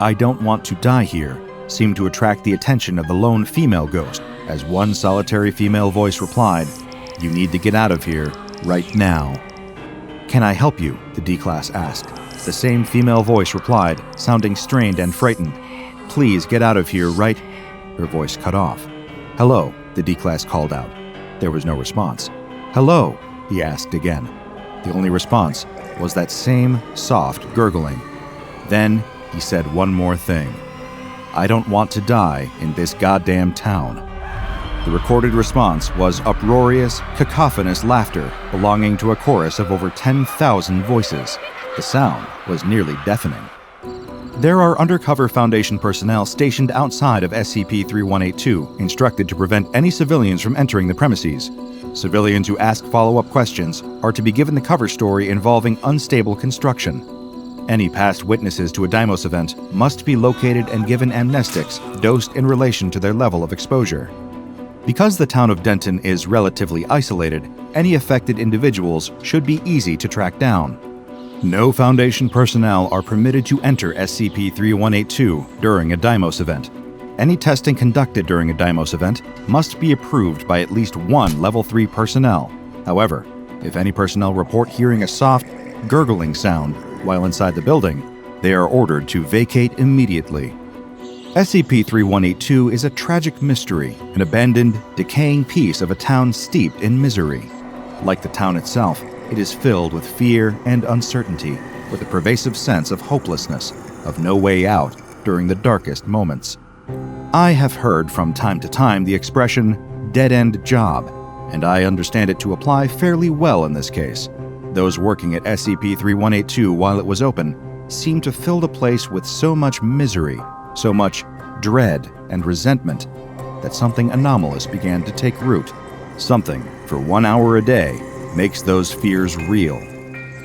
"I don't want to die here," seemed to attract the attention of the lone female ghost, as one solitary female voice replied, "You need to get out of here, right now." "Can I help you?" the D-Class asked. The same female voice replied, sounding strained and frightened, "Please get out of here, right—" Her voice cut off. "Hello," the D-Class called out. There was no response. "Hello," he asked again. The only response was that same soft gurgling. Then he said one more thing. "I don't want to die in this goddamn town." The recorded response was uproarious, cacophonous laughter belonging to a chorus of over 10,000 voices. The sound was nearly deafening. There are undercover Foundation personnel stationed outside of SCP-3182, instructed to prevent any civilians from entering the premises. Civilians who ask follow-up questions are to be given the cover story involving unstable construction. Any past witnesses to a Deimos event must be located and given amnestics dosed in relation to their level of exposure. Because the town of Denton is relatively isolated, any affected individuals should be easy to track down. No Foundation personnel are permitted to enter SCP-3182 during a Deimos event. Any testing conducted during a Deimos event must be approved by at least one Level 3 personnel. However, if any personnel report hearing a soft, gurgling sound while inside the building, they are ordered to vacate immediately. SCP-3182 is a tragic mystery, an abandoned, decaying piece of a town steeped in misery. Like the town itself, it is filled with fear and uncertainty, with a pervasive sense of hopelessness, of no way out during the darkest moments. I have heard from time to time the expression, dead-end job, and I understand it to apply fairly well in this case. Those working at SCP-3182 while it was open seemed to fill the place with so much misery, so much dread and resentment, that something anomalous began to take root. Something, for 1 hour a day, makes those fears real.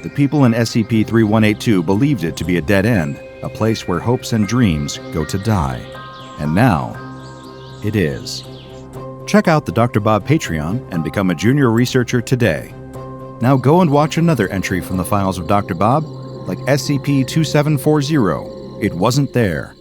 The people in SCP-3182 believed it to be a dead end, a place where hopes and dreams go to die. And now, it is. Check out the DrBob Patreon and become a junior researcher today. Now go and watch another entry from the files of DrBob, like SCP-2740, It Wasn't There.